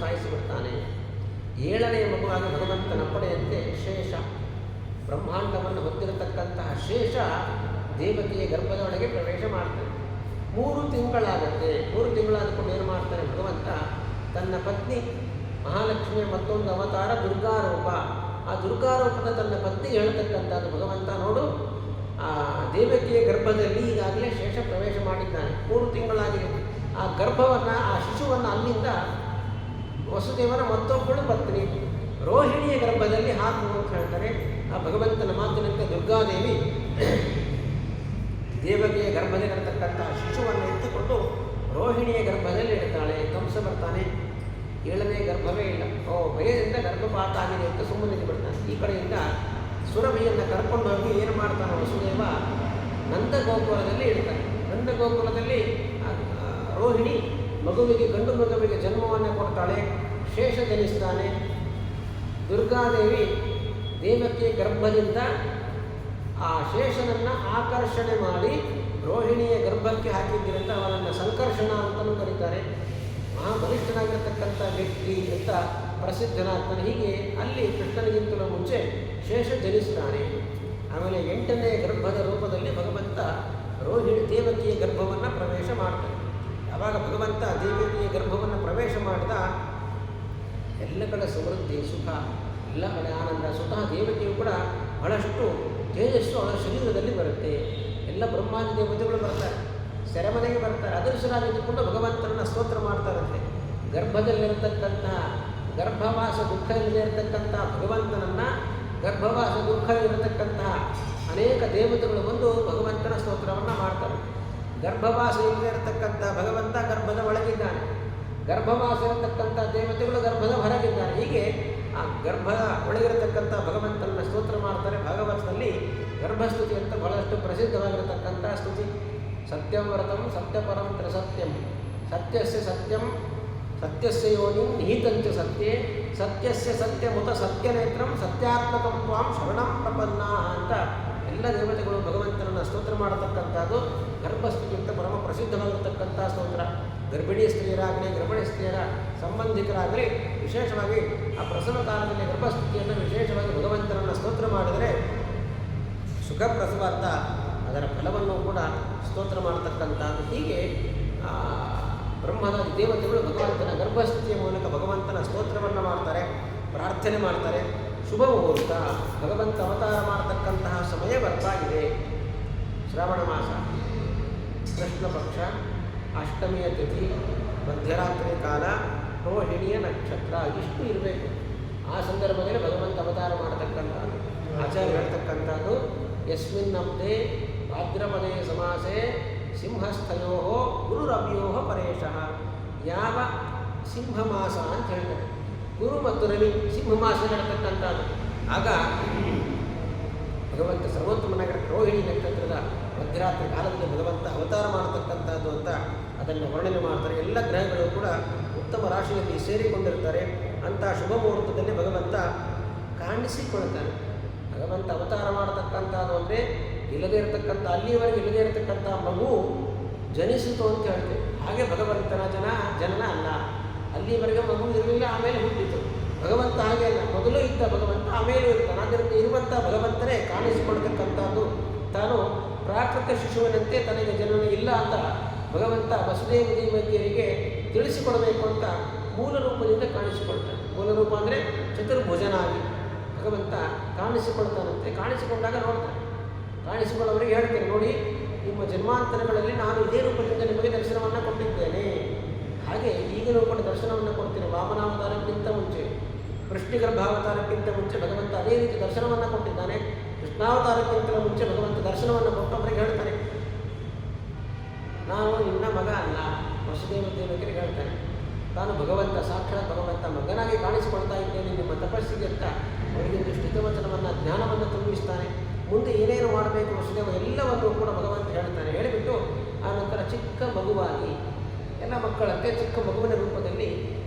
ಸಾಯಿಸಿಬಿಡ್ತಾನೆ. 7ನೇ ಮಗುವಾಗಿ ಭಗವಂತನ ಪಡೆಯಂತೆ ಶೇಷ, ಬ್ರಹ್ಮಾಂಡವನ್ನು ಹೊಂದಿರತಕ್ಕಂತಹ ಶೇಷ ದೇವಕಿಯ ಗರ್ಭದೊಳಗೆ ಪ್ರವೇಶ ಮಾಡ್ತಾನೆ. 3 ತಿಂಗಳಾಗುತ್ತೆ. 3 ತಿಂಗಳಾದಕೊಂಡು ಏನು ಮಾಡ್ತಾನೆ ಭಗವಂತ, ತನ್ನ ಪತ್ನಿ ಮಹಾಲಕ್ಷ್ಮಿಯ ಮತ್ತೊಂದು ಅವತಾರ ದುರ್ಗಾರೂಪ, ಆ ದುರ್ಗಾರೂಪದ ತನ್ನ ಪತ್ನಿ ಹೇಳ್ತಕ್ಕಂಥದ್ದು, ಭಗವಂತ ನೋಡು ಆ ದೇವಕಿಯ ಗರ್ಭದಲ್ಲಿ ಈಗಾಗಲೇ ಶೇಷ ಪ್ರವೇಶ ಮಾಡಿದ್ದಾನೆ, 3 ತಿಂಗಳಾಗಿದೆ. ಆ ಗರ್ಭವನ್ನು, ಆ ಶಿಶುವನ್ನು ಅಲ್ಲಿಂದ ವಸುದೇವನ ಮತ್ತೊಬ್ಬಳು ಪತ್ನಿ ರೋಹಿಣಿಯ ಗರ್ಭದಲ್ಲಿ ಹಾಕು ಅಂತ ಹೇಳ್ತಾರೆ. ಆ ಭಗವಂತನ ಮಾತಿನಂತೆ ದುರ್ಗಾದೇವಿ ದೇವಕಿಯ ಗರ್ಭದಲ್ಲಿರತಕ್ಕಂಥ ಶಿಶುವನ್ನು ಎತ್ತಿಕೊಂಡು ರೋಹಿಣಿಯ ಗರ್ಭದಲ್ಲಿ ಇಡ್ತಾಳೆ. ಕಂಸ ಬರ್ತಾನೆ, 7ನೇ ಗರ್ಭವೇ ಇಲ್ಲ, ಭಯದಿಂದ ಗರ್ಭಪಾತ ಆಗಿದೆ ಅಂತ ಸುಮ್ಮನೆ ಬಿಡ್ತಾನೆ. ಈ ಕಡೆಯಿಂದ ಸುರಭಿಯನ್ನು ಕರ್ಕೊಂಡು ಹೋಗಿ ಏನು ಮಾಡ್ತಾನೆ ವಸುದೇವ, ನಂದಗೋಕುಲದಲ್ಲಿ ಇಡ್ತಾನೆ. ನಂದಗೋಕುಲದಲ್ಲಿ ರೋಹಿಣಿ ಮಗುವಿಗೆ, ಗಂಡು ಮಗುವಿಗೆ ಜನ್ಮವನ್ನು ಕೊಡ್ತಾಳೆ, ಶೇಷ ಜನಿಸ್ತಾನೆ. ದುರ್ಗಾದೇವಿ ದೇವಕಿಯ ಗರ್ಭದಿಂದ ಆ ಶೇಷನನ್ನು ಆಕರ್ಷಣೆ ಮಾಡಿ ರೋಹಿಣಿಯ ಗರ್ಭಕ್ಕೆ ಹಾಕಿದ್ದರಿಂದ ಅವನನ್ನು ಸಂಕರ್ಷಣ ಅಂತಲೂ ಕರೀತಾರೆ. ಮಹಾಬಲಿಷ್ಠನಾಗಿರತಕ್ಕಂಥ ವ್ಯಕ್ತಿ ಅಂತ ಪ್ರಸಿದ್ಧನಾಗ್ತಾನೆ. ಹೀಗೆ ಅಲ್ಲಿ ಕೃಷ್ಣನಿಗಿಂತಲೂ ಮುಂಚೆ ಶೇಷ ಜನಿಸ್ತಾನೆ. ಆಮೇಲೆ 8ನೇ ಗರ್ಭದ ರೂಪದಲ್ಲಿ ಭಗವಂತ ದೇವಕಿಯ ಗರ್ಭವನ್ನು ಪ್ರವೇಶ ಮಾಡ್ತಾನೆ. ಆವಾಗ ಭಗವಂತ ದೇವಕಿಯ ಗರ್ಭವನ್ನು ಪ್ರವೇಶ ಮಾಡಿದ ಎಲ್ಲ ಕಡೆ ಸಮೃದ್ಧಿ, ಸುಖ, ಎಲ್ಲ ಕಡೆ ಆನಂದ. ಸ್ವತಃ ದೇವಕಿಯು ಕೂಡ ಬಹಳಷ್ಟು ತೇಜಸ್ಸು ಅವಳ ಶರೀರದಲ್ಲಿ ಬರುತ್ತೆ. ಎಲ್ಲ ಬ್ರಹ್ಮಾದಿ ದೇವತೆಗಳು ಬರ್ತಾರೆ, ಸೆರೆಮನೆಗೆ ಬರ್ತಾರೆ, ಅದೃಶ್ಯರಾಗಿದ್ದುಕೊಂಡು ಭಗವಂತನನ್ನು ಸ್ತೋತ್ರ ಮಾಡ್ತಾರಂತೆ. ಗರ್ಭದಲ್ಲಿರತಕ್ಕಂತಹ ಗರ್ಭವಾಸ ದುಃಖ ಇಲ್ಲದೆ ಇರತಕ್ಕಂಥ ಭಗವಂತನನ್ನು, ಗರ್ಭವಾಸ ದುಃಖ ಇರತಕ್ಕಂತಹ ಅನೇಕ ದೇವತೆಗಳು ಬಂದು ಭಗವಂತನ ಸ್ತೋತ್ರವನ್ನು ಮಾಡ್ತಾರೆ. ಗರ್ಭವಾಸ ಇಲ್ಲದೆ ಇರತಕ್ಕಂಥ ಭಗವಂತ ಗರ್ಭದ ಒಳಗಿದ್ದಾನೆ, ಗರ್ಭವಾಸ ಇರತಕ್ಕಂಥ ದೇವತೆಗಳು ಗರ್ಭದ ಹೊರಗಿದ್ದಾರೆ. ಹೀಗೆ ಆ ಗರ್ಭದ ಒಳಗಿರತಕ್ಕಂಥ ಭಗವಂತನನ್ನು ಸ್ತೋತ್ರ ಮಾಡ್ತಾರೆ. ಭಾಗವತದಲ್ಲಿ ಗರ್ಭಸ್ತುತಿ ಅಂತ ಬಹಳಷ್ಟು ಪ್ರಸಿದ್ಧವಾಗಿರತಕ್ಕಂಥ ಸ್ತುತಿ. ಸತ್ಯಂ ವ್ರತಂ ಸತ್ಯಪರಂ ತ್ರಿಸತ್ಯಂ, ಸತ್ಯಸ್ಯ ಸತ್ಯಂ ಸತ್ಯಸ್ಯ ಯೋನಿಂ ನಿಹಿತಂಚ ಸತ್ಯೇ, ಸತ್ಯಸ್ಯ ಸತ್ಯಮುತ ಸತ್ಯನೇತ್ರಂ ಸತ್ಯಾತ್ಮಕಂ ತ್ವಾಂ ಶರಣಂ ಪ್ರಪನ್ನ ಅಂತ ಎಲ್ಲ ದೇವತೆಗಳು ಭಗವಂತನನ್ನು ಸ್ತೋತ್ರ ಮಾಡತಕ್ಕಂಥದ್ದು ಗರ್ಭಸ್ತುತಿ ಅಂತ ಪರಮ ಪ್ರಸಿದ್ಧವಾಗಿರತಕ್ಕಂಥ ಸ್ತೋತ್ರ. ಗರ್ಭಿಣಿ ಸ್ತ್ರೀಯರಾಗಲಿ, ಗರ್ಭಿಣಿ ಸ್ತ್ರೀಯರ ಸಂಬಂಧಿಕರಾಗಲಿ ವಿಶೇಷವಾಗಿ ಆ ಪ್ರಸವ ಕಾಲದಲ್ಲಿ ಗರ್ಭಸ್ತುತಿಯನ್ನು ವಿಶೇಷವಾಗಿ ಭಗವಂತನನ್ನು ಸ್ತೋತ್ರ ಮಾಡಿದರೆ ಸುಖ ಪ್ರಸವ ಅಂತ ಅದರ ಫಲವನ್ನು ಕೂಡ ಸ್ತೋತ್ರ ಮಾಡತಕ್ಕಂಥದ್ದು. ಹೀಗೆ ಬ್ರಹ್ಮದ ದೇವತೆಗಳು ಭಗವಂತನ ಗರ್ಭಸ್ಥಿತಿಯ ಮೂಲಕ ಭಗವಂತನ ಸ್ತೋತ್ರವನ್ನು ಮಾಡ್ತಾರೆ, ಪ್ರಾರ್ಥನೆ ಮಾಡ್ತಾರೆ. ಶುಭ ಮುಹೂರ್ತ, ಭಗವಂತ ಅವತಾರ ಮಾಡತಕ್ಕಂತಹ ಸಮಯ ಬರ್ತಾಗಿದೆ. ಶ್ರಾವಣ ಮಾಸ, ಕೃಷ್ಣ ಪಕ್ಷ, ಅಷ್ಟಮಿಯ ತಿಥಿ, ಮಧ್ಯರಾತ್ರಿ ಕಾಲ, ರೋಹಿಣಿಯ ನಕ್ಷತ್ರ, ಇಷ್ಟು ಇರಬೇಕು. ಆ ಸಂದರ್ಭದಲ್ಲಿ ಭಗವಂತ ಅವತಾರ ಮಾಡತಕ್ಕಂಥದ್ದು ಆಚಾರ್ಯ ಹೇಳ್ತಕ್ಕಂಥದ್ದು ಯಸ್ಮಿನ್ನಬ್ಧೆ ಭಾದ್ರಪದೇ ಸಮಾಸೆ ಸಿಂಹಸ್ಥಯೋ ಗುರುರವ್ಯೋ ಪರೇಶಃ. ಯಾವ ಸಿಂಹಮಾಸ ಅಂತ ಹೇಳ್ತಾರೆ, ಗುರು ಮತ್ತು ರವಿ ಸಿಂಹಮಾಸ ನಡತಕ್ಕಂಥದ್ದು. ಆಗ ಭಗವಂತ ಸರ್ವೋತ್ತಮನಾಗಿರೋ ರೋಹಿಣಿ ನಕ್ಷತ್ರದ ಮಧ್ಯರಾತ್ರಿ ಕಾಲದಲ್ಲಿ ಭಗವಂತ ಅವತಾರ ಮಾಡತಕ್ಕಂಥದ್ದು ಅಂತ ಅದನ್ನು ವರ್ಣನೆ ಮಾಡ್ತಾರೆ. ಎಲ್ಲ ಗ್ರಹಗಳು ಕೂಡ ಉತ್ತಮ ರಾಶಿಯಲ್ಲಿ ಸೇರಿಕೊಂಡಿರ್ತಾರೆ. ಅಂಥ ಶುಭ ಮುಹೂರ್ತದಲ್ಲಿ ಭಗವಂತ ಕಾಣಿಸಿಕೊಳ್ತಾನೆ. ಭಗವಂತ ಅವತಾರ ಮಾಡತಕ್ಕಂಥದ್ದು ಅಂದರೆ ಇಲ್ಲದೇ ಇರತಕ್ಕಂಥ, ಅಲ್ಲಿಯವರೆಗೆ ಇಲ್ಲದೇ ಇರತಕ್ಕಂಥ ಮಗು ಜನಿಸಿತು ಅಂತ ಹೇಳ್ತೇವೆ. ಹಾಗೆ ಭಗವಂತನ ಜನನ ಅಲ್ಲ. ಅಲ್ಲಿವರೆಗೆ ಮಗು ಇರಲಿಲ್ಲ, ಆಮೇಲೆ ಹುಟ್ಟಿತು. ಭಗವಂತ ಹಾಗೆ ಅಲ್ಲ, ಮೊದಲು ಇದ್ದ ಭಗವಂತ ಆಮೇಲೂ ಇರ್ತಾನೆ. ಅದರಿಂದ ಇರುವಂಥ ಭಗವಂತನೇ ಕಾಣಿಸಿಕೊಳ್ತಕ್ಕಂಥದ್ದು. ತಾನು ಪ್ರಾಕೃತ ಶಿಶುವಿನಂತೆ ತನಗೆ ಜನನ ಇಲ್ಲ ಅಂತ ಭಗವಂತ ವಸುದೇವ ದೇವಕಿಯರಿಗೆ ತಿಳಿಸಿಕೊಡಬೇಕು ಅಂತ ಮೂಲ ರೂಪದಿಂದ ಕಾಣಿಸಿಕೊಳ್ತಾನೆ. ಮೂಲ ರೂಪ ಅಂದರೆ ಚತುರ್ಭುಜನಾಗಿ ಭಗವಂತ ಕಾಣಿಸಿಕೊಳ್ತಾನಂತೆ. ಕಾಣಿಸಿಕೊಂಡಾಗ ನೋಡ್ತಾನೆ, ಕಾಣಿಸಿಕೊಳ್ಳೋರಿಗೆ ಹೇಳ್ತೇನೆ, ನೋಡಿ ನಿಮ್ಮ ಜನ್ಮಾಂತರಗಳಲ್ಲಿ ನಾನು ಇದೇ ರೂಪದಿಂದ ನಿಮಗೆ ದರ್ಶನವನ್ನು ಕೊಟ್ಟಿದ್ದೇನೆ, ಹಾಗೆ ಈಗಲೂ ಕೂಡ ದರ್ಶನವನ್ನು ಕೊಡ್ತೀನಿ. ವಾಮನಾವತಾರಕ್ಕಿಂತ ಮುಂಚೆ, ವೃಷ್ಟಿಗರ್ಭಾವತಾರಕ್ಕಿಂತ ಮುಂಚೆ ಭಗವಂತ ಅದೇ ರೀತಿ ದರ್ಶನವನ್ನು ಕೊಟ್ಟಿದ್ದಾನೆ. ಕೃಷ್ಣಾವತಾರಕ್ಕಿಂತ ಮುಂಚೆ ಭಗವಂತ ದರ್ಶನವನ್ನು ಕೊಟ್ಟವರಿಗೆ ಹೇಳ್ತಾನೆ, ನಾನು ನಿನ್ನ ಮಗ ಅಲ್ಲ. ವಸುದೇವ ದೇವಕಿಯರಿಗೆ ಹೇಳ್ತಾನೆ, ತಾನು ಭಗವಂತ ಸಾಕ್ಷಾತ್ ಭಗವಂತ ಮಗನಾಗಿ ಕಾಣಿಸಿಕೊಳ್ತಾ ಇದ್ದೇನೆ ನಿಮ್ಮ ತಪಸ್ಸಿಗೆ ಅಂತ ಅವರಿಗೊಂದು ಶ್ರುತವಚನವನ್ನು, ಜ್ಞಾನವನ್ನು ತುಂಬಿಸ್ತಾನೆ. ಮುಂದೆ ಏನೇನು ಮಾಡಬೇಕು ವಸುದೇವ ಎಲ್ಲವನ್ನೂ ಕೂಡ ಭಗವಂತ ಹೇಳ್ತಾನೆ. ಹೇಳಿಬಿಟ್ಟು ಆ ನಂತರ ಚಿಕ್ಕ ಮಗುವಾಗಿ, ಎಲ್ಲ ಮಕ್ಕಳಂತೆ ಚಿಕ್ಕ ಮಗುವಿನ ರೂಪದಲ್ಲಿ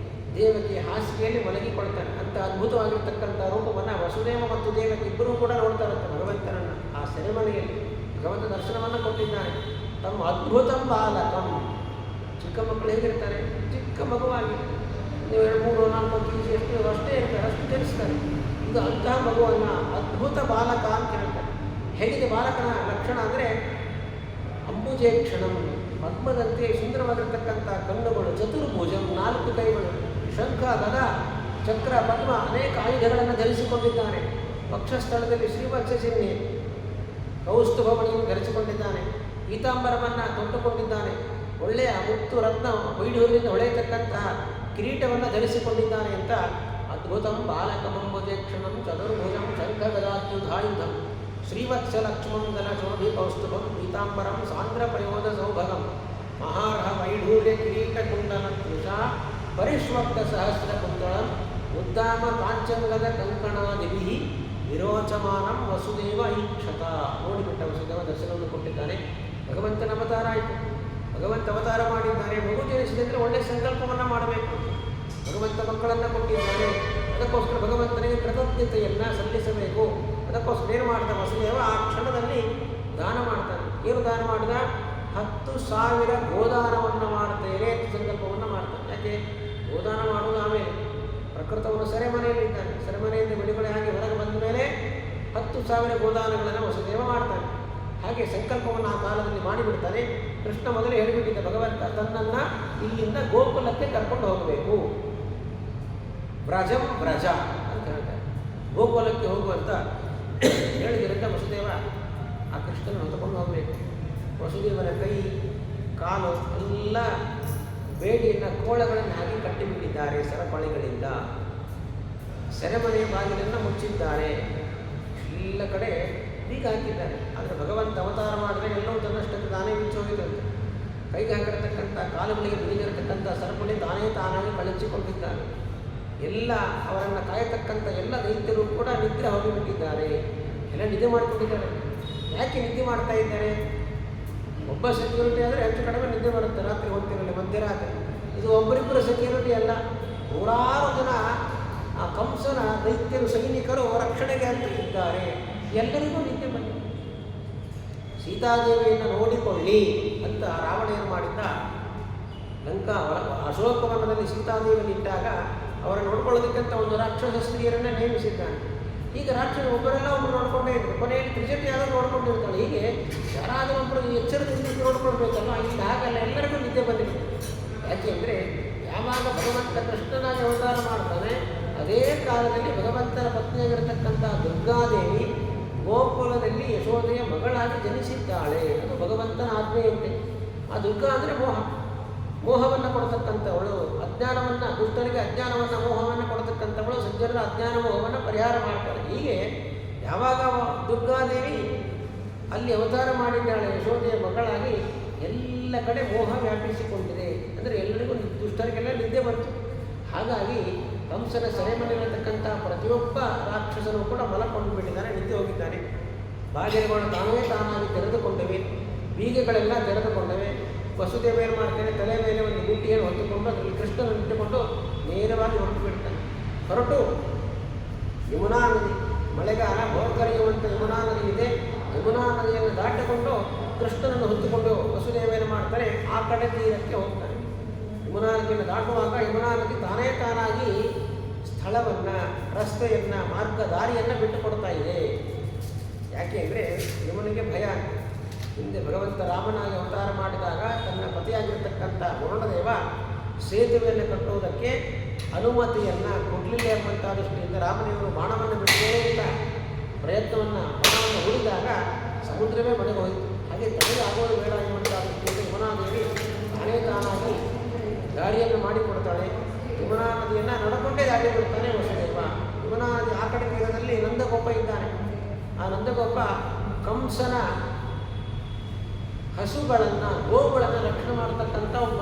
ದೇವಕಿಯ ಹಾಸಿಗೆಯಲ್ಲಿ ಮಲಗಿಕೊಳ್ತಾನೆ. ಅಂಥ ಅದ್ಭುತವಾಗಿರ್ತಕ್ಕಂಥ ರೂಪವನ್ನು ವಸುದೇವ ಮತ್ತು ದೇವಕಿ ಇಬ್ಬರೂ ಕೂಡ ನೋಡ್ತಾರಂತೆ ಭಗವಂತನನ್ನು. ಆ ಸೆರೆಮನೆಯಲ್ಲಿ ಭಗವಂತ ದರ್ಶನವನ್ನು ಕೊಟ್ಟಿದ್ದಾನೆ. ತಮ್ಮ ಅದ್ಭುತಂ ಬಾಲಕಂ, ಚಿಕ್ಕ ಮಕ್ಕಳು ಹೇಗಿರ್ತಾರೆ, ಚಿಕ್ಕ ಮಗುವಾಗಿ ನೀವು 2-3-4 kg ಎಷ್ಟು ಅಷ್ಟೇ ಇರ್ತಾರೆ, ಅಷ್ಟು ತಿಳಿಸ್ತಾರೆ. ಇದು ಅಂತಹ ಮಗುವನ್ನ ಅದ್ಭುತ ಬಾಲಕ ಅಂತ ಹೇಳ್ತಾರೆ. ಹೇಗಿದೆ ಬಾಲಕನ ಲಕ್ಷಣ ಅಂದರೆ ಅಂಬುಜೇಕ್ಷಣಂ, ಪದ್ಮದಂತೆ ಸುಂದರವಾಗಿರ್ತಕ್ಕಂಥ ಕಣ್ಣುಗಳು, ಚತುರ್ಭುಜಂ 4 ಕೈಗಳು, ಶಂಖ ಗದ ಚಕ್ರ ಪದ್ಮ ಅನೇಕ ಆಯುಧಗಳನ್ನು ಧರಿಸಿಕೊಂಡಿದ್ದಾನೆ. ವಕ್ಷಸ್ಥಳದಲ್ಲಿ ಶ್ರೀವತ್ಸ ಚಿಹ್ನೆ ಕೌಸ್ತುಭಮಣಿಯನ್ನು ಧರಿಸಿಕೊಂಡಿದ್ದಾನೆ. ಪೀತಾಂಬರವನ್ನು ತೊಟ್ಟುಕೊಂಡಿದ್ದಾನೆ. ಒಳ್ಳೆಯ ಮುತ್ತು ರತ್ನ ವೈಢೂರ್ಯದಿಂದ ಹೊಳೆಯತಕ್ಕಂತಹ ಕಿರೀಟವನ್ನು ಧರಿಸಿಕೊಂಡಿದ್ದಾನೆ ಅಂತ ಅದ್ಭುತಂ ಬಾಲಕಮಂಬುಜೇಕ್ಷಣಂ ಚತುರ್ಭುಜಂ ಶಂಖ ಗದಾದ್ಯುಧಾಯುಧಂ ಶ್ರೀವತ್ಸ ಲಕ್ಷ್ಮಂ ದಲಶೋಭಿ ಕೌಸ್ತುಭಂ ಪೀತಾಂಬರಂ ಸಾಂದ್ರ ಪ್ರಯೋಧ ಸೌಭಗಂ ಮಹಾರ್ಹ ವೈಢೂರ್ಯ ಕಿರೀಟ ಕುಂಡಲ ಕೃಷಾ ಪರಿಷ್ವಕ್ತ ಸಹಸ್ರ ಕುಂಡಳಂ ಉದ್ದಾಮ ಕಾಂಚಂಗದ ಕಂಕಣಾದಿಭಿ ವಿರೋಚಮಾನಂ ವಸುದೇವ ಈಕ್ಷತ. ನೋಡಿಬಿಟ್ಟ ವಸುದೇವ ದರ್ಶನವನ್ನು ಕೊಟ್ಟಿದ್ದಾನೆ. ಭಗವಂತನ ಅವತಾರ ಆಯಿತು. ಭಗವಂತ ಅವತಾರ ಮಾಡಿದ್ದಾನೆ. ಮಗು ಜನಿಸಿದರೆ ಒಳ್ಳೆಯ ಸಂಕಲ್ಪವನ್ನು ಮಾಡಬೇಕು. ಭಗವಂತ ಮಕ್ಕಳನ್ನು ಕೊಟ್ಟಿದ್ದಾನೆ. ಅದಕ್ಕೋಸ್ಕರ ಭಗವಂತನಿಗೆ ಕೃತಜ್ಞತೆಯನ್ನು ಸಲ್ಲಿಸಬೇಕು. ಅದಕ್ಕೋಸ್ಕರ ಏನು ಮಾಡಿದ ವಸುದೇವ ಆ ಕ್ಷಣದಲ್ಲಿ ದಾನ ಮಾಡ್ತಾನೆ. ಏನು ದಾನ ಮಾಡಿದ? 10,000 ಗೋದಾನವನ್ನು ಮಾಡ್ತೇನೆ ಸಂಕಲ್ಪವನ್ನು ಮಾಡ್ತಾನೆ. ಯಾಕೆ ಗೋದಾನ ಮಾಡುವುದು? ಆಮೇಲೆ ಪ್ರಕೃತವನ್ನು ಸೆರೆಮನೆಯಲ್ಲಿದ್ದಾನೆ. ಸೆರೆಮನೆಯಿಂದ ಬಿಡುಗಡೆ ಆಗಿ ಹೊರಗೆ ಬಂದ ಮೇಲೆ 10,000 ಗೋದಾನಗಳನ್ನು ವಸುದೇವ ಮಾಡ್ತಾನೆ. ಹಾಗೆ ಸಂಕಲ್ಪವನ್ನು ಆ ಕಾಲದಲ್ಲಿ ಮಾಡಿಬಿಡ್ತಾನೆ. ಕೃಷ್ಣ ಮೊದಲೇ ಹೇಳಿಬಿಟ್ಟಿದ್ದ, ಭಗವಂತ ತನ್ನನ್ನು ಇಲ್ಲಿಂದ ಗೋಕುಲಕ್ಕೆ ಕರ್ಕೊಂಡು ಹೋಗಬೇಕು. ವ್ರಜಂ ವ್ರಜ ಅಂತ ಹೇಳ್ತಾರೆ. ಗೋಕುಲಕ್ಕೆ ಹೋಗುವಂತ ಹೇಳಿದ್ರಿಂದ ವಸುದೇವ ಆ ಕೃಷ್ಣನ ಹೊತ್ತುಕೊಂಡು ಹೋಗಬೇಕು. ವಸುದೇವನ ಕೈ ಕಾಲು ಎಲ್ಲ ಬೇಡಿಯನ್ನು ಕೋಳಗಳನ್ನು ಹಾಕಿ ಕಟ್ಟಿಬಿಟ್ಟಿದ್ದಾರೆ ಸರಪಳಿಗಳಿಂದ. ಸೆರೆಮನೆಯ ಬಾಗಿಲನ್ನು ಮುಚ್ಚಿದ್ದಾರೆ. ಎಲ್ಲ ಕಡೆ ಬೀಗ ಹಾಕಿದ್ದಾರೆ. ಆದರೆ ಭಗವಂತ ಅವತಾರ ಮಾಡಿದ್ರೆ ಎಲ್ಲವೂ ತನ್ನಷ್ಟಕ್ಕೆ ತಾನೇ ಬಿಚ್ಚೋಗಿದಂತೆ. ಕೈಗೆ ಹಾಕಿರತಕ್ಕಂಥ ಕಾಲುಗಳಿಗೆ ಬಿಗಿದಿರತಕ್ಕಂಥ ಸರಪಳಿ ತಾನಾಗಿ ಕಳಚಿಕೊಂಡಿದ್ದಾನೆ. ಎಲ್ಲ ಅವರನ್ನು ಕಾಯತಕ್ಕಂಥ ಎಲ್ಲ ದೈತ್ಯರು ಕೂಡ ನಿದ್ರೆ ಹೋಗಿಬಿಟ್ಟಿದ್ದಾರೆ. ಎಲ್ಲ ನಿದ್ದೆ ಮಾಡಿಕೊಂಡಿದ್ದಾರೆ. ಯಾಕೆ ನಿದ್ದೆ ಮಾಡ್ತಾ ಇದ್ದಾರೆ? ಒಬ್ಬ ಸೆಕ್ಯೂರಿಟಿ ಆದರೆ ಹೆಚ್ಚು ಕಡಿಮೆ ನಿದ್ದೆ ಬರುತ್ತೆ ರಾತ್ರಿ ಹೊತ್ತಿನಲ್ಲಿ, ಮಧ್ಯರಾತ್ರಿ. ಇದು ಒಬ್ಬರಿಬ್ಬರ ಸೆಕ್ಯೂರಿಟಿ ಅಲ್ಲ, 100 ಜನ ಆ ಕಂಸನ ದೈತ್ಯರು ಸೈನಿಕರು ರಕ್ಷಣೆಗೆ ಅಂತ ಇದ್ದಾರೆ. ಎಲ್ಲರಿಗೂ ನಿದ್ದೆ ಬಂದಿದೆ. ಸೀತಾದೇವಿಯನ್ನು ನೋಡಿಕೊಳ್ಳಿ ಅಂತ ರಾವಣ ಏನು ಮಾಡಿದ್ದ? ಲಂಕಾ ಅಶೋಕವನದಲ್ಲಿ ಸೀತಾದೇವಿಯನ್ನು ಇಟ್ಟಾಗ ಅವರ ನೋಡ್ಕೊಳ್ಳೋದಕ್ಕಂತ ಒಂದು ರಾಕ್ಷಸ ಸ್ತ್ರೀಯರನ್ನು ನೇಮಿಸಿದ್ದಾನೆ. ಈಗ ರಾಕ್ಷಸ ಒಬ್ಬರೆಲ್ಲ ಒಬ್ಬರು ನೋಡ್ಕೊಂಡೇ ಇದ್ರು. ಕೊನೆಯಲ್ಲಿ ತ್ರಿಜಟಿ ಯಾರಾದರೂ ನೋಡ್ಕೊಂಡಿರ್ತಾಳೆ. ಹೀಗೆ ಯಾರಾದರೂ ಒಬ್ಬರು ಎಚ್ಚರದಿಂದ ನೋಡ್ಕೊಳ್ಬೇಕಲ್ಲ. ಇಲ್ಲಿ ಹಾಗಲ್ಲ, ಎಲ್ಲರಿಗೂ ನಿದ್ದೆ ಬಂದಿದೆ. ಯಾಕೆಂದರೆ ಯಾವಾಗ ಭಗವಂತ ಕೃಷ್ಣನಾಗಿ ಅವತಾರ ಮಾಡ್ತಾನೆ, ಅದೇ ಕಾಲದಲ್ಲಿ ಭಗವಂತನ ಪತ್ನಿಯಾಗಿರತಕ್ಕಂಥ ದುರ್ಗಾದೇವಿ ಗೋಕುಲದಲ್ಲಿ ಯಶೋದೆಯ ಮಗಳಾಗಿ ಜನಿಸಿದ್ದಾಳೆ. ಅದು ಭಗವಂತನ ಆಜ್ಞೆಯಂತೆ. ಆ ದುರ್ಗಾ ಅಂದರೆ ಮೋಹವನ್ನು ಕೊಡತಕ್ಕಂಥವಳು, ಅಜ್ಞಾನವನ್ನು, ದುಷ್ಟರಿಗೆ ಅಜ್ಞಾನವನ್ನು ಮೋಹವನ್ನು ಕೊಡತಕ್ಕಂಥವಳು, ಸಜ್ಜನರ ಅಜ್ಞಾನ ಮೋಹವನ್ನು ಪರಿಹಾರ ಮಾಡ್ತಾಳೆ. ಹೀಗೆ ಯಾವಾಗ ದುರ್ಗಾದೇವಿ ಅಲ್ಲಿ ಅವತಾರ ಮಾಡಿದ್ದಾಳೆ ಯಶೋದೆಯ ಮಗಳಾಗಿ, ಎಲ್ಲ ಕಡೆ ಮೋಹ ವ್ಯಾಪಿಸಿಕೊಂಡಿದೆ. ಅಂದರೆ ಎಲ್ಲರಿಗೂ ದುಷ್ಟರಿಗೆಲ್ಲ ನಿದ್ದೆ ಬಂತು. ಹಾಗಾಗಿ ಕಂಸನ ಸೆರೆಮನೆಯಲ್ಲಿರತಕ್ಕಂಥ ಪ್ರತಿಯೊಬ್ಬ ರಾಕ್ಷಸನು ಕೂಡ ಮಲಕೊಂಡು ಬಿಟ್ಟಿದ್ದಾನೆ, ನಿದ್ದೆ ಹೋಗಿದ್ದಾನೆ. ಬಾಗಿಲುಗಳು ತಾನಾಗಿ ತೆರೆದುಕೊಂಡಿವೆ, ಬೀಗಗಳೆಲ್ಲ ತೆರೆದುಕೊಂಡವೆ. ವಸುದೇವ ಏನು ಮಾಡ್ತಾನೆ? ತಲೆ ಮೇಲೆ ಒಂದು ಗುಂಡಿಯನ್ನು ಹೊತ್ತುಕೊಂಡು ಅದರಲ್ಲಿ ಕೃಷ್ಣನನ್ನು ಇಟ್ಟುಕೊಂಡು ನೇರವಾಗಿ ಹೊರಟು ಬಿಡ್ತಾನೆ. ಹೊರಟು ಯಮುನಾ ನದಿ, ಮಳೆಗಾಲ ಬಹುಕರಿಯುವಂಥ ಯಮುನಾ ನದಿ ಇದೆ. ಯಮುನಾ ನದಿಯನ್ನು ದಾಟಿಕೊಂಡು ಕೃಷ್ಣನನ್ನು ಹೊತ್ತುಕೊಂಡು ವಸುದೇವ ಏನು ಮಾಡ್ತಾನೆ? ಆ ಕಡೆ ತೀರಕ್ಕೆ ಹೋಗ್ತಾನೆ. ಯಮುನಾ ನದಿಯನ್ನು ದಾಟುವಾಗ ಯಮುನಾ ನದಿ ತಾನಾಗಿ ಸ್ಥಳವನ್ನು, ರಸ್ತೆಯನ್ನು, ದಾರಿಯನ್ನು ಬಿಟ್ಟುಕೊಡ್ತಾ ಇದೆ. ಯಾಕೆ ಅಂದರೆ ಯಮುನಿಗೆ ಭಯ. ಹಿಂದೆ ಭಗವಂತ ರಾಮನಾಗಿ ಅವತಾರ ಮಾಡಿದಾಗ ತನ್ನ ಪತಿಯಾಗಿರ್ತಕ್ಕಂಥ ವರುಣದೇವ ಸೇತುವೆಯನ್ನು ಕಟ್ಟುವುದಕ್ಕೆ ಅನುಮತಿಯನ್ನು ಕೊಡಲಿಲ್ಲ ಎಂಬಂಥ ದೃಷ್ಟಿಯಿಂದ ರಾಮದೇವರು ಬಾಣವನ್ನು ಬಿಟ್ಟೇ ಇಲ್ಲ ಬಾಣವನ್ನು ಹೂಡಿದಾಗ ಸಮುದ್ರವೇ ಮನೆಗೆ ಹೋಯಿತು. ಹಾಗೆ ತನಗೆ ಆಗೋದು ಬೇಡ ಎಂಬಂಥ ದೃಷ್ಟಿಯಿಂದ ಯಮುನಾದೇವಿ ತಾನಾಗಿ ದಾರಿಯನ್ನು ಮಾಡಿಕೊಡ್ತಾಳೆ. ಯಮುನಾ ನದಿಯನ್ನು ನಡ್ಕೊಂಡೇ ದಾರಿ ಬಿಡ್ತಾನೆ ವಸುದೇವ. ಯಮುನಾ ನದಿ ಆ ಕಡೆ ತೀರದಲ್ಲಿ ನಂದಗೋಪ ಇದ್ದಾನೆ. ಆ ನಂದಗೋಪ ಕಂಸನ ಹಸುಗಳನ್ನು, ಗೋವುಗಳನ್ನು ರಕ್ಷಣೆ ಮಾಡತಕ್ಕಂಥ ಒಬ್ಬ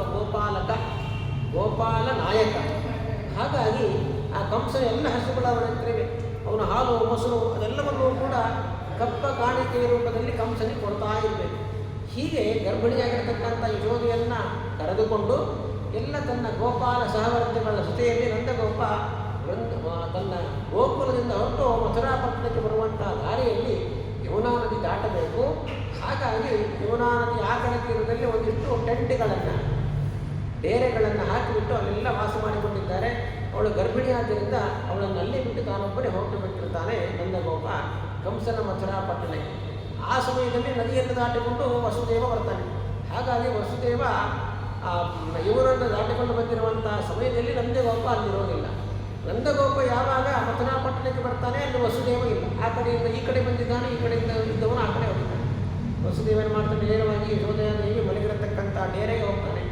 ಗೋಪಾಲ ನಾಯಕ. ಹಾಗಾಗಿ ಆ ಕಂಸನ ಎಲ್ಲ ಹಸುಗಳು ಅವನ ಹತ್ತಿರವೆ. ಅವನ ಹಾಲು, ಮೊಸರು ಅದೆಲ್ಲವನ್ನೂ ಕೂಡ ಕಪ್ಪ ಕಾಣಿಕೆಯ ರೂಪದಲ್ಲಿ ಕಂಸನಿಗೆ ಕೊಡ್ತಾ ಇರಬೇಕು. ಹೀಗೆ ಗರ್ಭಿಣಿಯಾಗಿರ್ತಕ್ಕಂಥ ಯಶೋದೆಯನ್ನು ಕರೆದುಕೊಂಡು ಎಲ್ಲ ತನ್ನ ಗೋಪಾಲ ಸಹವರ್ತಿಗಳ ಜೊತೆಯಲ್ಲಿ ನಂದಗೋಪ ತನ್ನ ಗೋಕುಲದಿಂದ ಹೊರಟು ಮಥುರಾಪಟ್ಟಣಕ್ಕೆ ಬರುವಂಥ ದಾರಿಯಲ್ಲಿ ಯಮುನಾ ನದಿ ದಾಟಬೇಕು. ಹಾಗಾಗಿ ಯಮುನಾ ನದಿ ಆ ಕಡೆ ತೀರದಲ್ಲಿ ಒಂದಿಷ್ಟು ಟೆಂಟ್ಗಳನ್ನು ಡೇರೆಗಳನ್ನು ಹಾಕಿಬಿಟ್ಟು ಅಲ್ಲೆಲ್ಲ ವಾಸ ಮಾಡಿಕೊಂಡಿದ್ದಾರೆ. ಅವಳು ಗರ್ಭಿಣಿಯಾದ್ದರಿಂದ ಅವಳನ್ನು ಅಲ್ಲಿ ಬಿಟ್ಟು ತಾನೊಬ್ಬನೇ ಹೊರಟು ಬಿಟ್ಟಿರ್ತಾನೆ ನಂದಗೋಪ ಕಂಸನ ಮಥುರಾ ಪಟ್ಟಣಕ್ಕೆ. ಆ ಸಮಯದಲ್ಲಿ ನದಿಯನ್ನು ದಾಟಿಕೊಂಡು ವಸುದೇವ ಬರ್ತಾನೆ. ಹಾಗಾಗಿ ವಸುದೇವ ಇವರನ್ನು ದಾಟಿಕೊಂಡು ಬಂದಿರುವಂಥ ಸಮಯದಲ್ಲಿ ನಂದಗೋಪ ಅಲ್ಲಿರೋದಿಲ್ಲ. ನಂದಗೋಪ ಯಾವಾಗ ಮಥುರಾ ಪಟ್ಟಣಕ್ಕೆ ಬರ್ತಾನೆ ಅಲ್ಲಿ ವಸುದೇವ ಇಲ್ಲ. ಆ ಕಡೆಯಿಂದ ಈ ಕಡೆ ಬಂದಿದ್ದಾನೆ, ಈ ಕಡೆಯಿಂದ ಇದ್ದವನು ಆ ಕಡೆ ಹೋಗಿದ್ದಾನೆ. ವಸುದೇವನ ಮಾಡ್ತಾನೆ, ನೇರವಾಗಿ ಯಶೋಧೆಯಾದೇವಿ ಮಲಗಿರತಕ್ಕಂಥ ಡೇರೆಗೆ ಹೋಗ್ತಾನೆ.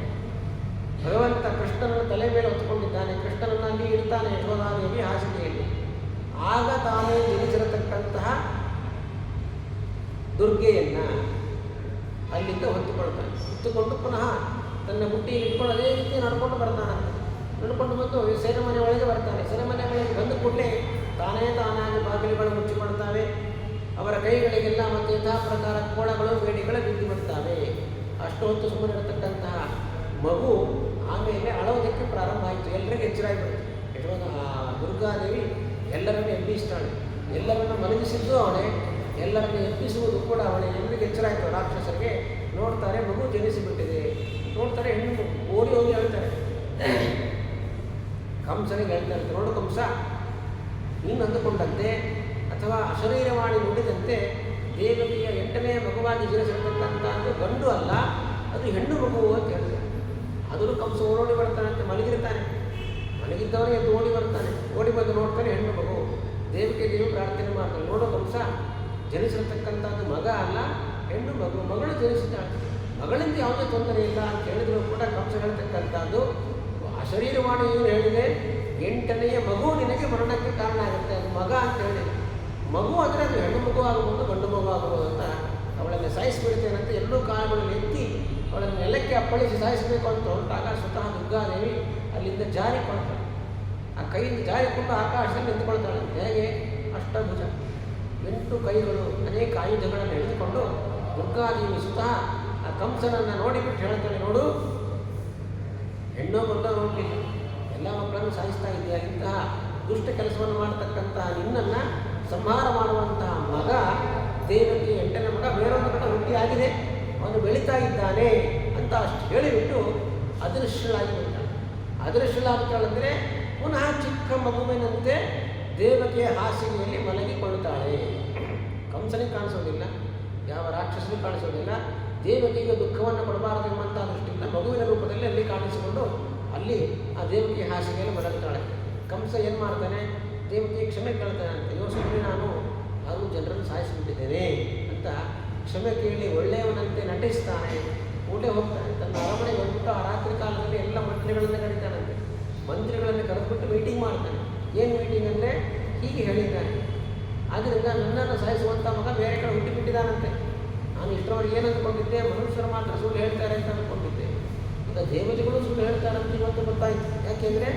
ಭಗವಂತ ಕೃಷ್ಣನನ್ನು ತಲೆ ಮೇಲೆ ಹೊತ್ತುಕೊಂಡಿದ್ದಾನೆ. ಕೃಷ್ಣನನ್ನು ಅಲ್ಲಿ ಇಡ್ತಾನೆ ಯಶೋಧಾದೇವಿ ಹಾಸಿಗೆಯಲ್ಲಿ. ಆಗ ತಾನೇ ಜನಿಸಿರತಕ್ಕಂತಹ ದುರ್ಗೆಯನ್ನು ಅಲ್ಲಿಂದ ಹೊತ್ತುಕೊಳ್ತಾನೆ. ಹೊತ್ತುಕೊಂಡು ಪುನಃ ತನ್ನ ಬುಟ್ಟಿಯಲ್ಲಿ ಇಟ್ಕೊಂಡು ಅದೇ ರೀತಿ ನಡ್ಕೊಂಡು ಬರ್ತಾನಂತೆ. ನಡ್ಕೊಂಡು ಬಂದು ಸೆರೆಮನೆ ಒಳಗೆ ಬರ್ತಾನೆ. ಸೆರೆಮನೆ ಒಳಗೆ ಬಂದ ಕೂಡಲೇ ತಾನಾಗಿ ಬಾಗಿಲುಗಳು ಮುಚ್ಚಿಕೊಳ್ತಾವೆ. ಅವರ ಕೈಗಳಿಗೆಲ್ಲ ಮತ್ತು ಯಥಾ ಪ್ರಕಾರ ಕೋಳಗಳು ಬೇಡಿಗಳು ಬಿದ್ದು ಬಿಡ್ತಾವೆ. ಅಷ್ಟು ಹೊತ್ತು ಸುಮ್ಮನೆ ಇರತಕ್ಕಂತಹ ಮಗು ಆಮೇಲೆ ಅಳೋದಕ್ಕೆ ಪ್ರಾರಂಭ ಆಯಿತು. ಎಲ್ಲರಿಗೂ ಎಚ್ಚರಾಗಿಬಿಡ್ತು. ಯಶೋಧ ದುರ್ಗಾದೇವಿ ಎಲ್ಲರನ್ನು ಎಬ್ಬಿಸ್ತಾಳೆ. ಎಲ್ಲರನ್ನು ಮಲಗಿಸಿದ್ದು ಅವಳೇ, ಎಲ್ಲರನ್ನು ಎಬ್ಬಿಸುವುದು ಕೂಡ ಅವಳೇ. ಎಲ್ಲರಿಗೂ ಎಚ್ಚರಾಯಿತು ರಾಕ್ಷಸರಿಗೆ. ನೋಡ್ತಾರೆ ಮಗು ಜನಿಸಿಬಿಟ್ಟಿದೆ. ನೋಡ್ತಾರೆ ಹೆಣ್ಣು ಓಡಿ ಹೋಗಿ ಹೇಳ್ತಾರೆ. ಕಂಸನಿಗೆ ಹೇಳ್ತಾರೆ, ನೋಡು ಕಂಸ, ನೀನು ಅಂದುಕೊಂಡಂತೆ ಅಥವಾ ಅಶರೀರವಾಣಿ ನುಡಿದಂತೆ ದೇವತೆಯ 8ನೇ ಮಗುವಾಗಿ ಜನಿಸಿರತಕ್ಕಂಥದ್ದು ಗಂಡು ಅಲ್ಲ, ಅದು ಹೆಣ್ಣು ಮಗು ಅಂತ ಹೇಳಿದೆ. ಆದರೂ ಕಂಸ ಓಡೋಡಿ ಬರ್ತಾನಂತೆ. ಮಲಗಿರ್ತಾನೆ. ಮಲಗಿದ್ದವನೇ ಎದ್ದು ಓಡಿ ಬರ್ತಾನೆ. ಓಡಿ ಬಂದು ನೋಡ್ತಾನೆ ಹೆಣ್ಣು ಮಗು. ದೇವಿ ಪ್ರಾರ್ಥನೆ ಮಾಡ್ತಾನೆ, ನೋಡು ಕಂಸ, ಜನಿಸಿರತಕ್ಕಂಥದ್ದು ಮಗ ಅಲ್ಲ, ಹೆಣ್ಣು ಮಗು. ಮಗಳು ಜನಿಸಿದ್ದಾಳೆ. ಮಗಳಿಂದ ಯಾವುದೇ ತೊಂದರೆ ಇಲ್ಲ ಅಂತ ಹೇಳಿದ್ರು ಕೂಡ ಕಂಸ ಹೇಳ್ತಕ್ಕಂಥದ್ದು ಅಶರೀರವಾಣಿ ಏನು ಹೇಳಿದೆ, 8ನೆಯ ಮಗು ನಿನಗೆ ಮರಣಕ್ಕೆ ಕಾರಣ ಆಗುತ್ತೆ, ಅದು ಮಗ ಅಂತ ಹೇಳಿ. ಮಗು ಅಂದರೆ ಅದು ಹೆಣ್ಣು ಮಗು ಆಗಬಹುದು, ಗಂಡು ಮಗು ಆಗಬಹುದು ಅಂತ ಅವಳನ್ನು ಸಾಯಿಸಿಬಿಡ್ತೇನಂತೆ. ಎಲ್ಲೂ ಕಾಲುಗಳನ್ನು ಎತ್ತಿ ಅವಳನ್ನು ನೆಲಕ್ಕೆ ಅಪ್ಪಳಿಸಿ ಸಾಯಿಸಬೇಕು ಅಂತ ಹೊರಟಾಗ ಸ್ವತಃ ದುರ್ಗಾದೇವಿ ಅಲ್ಲಿಂದ ಜಾರಿಕೊಳ್ತಾಳೆ. ಆ ಕೈಯಿಂದ ಜಾರಿಕೊಂಡು ಆಕಾಶದಲ್ಲಿ ನಿಂತುಕೊಳ್ತಾಳೆ. ಹೇಗೆ? ಅಷ್ಟಭುಜ, 8 ಕೈಗಳು, ಅನೇಕ ಆಯುಧಗಳನ್ನು ಹಿಡಿದುಕೊಂಡು ದುರ್ಗಾದೇವಿ ಸ್ವತಃ ಆ ಕಂಸನನ್ನು ನೋಡಿಬಿಟ್ಟು ಹೇಳ್ತಾಳೆ, ನೋಡು, ಹೆಣ್ಣು ಗಂಡ ನೋಡಲಿಲ್ಲ, ಎಲ್ಲ ಮಕ್ಕಳನ್ನು ಸಾಯಿಸ್ತಾ ಇದೆಯಾ, ಇಂತಹ ದುಷ್ಟ ಕೆಲಸವನ್ನು ಮಾಡತಕ್ಕಂತಹ ನಿನ್ನನ್ನು ಸಂಹಾರ ಮಾಡುವಂತಹ ಮಗ ದೇವಕ್ಕೆ 8ನೇ ಮಗ ಬೇರೊಂದು ಕಡೆ ಹುಟ್ಟಿಯಾಗಿದೆ, ಅವನು ಬೆಳೀತಾ ಇದ್ದಾನೆ ಅಂತ ಅಷ್ಟು ಹೇಳಿಬಿಟ್ಟು ಅದೃಶ್ಯಳಾಗಿಬಿಡ್ತಾಳೆ. ಅದೃಶ್ಯಳಾಗ್ತಾಳೆಂದರೆ ಪುನಃ ಚಿಕ್ಕ ಮಗುವಿನಂತೆ ದೇವತೆಯ ಹಾಸಿಗೆಯಲ್ಲಿ ಮಲಗಿಕೊಳ್ಳುತ್ತಾಳೆ. ಕಂಸನಿಗೆ ಕಾಣಿಸೋದಿಲ್ಲ, ಯಾವ ರಾಕ್ಷಸನಿಗೆ ಕಾಣಿಸೋದಿಲ್ಲ. ದೇವತೆಗೆ ದುಃಖವನ್ನು ಕೊಡಬಾರದು ಎಂಬಂಥ ದೃಷ್ಟಿಯಿಂದ ಮಗುವಿನ ರೂಪದಲ್ಲಿ ಅಲ್ಲಿ ಕಾಣಿಸಿಕೊಂಡು ಅಲ್ಲಿ ಆ ದೇವತೆಯ ಹಾಸಿಗೆಯಲ್ಲಿ ಮಲಗುತ್ತಾಳೆ. ಕಂಸ ಏನು ಮಾಡ್ತಾನೆ, ದೇವತೆಗೆ ಕ್ಷಮೆ ಕೇಳ್ತಾನೆ ಅಂತ. ಯೋಚನೆ ನಾನು ಹಾಗೂ ಜನರನ್ನು ಸಾಯಿಸಿಬಿಟ್ಟಿದ್ದೇನೆ ಅಂತ ಕ್ಷಮೆ ಕೇಳಿ ಒಳ್ಳೆಯವನಂತೆ ನಟಿಸ್ತಾನೆ. ಊಟೆ ಹೋಗ್ತಾನೆ. ತನ್ನ ಅರಮನೆಗೆ ಹೋಗ್ಬಿಟ್ಟು ಆ ರಾತ್ರಿ ಕಾಲದಲ್ಲಿ ಎಲ್ಲ ಮಂತ್ರಿಗಳನ್ನು ಕರೀತಾನಂತೆ. ಮಂತ್ರಿಗಳನ್ನು ಕರೆದುಬಿಟ್ಟು ಮೀಟಿಂಗ್ ಮಾಡ್ತಾನೆ. ಏನು ಮೀಟಿಂಗ್ ಅಂದರೆ ಹೀಗೆ ಹೇಳಿದ್ದಾನೆ, ಆದ್ದರಿಂದ ನನ್ನನ್ನು ಸಾಯಿಸುವಂಥ ಮಗ ಬೇರೆ ಕಡೆ ಹುಟ್ಟಿಬಿಟ್ಟಿದ್ದಾನಂತೆ. ನಾನು ಇಷ್ಟರವರೆಗೆ ಏನು ಅಂದ್ಕೊಂಡಿದ್ದೆ, ಮನುಷ್ಯರು ಮಾತ್ರ ಸುಳ್ಳು ಹೇಳ್ತಾರೆ ಅಂತ ಅಂದ್ಕೊಂಡಿದ್ದೆ. ಈಗ ದೇವತೆಗಳು ಸುಳ್ಳು ಹೇಳ್ತಾರಂತ ಇವತ್ತು ಗೊತ್ತಾಯಿತು. ಯಾಕೆಂದರೆ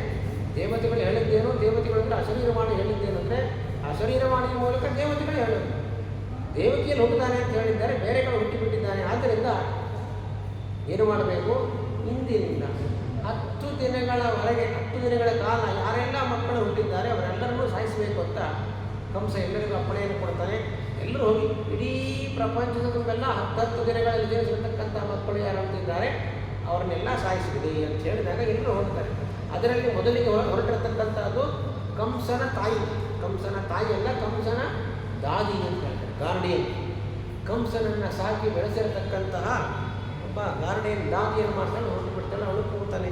ದೇವತೆಗಳು ಹೇಳಿದ್ದೇನು, ದೇವತೆಗಳಂದರೆ ಅಶರೀರವಾಣಿ ಹೇಳಿದ್ದೇನೆಂದರೆ ಅಶರೀರವಾಣಿಯ ಮೂಲಕ ದೇವತೆಗಳು ಹೇಳೋದು. ದೇವತೆಯಲ್ಲಿ ಹುಟ್ಟುತ್ತಾನೆ ಅಂತ ಹೇಳಿದ್ದಾರೆ, ಬೇರೆ ಕಡೆ ಹುಟ್ಟಿಬಿಟ್ಟಿದ್ದಾನೆ. ಆದ್ದರಿಂದ ಏನು ಮಾಡಬೇಕು, ಇಂದಿನಿಂದ 10 ದಿನಗಳವರೆಗೆ 10 ದಿನಗಳ ಕಾಲ ಯಾರೆಲ್ಲ ಮಕ್ಕಳು ಹುಟ್ಟಿದ್ದಾರೆ ಅವರೆಲ್ಲರನ್ನೂ ಸಾಯಿಸಬೇಕು ಅಂತ ಕಂಸ ಎಲ್ಲರಿಗೂ ಅಪ್ಪಣೆಯನ್ನು ಕೊಡ್ತಾನೆ. ಎಲ್ಲರೂ ಹೋಗಿ ಇಡೀ ಪ್ರಪಂಚದ ತುಂಬೆಲ್ಲ 10 ದಿನಗಳಲ್ಲಿ ಜನಿಸಿರ್ತಕ್ಕಂಥ ಮಕ್ಕಳು ಯಾರು ಅಂತಿದ್ದಾರೆ ಅವ್ರನ್ನೆಲ್ಲ ಸಾಯಿಸಿಬಿಡಿ ಅಂತ ಹೇಳಿದಾಗ ಎಲ್ಲರೂ ಹೋಗ್ತಾರೆ. ಅದರಲ್ಲಿ ಮೊದಲಿಗೆ ಹೊರಟಿರತಕ್ಕಂಥದ್ದು ಕಂಸನ ತಾಯಿ. ಕಂಸನ ತಾಯಿ ಅಲ್ಲ, ಕಂಸನ ದಾದಿ ಅಂತ ಹೇಳ್ತಾರೆ, ಗಾರ್ಡಿಯನ್. ಕಂಸನನ್ನು ಸಾಕಿ ಬೆಳೆಸಿರತಕ್ಕಂತಹ ಒಬ್ಬ ಗಾರ್ಡಿಯನ್ ದಾದಿಯನ್ನು ಮಾಡ್ತಾನೆ. ಹೊರಟು ಬಿಡ್ತಾಳೆ. ಅವಳು ಪೂತನೆ,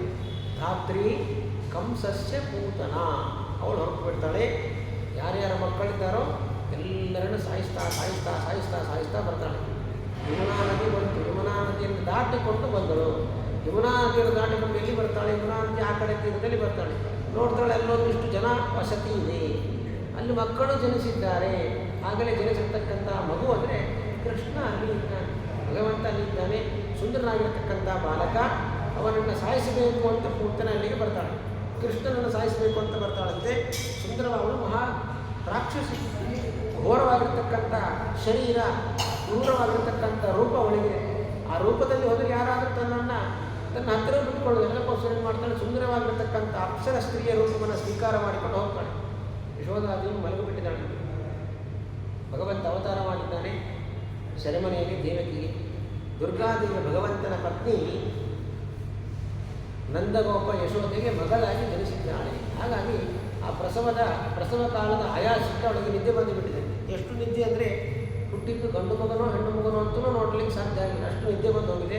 ಧಾತ್ರಿ ಕಂಸಸ್ಯ ಪೂತನ. ಅವಳು ಹೊರಟು ಬಿಡ್ತಾಳೆ. ಯಾರ್ಯಾರ ಮಕ್ಕಳಿದ್ದಾರೋ ಎಲ್ಲರನ್ನು ಸಾಯಿಸ್ತಾ ಬರ್ತಾಳೆ. ಯಮುನಾ ನದಿ ಬಂತು. ಯಮುನಾ ನದಿಯನ್ನು ದಾಟಿಕೊಂಡು ಬಂದಳು. ಯಮುನಾ ನದಿಯನ್ನು ದಾಟಿಕೊಂಡು ಎಲ್ಲಿ ಬರ್ತಾಳೆ, ಯಮುನಾ ನದಿ ಆ ಕಡೆ ತೀರದಲ್ಲಿ ಬರ್ತಾಳೆ. ನೋಡ್ತಾಳೆ ಅಲ್ಲೊಂದಿಷ್ಟು ಜನ ವಸತಿ ಇದೆ, ಅಲ್ಲಿ ಮಕ್ಕಳು ಜನಿಸಿದ್ದಾರೆ. ಆಗಲೇ ಜನಿಸಿರ್ತಕ್ಕಂಥ ಮಗು ಅಂದರೆ ಕೃಷ್ಣ ಅಲ್ಲಿ ಇದ್ದಾನೆ, ಭಗವಂತ ಅಲ್ಲಿ ಇದ್ದಾನೆ, ಸುಂದರನಾಗಿರ್ತಕ್ಕಂಥ ಬಾಲಕ. ಅವನನ್ನು ಸಾಯಿಸಬೇಕು ಅಂತ ಪೂರ್ತನೆ ಅಲ್ಲಿಗೆ ಬರ್ತಾಳೆ. ಕೃಷ್ಣನನ್ನು ಸಾಯಿಸಬೇಕು ಅಂತ ಬರ್ತಾಳಂತೆ. ಸುಂದರವಾದಳು, ಮಹಾ ರಾಕ್ಷಸಿ, ಘೋರವಾಗಿರ್ತಕ್ಕಂಥ ಶರೀರ, ಕ್ರೂರವಾಗಿರ್ತಕ್ಕಂಥ ರೂಪ ಅವಳಿಗೆ. ಆ ರೂಪದಲ್ಲಿ ಹೋದರೆ ಯಾರಾದರೂ ತನ್ನ ಹತ್ತಿರ ಬಿಟ್ಟುಕೊಳ್ಳೋದು ಎಲ್ಲಕ್ಕೋಸ್ಕರ ಏನು ಮಾಡ್ತಾಳೆ, ಸುಂದರವಾಗಿರ್ತಕ್ಕಂಥ ಅಪ್ಸರ ಸ್ತ್ರೀಯ ರೂಪವನ್ನು ಸ್ವೀಕಾರ ಮಾಡಿಕೊಂಡು ಹೋಗ್ತಾಳೆ. ಯಶೋಧಾದೇವಿ ಮಲಗಿಬಿಟ್ಟಿದ್ದಾಳೆ. ಭಗವಂತ ಅವತಾರ ಮಾಡಿದ್ದಾನೆ ಸೆರೆಮನೆಯಲ್ಲಿ ದೇವಕಿಗೆ. ದುರ್ಗಾದೇವಿ ಭಗವಂತನ ಪತ್ನಿ ನಂದಗೋಪ ಯಶೋದೆಗೆ ಮಗಳಾಗಿ ಜನಿಸಿದ್ದಾಳೆ. ಹಾಗಾಗಿ ಆ ಪ್ರಸವ ಕಾಲದ ಆಯಾಸಕ್ಕೆ ಅವಳಿಗೆ ನಿದ್ದೆ ಬಂದುಬಿಟ್ಟಿದೆ. ಎಷ್ಟು ನಿದ್ದೆ ಅಂದರೆ ಹುಟ್ಟಿದ್ದು ಗಂಡು ಮಗನೋ ಹೆಣ್ಣು ಮಗನೋ ಅಂತಲೂ ನೋಡ್ಲಿಕ್ಕೆ ಸಾಧ್ಯ ಆಗಿಲ್ಲ, ಅಷ್ಟು ನಿದ್ದೆ ಬಂದು ಹೋಗಿದೆ.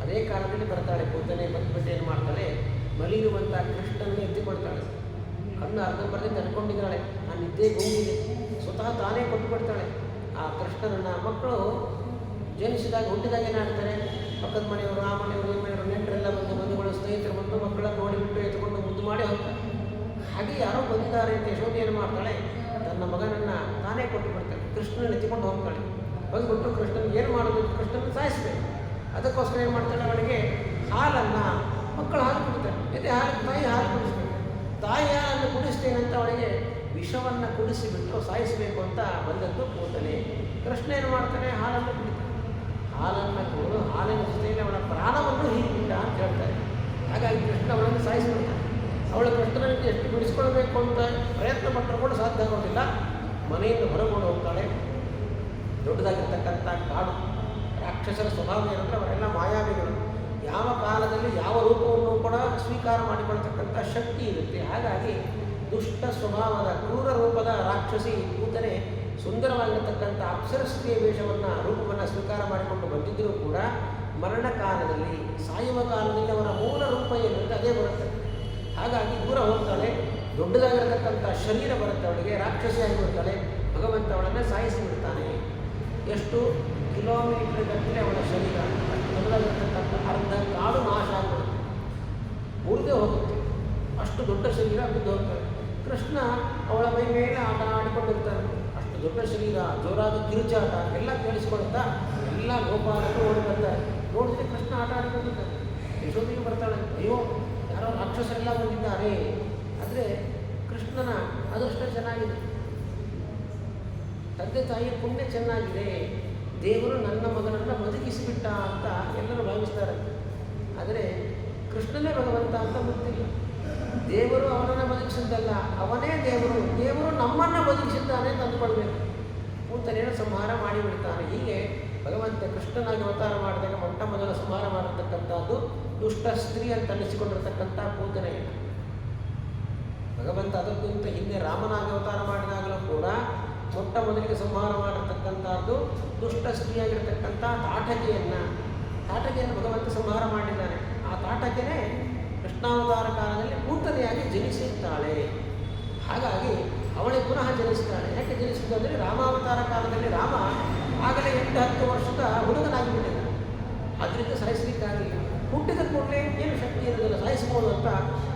ಅದೇ ಕಾಲದಲ್ಲಿ ಬರ್ತಾಳೆ ಕೂತನೆ, ಬಂದುಬಿಟ್ಟು ಏನು ಮಾಡ್ತಾಳೆ, ಮಲಗಿರುವಂಥ ಕೃಷ್ಣನಿಗೆ ಎತ್ತಿಕೊಡ್ತಾಳೆ. ಕಣ್ಣು ಅರ್ಧಂಬರ್ಧೆ ತಡ್ಕೊಂಡಿದ್ದಾಳೆ, ಆ ನಿದ್ದೆ ಗುಂಗಿದೆ, ಸ್ವತಃ ತಾನೇ ಕೊಟ್ಟು ಬಿಡ್ತಾಳೆ ಆ ಕೃಷ್ಣನನ್ನು. ಮಕ್ಕಳು ಜನಿಸಿದಾಗ ಹುಟ್ಟಿದಾಗ ಏನಾಗ್ತಾರೆ, ಪಕ್ಕದ ಮನೆಯವರು, ಆ ಮನೆಯವರು, ಈ ಮನೆಯವರು, ನೆಂಟರೆಲ್ಲ ಬಂದು, ಬಂಧುಗಳು, ಸ್ನೇಹಿತರು ಬಂದು ಮಕ್ಕಳನ್ನು ನೋಡಿಬಿಟ್ಟು ಎತ್ಕೊಂಡು ಮುದ್ದು ಮಾಡಿ ಹೋಗ್ತಾರೆ. ಹಾಗೆ ಯಾರೋ ಬಂದಿದ್ದಾರೆ ಅಂತ ಯಶೋಧಿ ಏನು ಮಾಡ್ತಾಳೆ, ತನ್ನ ಮಗನನ್ನು ತಾನೇ ಕೊಟ್ಟು ಬಿಡ್ತಾಳೆ, ಕೃಷ್ಣನ ಎತ್ತಿಕೊಂಡು ಹೋಗ್ತಾಳೆ. ಬಂದುಬಿಟ್ಟು ಕೃಷ್ಣನ್ ಏನು ಮಾಡಬೇಕು, ಕೃಷ್ಣನ ಸಾಯಿಸಬೇಕು. ಅದಕ್ಕೋಸ್ಕರ ಏನು ಮಾಡ್ತಾಳೆ, ಅವಳಿಗೆ ಹಾಲನ್ನು, ಮಕ್ಕಳು ಹಾಲು ಕುಡಿತಾರೆ, ಎದೆ ಹಾಲು, ತಾಯಿ ಹಾಲು ಕುಡಿಸ್ಬೇಕು. ತಾಯಿ ಹಾಲನ್ನು ಕುಡಿಸ್ತೇನೆ ಅಂತ ಅವಳಿಗೆ ವಿಷವನ್ನು ಕುಡಿಸಿಬಿಟ್ಟು ಸಾಯಿಸಬೇಕು ಅಂತ ಬಂದದ್ದು ಕೂತಲೆ. ಕೃಷ್ಣ ಏನು ಮಾಡ್ತಾನೆ, ಹಾಲನ್ನು ಕುಡಿತಾನೆ. ಹಾಲನ್ನು ಕುಡಿದು ಹಾಲಿನ ಜೊತೆಯಲ್ಲಿ ಅವಳ ಪ್ರಾಣವನ್ನು ಹೀಗಿಲ್ಲ ಅಂತ ಹೇಳ್ತಾರೆ. ಹಾಗಾಗಿ ಕೃಷ್ಣ ಅವಳನ್ನು ಸಾಯಿಸಿಬಿಡ್ತಾನೆ. ಅವಳು ಕೃಷ್ಣನಿಗೆ ಎಷ್ಟು ಬಿಡಿಸ್ಕೊಳ್ಬೇಕು ಅಂತ ಪ್ರಯತ್ನ ಪಟ್ಟರೂ ಕೂಡ ಸಾಧ್ಯ ಆಗೋದಿಲ್ಲ. ಮನೆಯಿಂದ ಹೊರಗೊಂಡು ಹೋಗ್ತಾಳೆ. ದೊಡ್ಡದಾಗಿರ್ತಕ್ಕಂಥ ಕಾಡು, ರಾಕ್ಷಸರ ಸ್ವಭಾವ ಏನಂದರೆ ಅವರೆಲ್ಲ ಮಾಯಾವಿಗಳು. ಯಾವ ಕಾಲದಲ್ಲಿ ಯಾವ ರೂಪವನ್ನು ಕೂಡ ಸ್ವೀಕಾರ ಮಾಡಿಕೊಳ್ತಕ್ಕಂಥ ಶಕ್ತಿ ಇರುತ್ತೆ. ಹಾಗಾಗಿ ದುಷ್ಟ ಸ್ವಭಾವದ ಕ್ರೂರ ರೂಪದ ರಾಕ್ಷಸಿ ಕೂತನೆ ಸುಂದರವಾಗಿರತಕ್ಕಂಥ ಅಪ್ಸರಸ್ತ್ರೀಯ ರೂಪವನ್ನು ಸ್ವೀಕಾರ ಮಾಡಿಕೊಂಡು ಬಂದಿದ್ದರೂ ಕೂಡ ಮರಣ ಕಾಲದಲ್ಲಿ, ಸಾಯುವ ಕಾಲದಲ್ಲಿ ಅವರ ಮೂಲ ರೂಪ ಏನಿರುತ್ತೆ ಅದೇ ಬರುತ್ತೆ. ಹಾಗಾಗಿ ದೂರ ಹೋಗ್ತಾಳೆ. ದೊಡ್ಡದಾಗಿರತಕ್ಕಂಥ ಶರೀರ ಬರುತ್ತೆ ಅವಳಿಗೆ, ರಾಕ್ಷಸಿಯಾಗಿ ಬಿಡ್ತಾಳೆ. ಭಗವಂತ ಅವಳನ್ನು ಸಾಯಿಸಿ ಬಿಡ್ತಾನೆ. ಎಷ್ಟು ಕಿಲೋಮೀಟರ್ ಗಟ್ಟಲೆ ಅವಳ ಶರೀರ, ಅಷ್ಟು ದೊಡ್ಡದಾಗಿರತಕ್ಕಂಥ ಅರ್ಧ ಕಾಡು ನಾಶ ಆಗಿಬಿಡುತ್ತೆ, ಮುರಿದೇ ಹೋಗುತ್ತೆ. ಅಷ್ಟು ದೊಡ್ಡ ಶರೀರ ಬಿದ್ದು ಹೋಗ್ತಾಳೆ. ಕೃಷ್ಣ ಅವಳ ಮೈ ಮೇಲೆ ಆಟ ಆಡಿಕೊಂಡಿರ್ತಾನೆ. ಅಷ್ಟು ದೊಡ್ಡ ಶರೀರ, ಜೋರಾದ ಕಿರುಚಾಟ ಎಲ್ಲ ಕೇಳಿಸ್ಕೊಳ್ತಾ ಎಲ್ಲ ಗೋಪಾಲರು ಓಡಿ ಬರ್ತಾರೆ. ನೋಡಿದ್ರೆ ಕೃಷ್ಣ ಆಟ ಆಡಿಕೊಂಡಿರ್ತಾನೆ. ಯಶೋಧೆಗೆ ಬರ್ತಾಳೆ, ಅಯ್ಯೋ ಯಾರೋ ರಾಕ್ಷಸರೆಲ್ಲ ಬಂದಿದ್ದಾರೆ. ಆದರೆ ಕೃಷ್ಣನ ಅದೃಷ್ಟ ಚೆನ್ನಾಗಿದೆ, ತಂದೆ ತಾಯಿಯ ಪುಣ್ಯ ಚೆನ್ನಾಗಿದೆ, ದೇವರು ನನ್ನ ಮಗನನ್ನು ಬದುಕಿಸಿಬಿಟ್ಟ ಅಂತ ಎಲ್ಲರೂ ಭಾವಿಸ್ತಾರೆ. ಆದರೆ ಕೃಷ್ಣನೇ ಭಗವಂತ ಅಂತ ಗೊತ್ತಿಲ್ಲ. ದೇವರು ಅವನನ್ನು ಬದುಕಿಸಿದ್ದಲ್ಲ, ಅವನೇ ದೇವರು. ದೇವರು ನಮ್ಮನ್ನು ಬದುಕಿಸಿದ್ದಾನೆ ಅಂತ ಅಂದ್ಕೊಳ್ಬೇಕು. ಕೂತನೇನು ಸಂಹಾರ ಮಾಡಿಬಿಡ್ತಾನೆ. ಹೀಗೆ ಭಗವಂತ ಕೃಷ್ಣನಾಗಿ ಅವತಾರ ಮಾಡಿದಾಗ ಮೊಟ್ಟ ಮೊದಲ ಸಂಹಾರ ಮಾಡಿರ್ತಕ್ಕಂಥದ್ದು ದುಷ್ಟ ಸ್ತ್ರೀ ಅಂತ ಅನ್ನಿಸಿಕೊಂಡಿರ್ತಕ್ಕಂಥ ಕೂತನೆ. ಭಗವಂತ ಅದಕ್ಕಿಂತ ಹಿಂದೆ ರಾಮನಾಗಿ ಅವತಾರ ಮಾಡಿದಾಗಲೂ ಕೂಡ ಮೊಟ್ಟ ಮೊದಲಿಗೆ ಸಂಹಾರ ಮಾಡಿರ್ತಕ್ಕಂಥದ್ದು ದುಷ್ಟ ಸ್ತ್ರೀಯಾಗಿರ್ತಕ್ಕಂಥ ತಾಟಕಿಯನ್ನು ಭಗವಂತ ಸಂಹಾರ ಮಾಡಿದ್ದಾನೆ. ಆ ತಾಟಕೆನೇ ಕೃಷ್ಣಾವತಾರ ಕಾಲದಲ್ಲಿ ಪೂತನೆಯಾಗಿ ಜನಿಸಿದ್ದಾಳೆ. ಹಾಗಾಗಿ ಅವಳೇ ಪುನಃ ಜನಿಸ್ತಾಳೆ. ಯಾಕೆ ಜನಿಸಿದ್ದು ಅಂದರೆ ರಾಮಾವತಾರ ಕಾಲದಲ್ಲಿ ರಾಮ ಆಗಲೇ 8-10 ವರ್ಷದ ಹುಡುಗನಾಗಿಬಿಟ್ಟಿದ್ದ. ಅದರಿಂದ ಸಾಯಿಸಲಿಕ್ಕಾಗಲಿಲ್ಲ. ಹುಟ್ಟಿದ ಕೂಡಲೇ ಏನು ಶಕ್ತಿ ಇರೋದಿಲ್ಲ, ಸಾಯಿಸ್ಬೋದು ಅಂತ.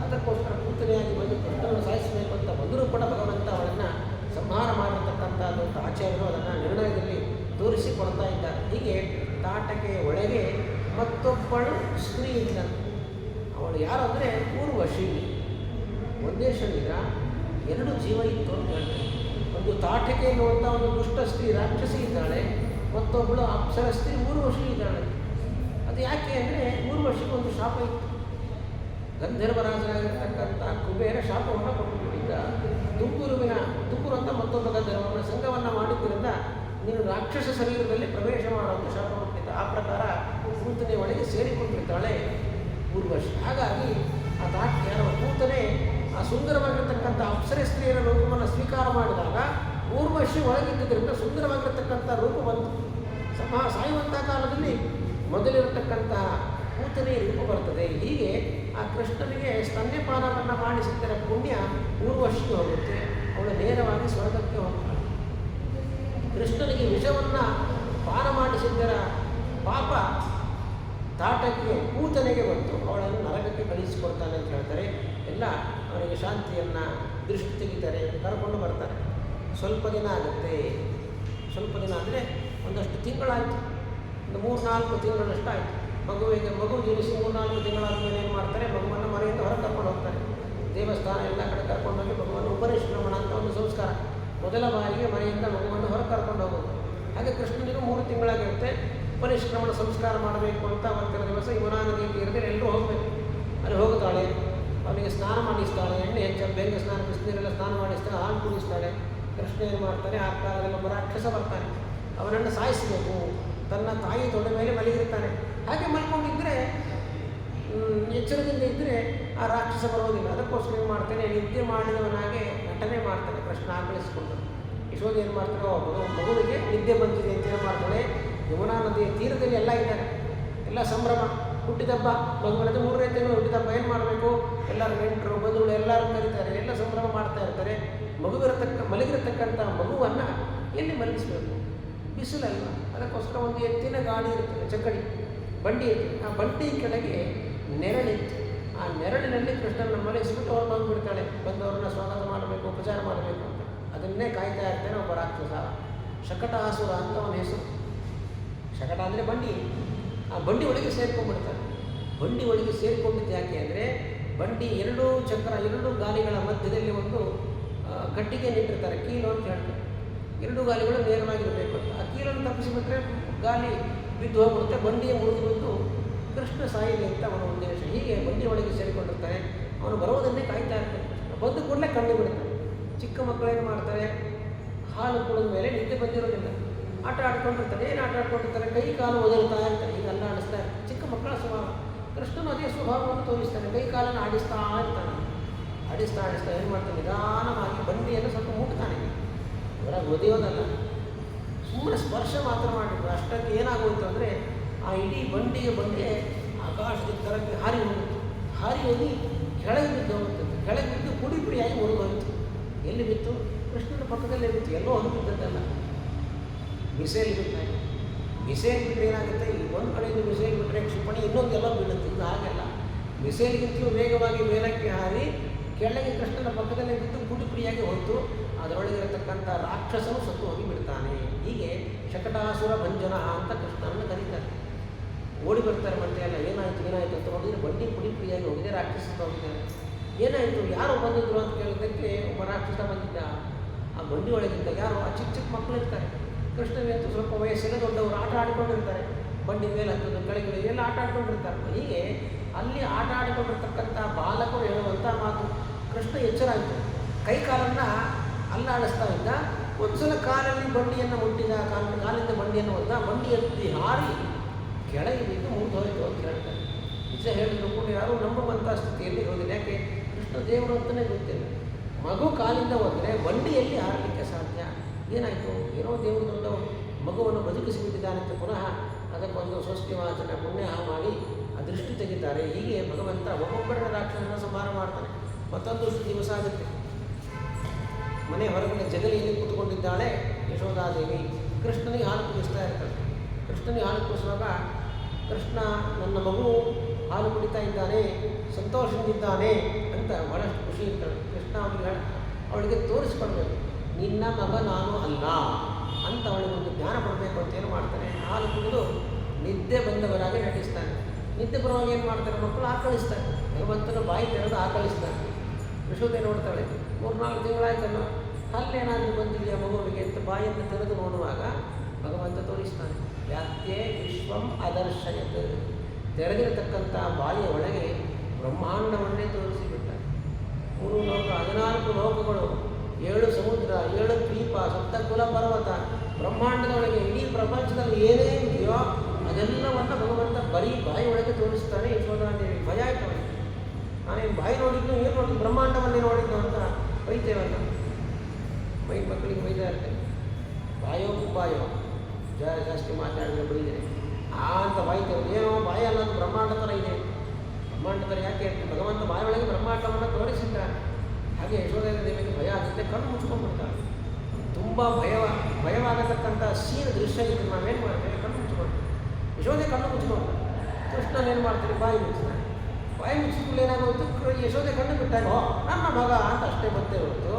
ಅದಕ್ಕೋಸ್ಕರ ಪೂತನೆಯಾಗಿ ಬಂದು ಕೃಷ್ಣನನ್ನು ಸಾಯಿಸಬೇಕು ಅಂತ ಬಂದರೂ ಕೂಡ ಭಗವಂತ ಅವಳನ್ನು ಸಂಹಾರ ಮಾಡಿರ್ತಕ್ಕಂಥದ್ದು ಅಂತ ಆಚಾರ್ಯರು ಅದನ್ನು ನಿರ್ಣಯದಲ್ಲಿ ತೋರಿಸಿಕೊಡ್ತಾ ಇದ್ದಾರೆ. ಹೀಗೆ ತಾಟಕೆಯ ಒಳಗೆ ಮತ್ತೊಬ್ಬಳು ಸ್ತ್ರೀ ಇದ್ದಂತೆ. ಅವಳು ಯಾರು ಅಂದರೆ ಊರ್ವಶಿ. ಒಂದೇ ಶರೀರ, 2 ಜೀವ ಇತ್ತು ಅಂತ ಹೇಳ್ತಾರೆ. ಒಂದು ತಾಟಕೆ ಎನ್ನುವಂಥ ಒಂದು ದುಷ್ಟ ಸ್ತ್ರೀ ರಾಕ್ಷಸಿ ಇದ್ದಾಳೆ, ಮತ್ತೊಬ್ಬಳು ಅಪ್ಸರ ಸ್ತ್ರೀ ಊರ್ವಶಿ ಇದ್ದಾಳೆ. ಅದು ಯಾಕೆ ಅಂದರೆ ಊರ್ವಶಿಗೆ ಒಂದು ಶಾಪ ಇತ್ತು. ಗಂಧರ್ವರಾಜನಾಗಿರ್ತಕ್ಕಂಥ ಕುಬೇರ ಶಾಪವನ್ನು ಕೊಟ್ಟುಬಿಟ್ಟಿದ್ದ. ತುಪ್ಪುರು ಅಂತ ಮತ್ತೊಂದು ಗಂಧರ್ವನ ಸಂಘವನ್ನು ಮಾಡಿದ್ದರಿಂದ ನೀನು ರಾಕ್ಷಸ ಶರೀರದಲ್ಲಿ ಪ್ರವೇಶ ಮಾಡುವಂಥ ಶಾಪ ಕೊಟ್ಟಿದ್ದ. ಆ ಪ್ರಕಾರ ಪೂತನೆ ಒಳಗೆ ಸೇರಿಕೊಂಡಿರ್ತಾಳೆ ಊರ್ವಶಿ. ಹಾಗಾಗಿ ಆ ಪೂತನೆ ಆ ಸುಂದರವಾಗಿರ್ತಕ್ಕಂಥ ಅಪ್ಸರೆ ಸ್ತ್ರೀಯರ ರೂಪವನ್ನು ಸ್ವೀಕಾರ ಮಾಡಿದಾಗ ಊರ್ವಶಿ ಒಳಗಿದ್ದರಿಂದ ಸುಂದರವಾಗಿರ್ತಕ್ಕಂಥ ರೂಪ ಬಂತು. ಸಾಯುವಂಥ ಕಾಲದಲ್ಲಿ ಮೊದಲಿರತಕ್ಕಂತಹ ಪೂತನೆ ರೂಪ ಬರ್ತದೆ. ಹೀಗೆ ಆ ಕೃಷ್ಣನಿಗೆ ಸ್ತನ್ಯಪಾನವನ್ನು ಮಾಡಿಸಿದ್ದರ ಪುಣ್ಯ ಊರ್ವಶಿಗೆ ಹೋಗುತ್ತೆ. ಅವಳು ನೇರವಾಗಿ ಸ್ವರ್ಗಕ್ಕೆ ಹೋಗ್ತಾಳೆ. ಕೃಷ್ಣನಿಗೆ ವಿಷವನ್ನು ಪಾನ ಮಾಡಿಸಿದ್ದರ ಪಾಪ ತಾಟಕ್ಕೆ ಪೂತನೆಗೆ ಬಂತು. ಅವಳನ್ನು ನರಕಕ್ಕೆ ಕಳಿಸಿಕೊಡ್ತಾನೆ ಅಂತ ಹೇಳ್ತಾರೆ. ಎಲ್ಲ ಅವನಿಗೆ ಶಾಂತಿಯನ್ನು ದೃಷ್ಟಿ ತೆಗಿತಾರೆ, ಕರ್ಕೊಂಡು ಬರ್ತಾರೆ. ಸ್ವಲ್ಪ ದಿನ ಆಗುತ್ತೆ. ಸ್ವಲ್ಪ ದಿನ ಅಂದರೆ ಒಂದಷ್ಟು ತಿಂಗಳಾಯಿತು, ಒಂದು 3-4 ತಿಂಗಳಷ್ಟು ಆಯಿತು. ಮಗು ಜನಿಸಿ 3-4 ತಿಂಗಳಾದಮೇಲೆ ಏನು ಮಾಡ್ತಾರೆ, ಮಗುವನ್ನು ಮನೆಯಿಂದ ಹೊರಗೆ ಕರ್ಕೊಂಡು ಹೋಗ್ತಾರೆ. ದೇವಸ್ಥಾನ ಎಲ್ಲ ಕಡೆ ಕರ್ಕೊಂಡೋಗಿ ಮಗುವನ್ನು ಉಪನಿಷ್ಕ್ರಮಣ ಅಂತ ಒಂದು ಸಂಸ್ಕಾರ, ಮೊದಲ ಬಾರಿಗೆ ಮನೆಯಿಂದ ಮಗುವನ್ನು ಹೊರಗೆ ಕರ್ಕೊಂಡು ಹೋಗೋದು. ಹಾಗೆ ಕೃಷ್ಣನಿಗೂ 3 ತಿಂಗಳಾಗಿರುತ್ತೆ. ಉಪನಿಷ್ಕ್ರಮಣ ಸಂಸ್ಕಾರ ಮಾಡಬೇಕು ಅಂತ ಅವತ್ತಿನ ದಿವಸ ಯಮುನಾ ನದಿ ತೀರದಲ್ಲಿ ಎಲ್ಲರೂ ಹೋಗಬೇಕು. ಅಲ್ಲಿ ಹೋಗುತ್ತಾಳೆ, ಅವನಿಗೆ ಸ್ನಾನ ಮಾಡಿಸ್ತಾಳೆ, ಎಣ್ಣೆ ಬೆಂಗ ಸ್ನಾನ, ಬಿಸಿನೀರೆಲ್ಲ ಸ್ನಾನ ಮಾಡಿಸ್ತಾಳೆ, ಹಾಲು ಕುಡಿಸ್ತಾಳೆ. ಕೃಷ್ಣ ಏನು ಮಾಡ್ತಾನೆ, ಆ ಕಾಲದಲ್ಲಿ ಒಬ್ಬ ರಾಕ್ಷಸ ಬರ್ತಾನೆ, ಅವನನ್ನು ಸಾಯಿಸಬೇಕು. ತನ್ನ ತಾಯಿ ತೊಡೆ ಮೇಲೆ ಮಲಗಿರ್ತಾನೆ. ಹಾಗೆ ಮಲ್ಕೊಂಡಿದ್ದರೆ ಎಚ್ಚರದಿಂದ ಇದ್ದರೆ ಆ ರಾಕ್ಷಸ ಬರೋದಿಲ್ಲ. ಅದಕ್ಕೋಸ್ಕರ ಏನು ಮಾಡ್ತಾನೆ, ನಿದ್ದೆ ಮಾಡಿದವನಾಗೆ ನಟನೆ ಮಾಡ್ತಾನೆ ಕೃಷ್ಣ ಆಕಳಿಸ್ಕೊಂಡು. ಯಶೋಧ ಏನು ಮಾಡ್ತಾರೋ ಮಗುವಿಗೆ ನಿದ್ದೆ ಬಂದಿದೆ ಅಂತ ಏನು ಮಾಡ್ತಾಳೆ, ಯಮುನಾ ನದಿಯ ತೀರದಲ್ಲಿ ಎಲ್ಲ ಇದ್ದಾರೆ, ಎಲ್ಲ ಸಂಭ್ರಮ, ಹುಟ್ಟಿದಬ್ಬ ಮಗುವಿನದ್ದು 3ನೇ ತಿಂಗಳು ಹುಟ್ಟಿದಬ್ಬ. ಏನು ಮಾಡಬೇಕು, ಎಲ್ಲರೂ ನೆಂಟರು ಬಂಧುಗಳು ಎಲ್ಲರೂ ಕರೀತಾರೆ, ಎಲ್ಲ ಸಂಭ್ರಮ ಮಾಡ್ತಾ ಇರ್ತಾರೆ. ಮಲಗಿರತಕ್ಕಂಥ ಮಗುವನ್ನು ಎಲ್ಲಿ ಮಲಗಿಸ್ಬೇಕು, ಬಿಸಿಲಲ್ಲ. ಅದಕ್ಕೋಸ್ಕರ ಒಂದು ಎತ್ತಿನ ಗಾಡಿ ಇರ್ತದೆ, ಚಕ್ಕಡಿ ಬಂಡಿ ಇರ್ತದೆ. ಆ ಬಂಡಿ ಕೆಳಗೆ ನೆರಳಿತ್ತು. ಆ ನೆರಳಿನಲ್ಲಿ ಕೃಷ್ಣನ ಮಲಗಿಸ್ಬಿಟ್ಟು ಅವ್ರು ಬಂದುಬಿಡ್ತಾಳೆ, ಬಂದವ್ರನ್ನ ಸ್ವಾಗತ ಮಾಡಬೇಕು, ಉಪಚಾರ ಮಾಡಬೇಕು ಅಂತ. ಅದನ್ನೇ ಕಾಯ್ತಾ ಇರ್ತಾನೆ ಒಬ್ಬ ರಾಕ್ಷಸ, ಶಕಟಾಸುರ ಅಂತ ಅವನ ಹೆಸರು. ಶಕಟ ಅಂದರೆ ಬಂಡಿ. ಆ ಬಂಡಿ ಒಳಗೆ ಸೇರ್ಕೊಂಡ್ಬಿಡ್ತಾನೆ. ಬಂಡಿ ಒಳಗೆ ಸೇರಿಕೊಂಡಿದ್ದು ಯಾಕೆ ಅಂದರೆ, ಬಂಡಿ 2 ಚಕ್ರ 2 ಗಾಲಿಗಳ ಮಧ್ಯದಲ್ಲಿ ಒಂದು ಕಟ್ಟಿಗೆ ನಿಟ್ಟಿರ್ತಾರೆ, ಕೀಲು ಅಂತ ಹೇಳ್ತಾರೆ. 2 ಗಾಲಿಗಳು ನೇರವಾಗಿರಬೇಕು ಅಂತ. ಆ ಕೀಲನ್ನು ತಪ್ಪಿಸಿಬಿಟ್ರೆ ಗಾಲಿ ಬಿದ್ದು ಹೋಗ್ಬಿಡುತ್ತೆ, ಬಂಡಿಯ ಮುರಿದು ಬಿದ್ದು ಕೃಷ್ಣ ಸಾಯಿದೆ ಅಂತ ಅವನ ಉದ್ದೇಶ. ಹೀಗೆ ಬಂಡಿ ಒಳಗೆ ಸೇರಿಕೊಂಡಿರ್ತಾನೆ. ಅವನು ಬರುವುದನ್ನೇ ಕಾಯ್ತಾ ಇರ್ತಾನೆ. ಬಂದು ಕೂಡಲೇ ಕಂಡು ಬಿಡ್ತಾನೆ. ಚಿಕ್ಕ ಮಕ್ಕಳೇನು ಮಾಡ್ತಾರೆ, ಹಾಲು ಕುಡಿದ ಮೇಲೆ ನಿದ್ದೆ ಬಂದಿರೋದಿಲ್ಲ, ಆಟ ಆಡ್ಕೊಂಡಿರ್ತಾರೆ. ಏನು ಆಟ ಆಡ್ಕೊಂಡಿರ್ತಾರೆ, ಕೈ ಕಾಲು ಒದರ್ತಾ ಇರ್ತಾರೆ, ಈಗ ಅಲ್ಲ ಆಡಿಸ್ತಾ ಇರ್ತಾರೆ. ಚಿಕ್ಕ ಮಕ್ಕಳ ಸ್ವಭಾವ. ಕೃಷ್ಣನು ಅದೇ ಸ್ವಭಾವವನ್ನು ತೋರಿಸ್ತಾನೆ, ಕೈ ಕಾಲನ್ನು ಆಡಿಸ್ತಾ ಇರ್ತಾನೆ. ಆಡಿಸ್ತಾ ಏನು ಮಾಡ್ತಾನೆ, ನಿಧಾನವಾಗಿ ಬಂಡಿಯನ್ನು ಸ್ವಲ್ಪ ಮುಟ್ತಾನೆ. ಹೊರಗೆ ಒದೆಯೋದಲ್ಲ, ಸುಮ್ಮನೆ ಸ್ಪರ್ಶ ಮಾತ್ರ ಮಾಡಿದ್ರು. ಅಷ್ಟಕ್ಕೆ ಏನಾಗೋಯ್ತು ಅಂದರೆ, ಆ ಇಡೀ ಬಂಡಿಗೆ ಆಕಾಶದ ಥರಕ್ಕೆ ಹಾರಿ ಹೋಗುತ್ತೆ. ಹಾರಿ ಹೋಗಿ ಕೆಳಗೆ ಬಿದ್ದು ಹೋಗುತ್ತದೆ. ಕೆಳಗೆ ಬಿದ್ದು ಪುಡಿ ಪುಡಿಯಾಗಿ ಹೊರಗೋಯ್ತು. ಎಲ್ಲಿ ಬಿತ್ತು, ಕೃಷ್ಣನ ಪಕ್ಕದಲ್ಲೇ ಬಿತ್ತು. ಎಲ್ಲೋ ಹೊರ ಬಿದ್ದದ್ದಲ್ಲ, ಬಿಸೇಲಿ ಬಿಟ್ಟಾಗ. ಬಿಸೇಲಿ ಬಿಟ್ಟರೆ ಏನಾಗುತ್ತೆ, ಈ ಒಂದು ಕಡೆಯಿಂದ ಬಿಸೇಲಿ ಬಿಟ್ಟರೆ ಕ್ಷಿಪಣಿ ಇನ್ನೊಂದೆಲ್ಲ ಬೀಳುತ್ತೆ. ಇದು ಹಾಗೆಲ್ಲ, ಬಿಸೇಲಿಗಿಂತಲೂ ವೇಗವಾಗಿ ಮೇಲಕ್ಕೆ ಹಾರಿ ಕೆಳಗೆ ಕೃಷ್ಣನ ಪಕ್ಕದಲ್ಲೇ ಬಿದ್ದು ಪುಡಿ ಪುಡಿಯಾಗಿ ಹೋಯಿತು. ಅದರೊಳಗಿರತಕ್ಕಂಥ ರಾಕ್ಷಸನು ಸತ್ತು ಹೋಗಿ ಬಿಡ್ತಾನೆ. ಹೀಗೆ ಶಕಟಾಸುರ ಭಂಜನ ಅಂತ ಕೃಷ್ಣನನ್ನು ಕರೀತಾರೆ. ಓಡಿ ಬರ್ತಾರೆ ಮತ್ತೆ ಎಲ್ಲ, ಏನಾಯಿತು ಅಂತ ನೋಡಿದರೆ ಬಂಡಿ ಪುಡಿ ಪುಡಿಯಾಗಿ ಹೋಗಿದೆ, ರಾಕ್ಷಸ ಹೋಗಿದ್ದಾರೆ. ಏನಾಯಿತು, ಯಾರು ಬಂದಿದ್ರು ಅಂತ ಕೇಳಿದ್ದಕ್ಕೆ ಒಬ್ಬ ರಾಕ್ಷಸ ಬಂದಿದ್ದ. ಆ ಬಂಡಿ ಒಳಗಿದ್ದ ಯಾರು, ಆ ಚಿಕ್ಕ ಮಕ್ಕಳು ಇರ್ತಾರೆ. ಕೃಷ್ಣನಂತೂ ಸ್ವಲ್ಪ ವಯಸ್ಸಿನ ದೊಡ್ಡವರು ಆಟ ಆಡಿಕೊಂಡಿರ್ತಾರೆ. ಬಂಡಿ ಮೇಲೆ ಹತ್ತದು ಕೆಳಗೆ ಎಲ್ಲ ಆಟ ಆಡ್ಕೊಂಡಿರ್ತಾರೆ. ಹೀಗೆ ಅಲ್ಲಿ ಆಟ ಆಡಿಕೊಂಡಿರ್ತಕ್ಕಂಥ ಬಾಲಕರು ಹೇಳುವಂಥ ಮಾತು. ಕೃಷ್ಣ ಎಚ್ಚರ ಆಯಿತು, ಕೈ ಕಾಲನ್ನು ಅಲ್ಲಾಡಿಸ್ತಾ ಇದ್ದ. ಒಂದು ಸಲ ಕಾಲಲ್ಲಿ ಬಂಡಿಯನ್ನು ಮುಟ್ಟಿದ, ಕಾಲಿಂದ ಬಂಡಿಯನ್ನು ಹೊಂದ, ಬಂಡಿ ಎತ್ತಿ ಹಾರಿ ಕೆಳಗೆ ಬಿದ್ದು ಮುಗಿದು ಹೋಯಿತು ಅಂತ ಹೇಳ್ತಾರೆ. ನಿಜ ಹೇಳಿದ್ರು ಕೂಡ ಯಾರೂ ನಂಬುವಂಥ ಸ್ಥಿತಿಯಲ್ಲಿ ಇರೋದಿಲ್ಲ. ಯಾಕೆ, ಕೃಷ್ಣ ದೇವರು ಅಂತಲೇ ಗೊತ್ತಿಲ್ಲ. ಮಗು ಕಾಲಿಂದ ಹೋದರೆ ಬಂಡಿಯಲ್ಲಿ ಹಾರಲಿಕ್ಕೆ ಸಾಧ್ಯ. ಏನಾಯಿತು, ಏನೋ ದೇವರು ದೊಡ್ಡವರು ಮಗುವನ್ನು ಬದುಕಿಸಿಬಿಟ್ಟಿದ್ದಾನಂತ ಪುನಃ ಅದಕ್ಕೊಂದು ಸ್ವಸ್ತಿ ವಾಚನ ಪುಣ್ಯ ಮಾಡಿ ಆ ದೃಷ್ಟಿ ತೆಗಿತಾರೆ. ಹೀಗೆ ಭಗವಂತ ಒಬ್ಬೊಬ್ಬರ ರಾಕ್ಷಸನ ಸಂಹಾರ ಮಾಡ್ತಾನೆ. ಮತ್ತೊಂದು ದಿವಸ ಆಗುತ್ತೆ, ಮನೆ ಹೊರಗಡೆ ಜಗಲಿಯಲ್ಲಿ ಕೂತ್ಕೊಂಡಿದ್ದಾಳೆ ಯಶೋಧಾದೇವಿ. ಕೃಷ್ಣನಿಗೆ ಹಾಲು ಕುಡಿಸ್ತಾ ಇರ್ತಾಳೆ. ಕೃಷ್ಣನಿಗೆ ಹಾಲು ಕುಡಿಸುವಾಗ ಕೃಷ್ಣ ನನ್ನ ಮಗು ಹಾಲು ಕುಡಿತಾ ಇದ್ದಾನೆ, ಸಂತೋಷದಿಂದಿದ್ದಾನೆ ಅಂತ ಭಾಳಷ್ಟು ಖುಷಿ ಇರ್ತಾಳೆ. ಕೃಷ್ಣ ಅವಳಿಗೆ ತೋರಿಸ್ಕೊಡ್ಬೇಕು, ನಿನ್ನ ಮಗ ನಾನು ಅಲ್ಲ ಅಂತ ಅವಳಿಗೊಂದು ಜ್ಞಾನ ಕೊಡಬೇಕು ಅಂತ ಏನು ಮಾಡ್ತಾನೆ, ಹಾಲು ಕುಡಿದು ನಿದ್ದೆ ಬಂದವರಾಗಿ ನಟಿಸ್ತಾನೆ. ನಿದ್ದೆ ಬರುವಾಗ ಏನು ಮಾಡ್ತಾರೆ, ಮಕ್ಕಳು ಆಕಳಿಸ್ತಾರೆ. ಭಗವಂತನ ಬಾಯಿ ತೆರೆದು ಆಕಳಿಸ್ತಾರೆ. ಯಶೋಧೆ ನೋಡ್ತಾಳೆ, 3-4 ತಿಂಗಳಾಯ್ತಲ್ಲ, ಅಲ್ಲೇನಾದರೂ ಬಂದಿದೆಯಾ ಮಗುವಿಗೆ ಅಂತ ಬಾಯಿಯನ್ನು ತೆರೆದು ನೋಡುವಾಗ ಭಗವಂತ ತೋರಿಸ್ತಾನೆ. ಯಾಕೆ ವಿಶ್ವಂ ಅದರ್ಶಯತ್, ತೆರೆದಿರತಕ್ಕಂಥ ಬಾಯಿಯ ಒಳಗೆ ಬ್ರಹ್ಮಾಂಡವನ್ನೇ ತೋರಿಸಿಬಿಟ್ಟಾನೆ. 3 ಲೋಕ, 14 ಲೋಕಗಳು, 7 ಸಮುದ್ರ, 7 ದ್ವೀಪ, 7 ಕುಲ ಪರ್ವತ, ಬ್ರಹ್ಮಾಂಡದೊಳಗೆ ಇಡೀ ಪ್ರಪಂಚದಲ್ಲಿ ಏನೇನಿದೆಯೋ ಅದೆಲ್ಲವನ್ನು ಭಗವಂತ ಬರೀ ಬಾಯಿ ಒಳಗೆ ತೋರಿಸ್ತಾನೆ. ಯಶೋಧಾದೇವಿ ಭಯ ಆಯಿತು ಅವನಿಗೆ. ನಾನೇನು ಬಾಯಿ ನೋಡಿದ್ದು, ಏನು ನೋಡಿದ್ದು, ಬ್ರಹ್ಮಾಂಡವನ್ನೇ ನೋಡಿದ್ದು ಅಂತ ಬೈತೇವಲ್ಲ. ಮಕ್ಕಳಿಗೆ ಬೈತಾ ಇರ್ತೇನೆ, ಬಾಯೋ ಬಾಯೋ ಜಾಸ್ತಿ ಮಾತಾಡಿದ್ರೆ ಬೈದರೆ ಅಂತ ಬಾಯ್ತೇವೆ. ಏನೋ ಬಾಯಿ ಅನ್ನೋದು ಬ್ರಹ್ಮಾಂಡ ಥರ ಇದೆ. ಬ್ರಹ್ಮಾಂಡ ಥರ ಯಾಕೆ ಹೇಳ್ತೀವಿ, ಭಗವಂತ ಬಾಯಿ ಒಳಗೆ ಬ್ರಹ್ಮಾಂಡವನ್ನು ತೋರಿಸಿದ್ದಾನೆ. ಹಾಗೆ ಯಶೋಧಾದೇವಿಗೆ ಭಯ ಆಗುತ್ತೆ, ಕಣ್ಣು ಮುಚ್ಕೊಂಡ್ಬಿಡ್ತಾಳೆ. ತುಂಬ ಭಯವಾಗತಕ್ಕಂಥ ಸೀನ ದೃಶ್ಯ ಇದ್ರೆ ನಾವೇನು ಮಾಡ್ತೇವೆ, ಕಣ್ಣು ಮುಚ್ಕೊಳ್ತೀವಿ. ಯಶೋಧೆ ಕಣ್ಣು ಮುಚ್ಕೊಂಡು ಕೃಷ್ಣನೇನು ಮಾಡ್ತೀವಿ, ಬಾಯಿ ಮುಚ್ಚಿಸ್ತಾನೆ. ಬಾಯಿ ಮುಚ್ಚಿಸ್ಕೊಂಡು ಏನಾಗೋಯ್ತು, ಯಶೋಧೆ ಕಣ್ಣು ಬಿಟ್ಟಾಗ ನನ್ನ ಮಗ ಅಂತ ಅಷ್ಟೇ ಬಂತೇ ಹೊರತು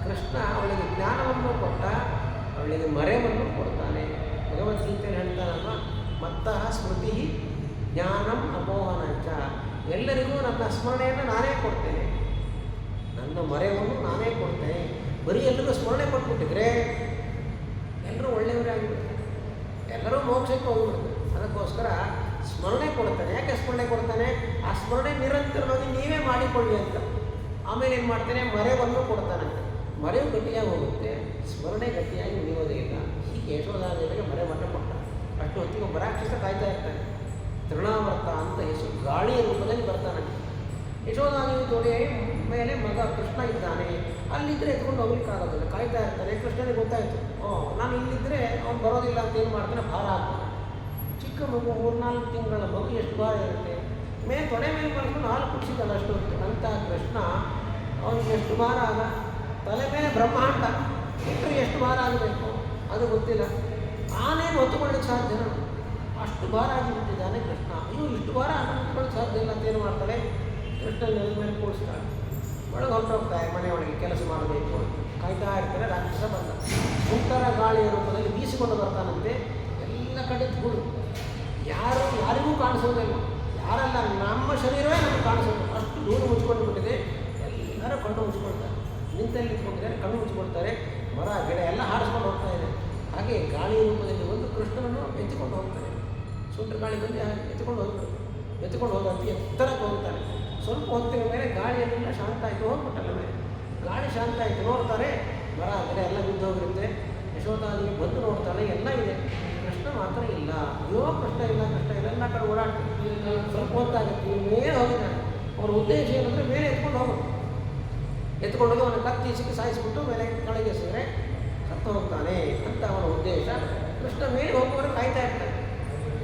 ಕೃಷ್ಣ ಅವಳಿಗೆ ಜ್ಞಾನವನ್ನು ಕೊಟ್ಟ, ಅವಳಿಗೆ ಮರೆವನ್ನು ಕೊಡ್ತಾನೆ. ಭಗವದ್ಗೀತೆಯನ್ನು ಹೇಳ್ತಾನಲ್ವ, ಮತ್ತಃ ಸ್ಮೃತಿ ಜ್ಞಾನಂ ಅಪೋಹನಂಚ, ಎಲ್ಲರಿಗೂ ನನ್ನ ಸ್ಮರಣೆಯನ್ನು ನಾನೇ ಕೊಡ್ತೇನೆ, ನನ್ನ ಮರೆಯನ್ನು ನಾನೇ ಕೊಡ್ತೇನೆ. ಬರೀ ಎಲ್ಲರಿಗೂ ಸ್ಮರಣೆ ಕೊಟ್ಬಿಟ್ಟಿದ್ರೆ ಎಲ್ಲರೂ ಒಳ್ಳೆಯವರೇ ಆಗಿಬಿಡ್ತಾರೆ, ಎಲ್ಲರೂ ಮೋಕ್ಷಕ್ಕೆ ಹೋಗ್ಬಿಡ್ತಾರೆ. ಅದಕ್ಕೋಸ್ಕರ ಸ್ಮರಣೆ ಕೊಡ್ತಾನೆ. ಯಾಕೆ ಸ್ಮರಣೆ ಕೊಡ್ತಾನೆ, ಆ ಸ್ಮರಣೆ ನಿರಂತರವಾಗಿ ನೀವೇ ಮಾಡಿಕೊಳ್ಳಿ ಅಂತ. ಆಮೇಲೆ ಏನು ಮಾಡ್ತಾನೆ, ಮರೆವನ್ನು ಕೊಡ್ತಾನಂತೆ. ಮರೆವು ಗಟ್ಟಿಯಾಗಿ ಹೋಗುತ್ತೆ, ಸ್ಮರಣೆ ಗಟ್ಟಿಯಾಗಿ ಉಳಿಯೋದೇ ಇಲ್ಲ. ಹೀಗೆ ಯಶೋಧಾದೇವಿಗೆ ಮರೆವನ್ನು ಕೊಟ್ಟ. ಅಷ್ಟು ಹೊತ್ತಿಗೆ ಒಬ್ಬ ರಾಕ್ಷಸ ಕಾಯ್ತಾ ಇರ್ತಾನೆ. ತೃಣಾವರ್ತ ಅಂತ ಹೆಸರು, ಗಾಳಿಯ ರೂಪದಲ್ಲಿ ಬರ್ತಾನೆ. ಯಶೋಧಾದೇವಿ ತೊಡೆಯ ಮೇಲೆ ಮಗ ಕೃಷ್ಣ ಇದ್ದಾನೆ. ಅಲ್ಲಿದ್ದರೆ ಎತ್ಕೊಂಡು ಹೋಗ್ಲಿಕ್ಕಾಗೋದಿಲ್ಲ, ಕಾಯ್ತಾ ಇರ್ತಾನೆ. ಕೃಷ್ಣನಿಗೆ ಗೊತ್ತಾಯಿತು, ನಾನು ಇಲ್ಲಿದ್ದರೆ ಅವ್ನು ಬರೋದಿಲ್ಲ ಅಂತ ಏನು ಮಾಡ್ತಾನೆ, ಭಾರ ಆಗ್ತಾನೆ. ಚಿಕ್ಕ ಮಗು 3-4 ತಿಂಗಳ ಮಗು ಎಷ್ಟು ಭಾರ ಇರುತ್ತೆ, ತೊಡೆ ಮೇಲೆ ಬರ್ಕೊಂಡು ಹಾಲು ಕುಡಿಸಿದ್ದಲ್ಲ ಅಷ್ಟು ಹೊತ್ತು. ಅಂತ ಕೃಷ್ಣ ಅವನಿಗೆ ಎಷ್ಟು ಭಾರ ಆಗ, ತಲೆ ಮೇಲೆ ಬ್ರಹ್ಮಾಂಡ ಇಟ್ಟರೆ ಎಷ್ಟು ಭಾರ ಆಗಬೇಕು ಅದು ಗೊತ್ತಿಲ್ಲ. ಆನೇನು ಹೊತ್ತುಕೊಳ್ಳಿಕ್ಕೆ ಸಾಧ್ಯನ, ಅಷ್ಟು ಭಾರ ಆಗಿಬಿಟ್ಟಿದ್ದಾನೆ ಕೃಷ್ಣ. ಅಯ್ಯೋ ಇಷ್ಟು ಭಾರ ಹೊತ್ತುಕೊಳ್ಳಿಕ್ಕೆ ಸಾಧ್ಯ ಇಲ್ಲ ಅಂತ ಏನು ಮಾಡ್ತಾಳೆ, ಕೃಷ್ಣ ನೆಲದ ಮೇಲೆ ಕೂಡಿಸ್ತಾಳೆ. ಒಳಗೆ ಹೊರಟೋಗ್ತಾಳೆ, ಮನೆಯೊಳಗೆ ಕೆಲಸ ಮಾಡಬೇಕು ಅಂತ ಕಾಯ್ತಾ ಇರ್ತಾರೆ. ರಾಕ್ಷಸ ಬಂದ, ಸುಂಟರ ಗಾಳಿಯ ರೂಪದಲ್ಲಿ ಬೀಸಿಕೊಂಡು ಬರ್ತಾನಂತೆ. ಎಲ್ಲ ಕಡೆ ಧೂಳು, ಯಾರಿಗೂ ಕಾಣಿಸೋದಿಲ್ಲ, ಯಾರಲ್ಲ ನಮ್ಮ ಶರೀರವೇ ನಮಗೆ ಕಾಣಿಸೋದು, ಅಷ್ಟು ಧೂಳು ಮುಚ್ಕೊಂಡು ಬಿಟ್ಟಿದೆ. ಎಲ್ಲರೂ ಕಣ್ಣು ಮುಚ್ಕೊಳ್ತಾರೆ, ನಿಂತಲ್ಲಿ ನಿಂತ್ಕೊಂಡಿದ್ದಾರೆ, ಕಣ್ಣು ಮುಚ್ಕೊಳ್ತಾರೆ. ಮರ ಗಿಡ ಎಲ್ಲ ಹಾರಿಸ್ಕೊಂಡು ಹೋಗ್ತಾ ಇದೆ. ಹಾಗೆ ಗಾಳಿ ರೂಪದಲ್ಲಿ ಒಂದು ಕೃಷ್ಣನನ್ನು ಎತ್ತಿಕೊಂಡು ಹೋಗ್ತಾನೆ. ಸುಂಟರ ಗಾಳಿ ಬಂದು ಎತ್ಕೊಂಡು ಹೋಗ್ತಾರೆ. ಎತ್ಕೊಂಡು ಹೋದಂತೆ ಎತ್ತರಕ್ಕೆ ಹೋಗ್ತಾನೆ. ಸ್ವಲ್ಪ ಹೊತ್ತಿನ ಮೇಲೆ ಗಾಳಿಯೆಲ್ಲ ಶಾಂತ ಆಯಿತು, ಹೋಗ್ಬಿಟ್ಟಲ್ಲ ಮೇಲೆ ಗಾಳಿ ಶಾಂತ ಆಯಿತು. ನೋಡ್ತಾರೆ, ಮರ ಗಿಡ ಎಲ್ಲ ಬಿದ್ದು ಹೋಗಿರುತ್ತೆ. ಯಶೋಧಾದೇವಿ ಬಂದು ನೋಡ್ತಾಳೆ, ಎಲ್ಲ ಇದೆ, ಕೃಷ್ಣ ಮಾತ್ರ ಇಲ್ಲ. ಅಯ್ಯೋ ಕೃಷ್ಣ ಇಲ್ಲ, ಕೃಷ್ಣ ಇಲ್ಲ, ಎಲ್ಲ ಕಡೆ ಓಡಾಡ್ತೀವಿ. ಸ್ವಲ್ಪ ಹೊತ್ತಾಗುತ್ತೆ, ಮೇಲೆ ಹೋಗಿದ್ದಾನೆ. ಅವ್ರ ಉದ್ದೇಶ ಏನಂದರೆ ಮೇಲೆ ಎತ್ಕೊಂಡು ಹೋಗೋದು. ಎತ್ಕೊಂಡೋಗಿ ಅವನ ಕತ್ತಿಸಿಗೆ ಸಾಯಿಸ್ಬಿಟ್ಟು ಮೇಲೆ ಕೆಳಗೆ ಸೇರೆ ಸತ್ತು ಹೋಗ್ತಾನೆ ಅಂತ ಅವನ ಉದ್ದೇಶ. ಕೃಷ್ಣ ಮೇಲೆ ಹೋಗುವವರೆಗೆ ಕಾಯ್ತಾ ಇರ್ತಾನೆ.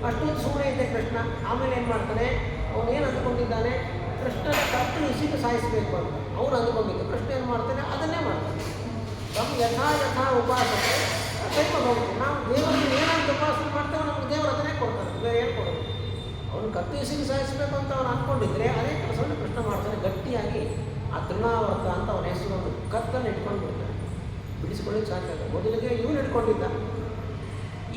ಅಷ್ಟೊಂದು ಸುಮ್ಮನೆ ಇದೆ ಕೃಷ್ಣ. ಆಮೇಲೆ ಏನು ಮಾಡ್ತಾನೆ, ಅವನೇನು ಅಂದ್ಕೊಂಡಿದ್ದಾನೆ, ಕೃಷ್ಣನ ಕತ್ತು ಇಸಿಗೆ ಸಾಯಿಸಬೇಕು ಅಂತ ಅವನು ಅಂದ್ಕೊಂಡಿದ್ದು. ಕೃಷ್ಣ ಏನು ಮಾಡ್ತಾನೆ, ಅದನ್ನೇ ಮಾಡ್ತಾನೆ. ನಮ್ಮ ಯಥಾ ಉಪಾಸನೆ ಕೈಮ ಹೋಗ್ತೀವಿ. ನಾವು ದೇವರಿಗೆ ಏನಂತ ಉಪಾಸನೆ ಮಾಡ್ತೇವೆ, ನಮ್ಗೆ ದೇವರು ಅದನ್ನೇ ಕೊಡ್ತಾನೆ, ಬೇರೆ ಏನು ಕೊಡೋದು. ಅವನು ಕತ್ತು ಇಸಿಗೆ ಸಾಯಿಸಬೇಕು ಅಂತ ಅವನು ಅಂದ್ಕೊಂಡಿದ್ರೆ ಅದೇ ಕೆಲಸವನ್ನು ಕೃಷ್ಣ ಮಾಡ್ತಾನೆ. ಗಟ್ಟಿಯಾಗಿ ಆ ತೃಣಾವರ್ತ ಅಂತ ಅವನ ಹೆಸರು, ಒಂದು ಕತ್ತನ್ನು ಇಟ್ಕೊಂಡು ಬಿಡ್ತಾನೆ. ಬಿಡಿಸ್ಕೊಳ್ಳಿಕ್ಕೆ ಸಾಧ್ಯ ಆಗ, ಮೊದಲಿಗೆ ಇವನು ಇಟ್ಕೊಂಡಿದ್ದ,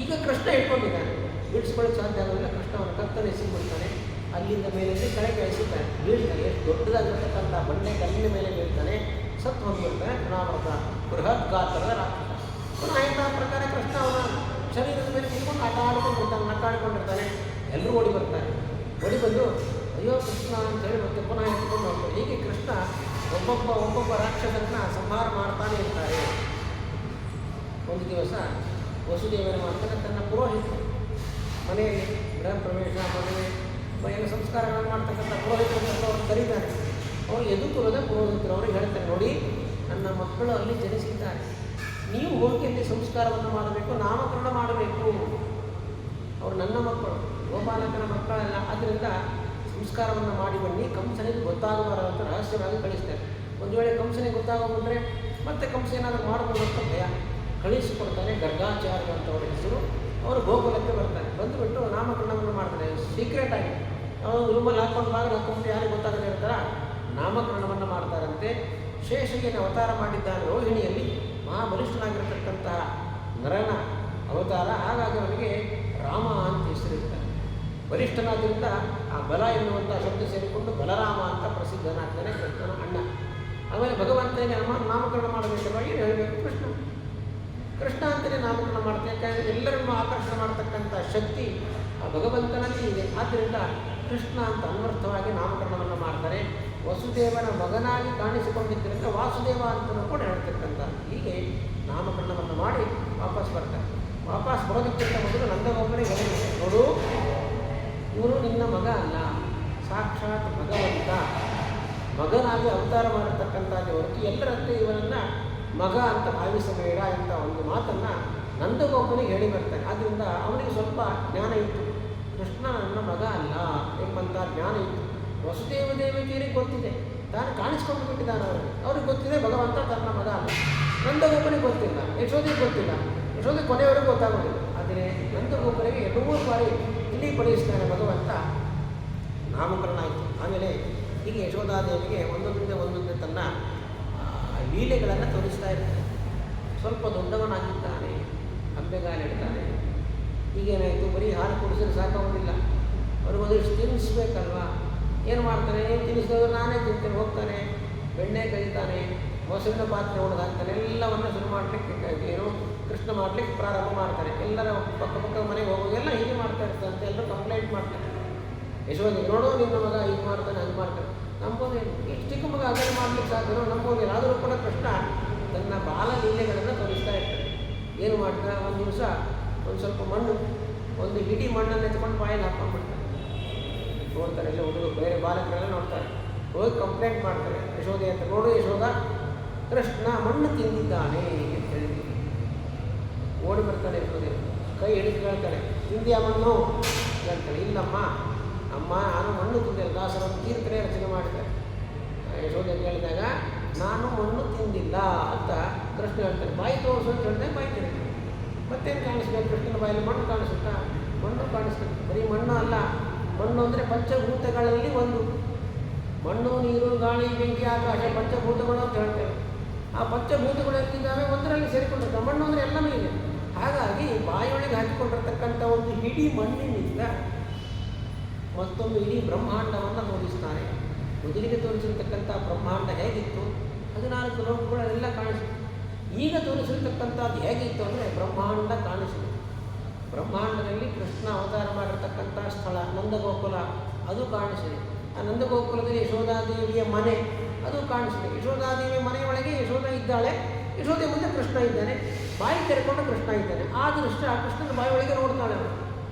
ಈಗ ಕೃಷ್ಣ ಇಟ್ಕೊಂಡಿದ್ದಾನೆ. ಬಿಡಿಸ್ಕೊಳ್ಳಿಕ್ಕೆ ಸಾಧ್ಯ ಆಗೋದಿಲ್ಲ. ಕೃಷ್ಣ ಅವನ ಕತ್ತನ್ನು ಎಸಿಬಿಡ್ತಾನೆ. ಅಲ್ಲಿಂದ ಮೇಲಿಂದ ಕೆಳಗೆ ಎಸಿತಾನೆ, ಬೀಳ್ತಾನೆ. ಎಷ್ಟು ದೊಡ್ಡದಾಗಿರ್ತಕ್ಕಂಥ ಬಂಡೆ ಕಲ್ಲಿನ ಮೇಲೆ ಬೀಳ್ತಾನೆ, ಸತ್ತು ಹೋಗ್ಬಿಡ್ತಾನೆ. ತೃಣಾವರ್ತ ಬೃಹತ್ ಗಾತ್ರದ ರಾಕ್ಷಸ. ಪುನಃ ಇಂತಹ ಪ್ರಕಾರ ಕೃಷ್ಣ ಅವನ ಶರೀರದ ಮೇಲೆ ನಿಂತ್ಕೊಂಡು ಆಟ ಆಡ್ಕೊಂಡಿರ್ತಾನೆ, ನಟ್ಟಾಡ್ಕೊಂಡಿರ್ತಾನೆ. ಎಲ್ಲರೂ ಓಡಿ ಬರ್ತಾರೆ. ಓಡಿ ಬಂದು ಅಯ್ಯೋ ಕೃಷ್ಣ ಅಂತೇಳಿ ಮತ್ತೆ ಪುನಃ ಎತ್ಕೊಂಡು ಹೋಗ್ತಾರೆ. ಹೀಗೆ ಕೃಷ್ಣ ಒಬ್ಬೊಬ್ಬ ರಾಕ್ಷಸರನ್ನ ಸಂಹಾರ ಮಾಡ್ತಾನೆ ಇರ್ತಾರೆ. ಒಂದು ದಿವಸ ವಸುದೇವನ ಮಾಡ್ತಾನೆ, ತನ್ನ ಪುರೋಹಿತ ಮನೆಯಲ್ಲಿ ಗೃಹ ಪ್ರವೇಶ, ಮದುವೆ ಎಲ್ಲ ಸಂಸ್ಕಾರಗಳನ್ನು ಮಾಡ್ತಕ್ಕಂಥ ಪುರೋಹಿತರನ್ನು ಅವ್ರು ಕರೀತಾರೆ. ಅವ್ರು ಯದುಕುಲದ ಪುರೋಹಿತರು. ಅವ್ರಿಗೆ ಹೇಳ್ತಾರೆ, ನೋಡಿ ನನ್ನ ಮಕ್ಕಳು ಅಲ್ಲಿ ಜನಿಸಿದ್ದಾರೆ, ನೀವು ಹೋಗಿ ಅಲ್ಲಿ ಸಂಸ್ಕಾರವನ್ನು ಮಾಡಬೇಕು, ನಾಮಕರಣ ಮಾಡಬೇಕು. ಅವರು ನನ್ನ ಮಕ್ಕಳು, ಗೋಪಾಲಕನ ಮಕ್ಕಳಲ್ಲ. ಆದ್ದರಿಂದ ಸಂಸ್ಕಾರವನ್ನು ಮಾಡಿ ಬನ್ನಿ, ಕಂಸನಿಗೆ ಗೊತ್ತಾಗಬಾರದಂತ ರಹಸ್ಯವಾಗಿ ಕಳಿಸ್ತಾರೆ. ಒಂದು ವೇಳೆ ಕಂಸನಿಗೆ ಗೊತ್ತಾಗೋಗ್ಬಿಟ್ರೆ ಮತ್ತೆ ಕಂಸ ಏನಾದರೂ ಮಾಡಬಹುದು ಅಂತ ಭಯ. ಕಳಿಸಿಕೊಡ್ತಾನೆ. ಗರ್ಗಾಚಾರ್ಯ ಅಂತ ಅವರ ಹೆಸರು. ಅವರು ಗೋಕುಲಕ್ಕೆ ಬರ್ತಾರೆ. ಬಂದುಬಿಟ್ಟು ನಾಮಕರಣವನ್ನು ಮಾಡ್ತಾರೆ ಸೀಕ್ರೆಟ್ ಆಗಿ. ಅವರು ರೂಮಲ್ಲಿ ಹಾಕ್ಕೊಂಡು ಬಾಗಿಲು ಹಾಕ್ಕೊಂಡು ಯಾರಿಗೆ ಗೊತ್ತಾಗದೇ ಇರ್ತಾರ, ನಾಮಕರಣವನ್ನು ಮಾಡ್ತಾರಂತೆ. ಶೇಷಗಿನ ಅವತಾರ ಮಾಡಿದ್ದಾನೆ ರೋಹಿಣಿಯಲ್ಲಿ, ಮಹಾಬಲಿಷ್ಠನಾಗಿರತಕ್ಕಂತಹ ನರನ ಅವತಾರ. ಹಾಗಾಗಿ ಅವನಿಗೆ ರಾಮ ಅಂತ ಹೆಸರಿರ್ತಾನೆ. ಬಲಿಷ್ಠನಾದ್ದರಿಂದ ಆ ಬಲ ಎನ್ನುವಂಥ ಶಬ್ದ ಸೇರಿಕೊಂಡು ಬಲರಾಮ ಅಂತ ಪ್ರಸಿದ್ಧನಾಗ್ತಾನೆ, ಕೃಷ್ಣನ ಅಣ್ಣ. ಆಮೇಲೆ ಭಗವಂತನೇ ನಾಮಕರಣ ಮಾಡಬೇಕಲ್ವ, ಏನು ಹೇಳಬೇಕು, ಕೃಷ್ಣ ಅಂತಲೇ ನಾಮಕರಣ ಮಾಡ್ತಾರೆ. ಯಾಕಂದರೆ ಎಲ್ಲರನ್ನು ಆಕರ್ಷಣೆ ಮಾಡ್ತಕ್ಕಂಥ ಶಕ್ತಿ ಆ ಭಗವಂತನಲ್ಲಿ ಇದೆ. ಆದ್ದರಿಂದ ಕೃಷ್ಣ ಅಂತ ಅನ್ವರ್ಥವಾಗಿ ನಾಮಕರಣವನ್ನು ಮಾಡ್ತಾರೆ. ವಸುದೇವನ ಮಗನಾಗಿ ಕಾಣಿಸಿಕೊಂಡಿದ್ದರಿಂದ ವಾಸುದೇವ ಅಂತಲೂ ಕೂಡ ಹೇಳ್ತಕ್ಕಂಥ. ಹೀಗೆ ನಾಮಕರಣವನ್ನು ಮಾಡಿ ವಾಪಸ್ ಬರ್ತಾರೆ. ವಾಪಸ್ ಬರೋದಕ್ಕಿಂತ ಮೊದಲು ನಂದಗೋಪನಿಗೆ ಹೇಳಿದೆ, ನೋಡು ಇವನು ನಿನ್ನ ಮಗ ಅಲ್ಲ, ಸಾಕ್ಷಾತ್ ಭಗವಂತ ಮಗನಾಗಿ ಅವತಾರ ಮಾಡಿರ್ತಕ್ಕಂಥದ್ದು ಹೊರತು ಎಲ್ಲರಂತೆ ಇವನನ್ನು ಮಗ ಅಂತ ಭಾವಿಸಬೇಡ ಅಂತ ಒಂದು ಮಾತನ್ನು ನಂದಗೋಪನಿಗೆ ಹೇಳಿ ಬರ್ತಾನೆ. ಆದ್ದರಿಂದ ಅವನಿಗೆ ಸ್ವಲ್ಪ ಜ್ಞಾನ ಇತ್ತು, ಕೃಷ್ಣ ನನ್ನ ಮಗ ಅಲ್ಲ ಎಂಬಂಥ ಜ್ಞಾನ ಇತ್ತು. ವಸುದೇವ ದೇವಕಿಯರಿಗೆ ಗೊತ್ತಿದೆ, ತಾನು ಕಾಣಿಸ್ಕೊಂಡು ಬಿಟ್ಟಿದ್ದಾನೆ. ಅವ್ರಿಗೆ ಗೊತ್ತಿದೆ ಭಗವಂತ ತನ್ನ ಮಗ ಅಲ್ಲ. ನಂದಗೋಪನಿಗೆ ಗೊತ್ತಿಲ್ಲ, ಯಶೋಧೆಗೆ ಗೊತ್ತಿಲ್ಲ. ಯಶೋಧೆ ಕೊನೆಯವರೆಗೂ ಗೊತ್ತಾಗೋದಿಲ್ಲ. ಆದರೆ ನಂದಗೋಪನಿಗೆ 2-3 ಬಾರಿ ಇಲ್ಲಿ ಪಡೆಯಿಸ್ತಾನೆ ಭಗವಂತ. ನಾಮಕರಣ ಆಯಿತು. ಆಮೇಲೆ ಹೀಗೆ ಯಶೋಧಾದೇವಿಗೆ ಒಂದೊಂದೇ ತನ್ನ ಲೀಲೆಗಳನ್ನು ತೋರಿಸ್ತಾ ಇರ್ತಾನೆ. ಸ್ವಲ್ಪ ದೊಡ್ಡವನಾಗಿದ್ದಾನೆ, ಅಂಬೆಗಾಲಿಡ್ತಾನೆ. ಈಗೇನಾಯಿತು, ಬರೀ ಹಾಲು ಕುಡಿಸಿದ್ರೆ ಸಾಕಾಗೋದಿಲ್ಲ, ಅವ್ರಿಗೊಂದಿಷ್ಟು ತಿನ್ನಿಸ್ಬೇಕಲ್ವ. ಏನು ಮಾಡ್ತಾನೆ, ಏನು ತಿನ್ನಿಸಿದವರು ನಾನೇ ತಿಂತೇನೆ ಹೋಗ್ತಾನೆ. ಬೆಣ್ಣೆ ಕೈತಾನೆ, ಮೊಸರಿನ ಪಾತ್ರೆ ಹೊಡೆದಾಗ್ತಾನೆ. ಎಲ್ಲವನ್ನು ಶುರು ಮಾಡಲಿಕ್ಕೆ ಏನು ಕೃಷ್ಣ ಮಾಡಲಿಕ್ಕೆ ಪ್ರಾರಂಭ ಮಾಡ್ತಾನೆ. ಎಲ್ಲರ ಪಕ್ಕ ಮನೆಗೆ ಹೋಗೋದೆಲ್ಲ ಹೀಗೆ ಮಾಡ್ತಾ ಇರ್ತಾರೆ ಅಂತ ಎಲ್ಲರೂ ಕಂಪ್ಲೇಂಟ್ ಮಾಡ್ತಾರೆ. ಯಶೋಧೆ, ನೋಡೋ ನಿನ್ನ ಮಗ ಹೀಗೆ ಮಾಡ್ತಾನೆ, ಅದು ಮಾಡ್ತಾನೆ. ನಂಬೋದೇನು, ಇಷ್ಟು ಚಿಕ್ಕ ಮಗ ಅದನ್ನು ಮಾಡ್ಲಿಕ್ಕೆ ಸಾಧ್ಯನೋ ನಂಬೋದೇನು. ಆದರೂ ಕೂಡ ಕೃಷ್ಣ ತನ್ನ ಬಾಲ ಲೀಲೆಗಳನ್ನು ತೋರಿಸ್ತಾ ಇರ್ತಾನೆ. ಏನು ಮಾಡ್ತಾನೆ, ಒಂದು ದಿವಸ ಒಂದು ಸ್ವಲ್ಪ ಮಣ್ಣು, ಒಂದು ಹಿಡಿ ಮಣ್ಣನ್ನು ಎತ್ಕೊಂಡು ಬಾಯಲ್ಲಿ ಹಾಕ್ಕೊಂಡ್ಬಿಡ್ತಾನೆ. ನೋಡ್ತಾರೆ, ಎಲ್ಲ ಹುಡುಗರು ಬೇರೆ ಬಾಲಕರೆಲ್ಲ ನೋಡ್ತಾರೆ, ಹೋಗಿ ಕಂಪ್ಲೇಂಟ್ ಮಾಡ್ತಾರೆ ಯಶೋದೆ ಅಂತ. ನೋಡು ಯಶೋದ, ಕೃಷ್ಣ ಮಣ್ಣು ತಿಂದಿದ್ದಾನೆ ಅಂತ ಹೇಳಿದ್ವಿ. ಓಡಿ ಬರ್ತಾಳೆ ಯಶೋದೆ, ಕೈ ಹಿಡಿದು ಹೇಳ್ತಾಳೆ, ತಿಂದಿಯ ಮಣ್ಣು ಹೇಳ್ತಾಳೆ. ಇಲ್ಲಮ್ಮ ಅಮ್ಮ, ನಾನು ಮಣ್ಣು ತಿಂದಿಲ್ಲ. ದಾಸರನ್ನು ಕೀರ್ತನೆ ರಚನೆ ಮಾಡಿದ್ದಾರೆ. ಯಶೋದೆ ಹೇಳಿದಾಗ ನಾನು ಮಣ್ಣು ತಿಂದಿಲ್ಲ ಅಂತ ಕೃಷ್ಣ ಹೇಳ್ತಾನೆ. ಬಾಯಿ ತೋರಿಸು ಅಂತ ಹೇಳಿದೆ, ಬಾಯಿ ತೆರೀತಾರೆ. ಮತ್ತೇನು ಕಾಣಿಸ್ಬೇಕು? ಕೃಷ್ಣನ ಬಾಯಲ್ಲಿ ಮಣ್ಣು ಕಾಣಿಸುತ್ತಾ? ಮಣ್ಣು ಕಾಣಿಸ್ತದೆ. ಬರೀ ಮಣ್ಣು ಅಲ್ಲ, ಮಣ್ಣು ಅಂದರೆ ಪಂಚಭೂತಗಳಲ್ಲಿ ಒಂದು. ಮಣ್ಣು, ನೀರು, ಗಾಳಿ, ಬೆಂಕಿ, ಆಕಾಶ ಪಂಚಭೂತಗಳು ಅಂತ ಹೇಳ್ತೇವೆ. ಆ ಪಂಚಭೂತಗಳು ಎಲ್ಲಿದ್ದಾವೆ? ಒಂದರಲ್ಲಿ ಸೇರಿಕೊಂಡಿರ್ತವೆ. ಮಣ್ಣು ಅಂದರೆ ಎಲ್ಲನೂ ಇದೆ. ಹಾಗಾಗಿ ಬಾಯಿಯೊಳಗೆ ಹಾಕಿಕೊಂಡಿರ್ತಕ್ಕಂಥ ಒಂದು ಇಡೀ ಮಣ್ಣಿನಿಂದ ಮತ್ತೊಂದು ಇಡೀ ಬ್ರಹ್ಮಾಂಡವನ್ನು ತೋರಿಸ್ತಾನೆ. ಮೊದಲಿಗೆ ತೋರಿಸಿರ್ತಕ್ಕಂಥ ಬ್ರಹ್ಮಾಂಡ ಹೇಗಿತ್ತು? 14 ಲೋಕಗಳೆಲ್ಲ ಕಾಣಿಸಿತು. ಈಗ ತೋರಿಸಿರ್ತಕ್ಕಂಥದ್ದು ಹೇಗಿತ್ತು ಅಂದರೆ ಬ್ರಹ್ಮಾಂಡ ಕಾಣಿಸಿತು. ಬ್ರಹ್ಮಾಂಡದಲ್ಲಿ ಕೃಷ್ಣ ಅವತಾರ ಮಾಡಿರ್ತಕ್ಕಂಥ ಸ್ಥಳ ನಂದಗೋಕುಲ, ಅದು ಕಾಣಿಸಿದೆ. ಆ ನಂದಗೋಕುಲದಲ್ಲಿ ಯಶೋಧಾದೇವಿಯ ಮನೆ, ಅದು ಕಾಣಿಸಿದೆ. ಯಶೋಧಾದೇವಿಯ ಮನೆಯೊಳಗೆ ಯಶೋಧ ಇದ್ದಾಳೆ, ಯಶೋಧೆ ಮುಂದೆ ಕೃಷ್ಣ ಇದ್ದಾನೆ, ಬಾಯಿ ತೆರೆಕೊಂಡು ಕೃಷ್ಣ ಇದ್ದಾನೆ. ಆ ದೃಶ್ಯ ಕೃಷ್ಣನ ಬಾಯಿಯೊಳಗೆ ನೋಡ್ತಾಳೆ ಅವಳು.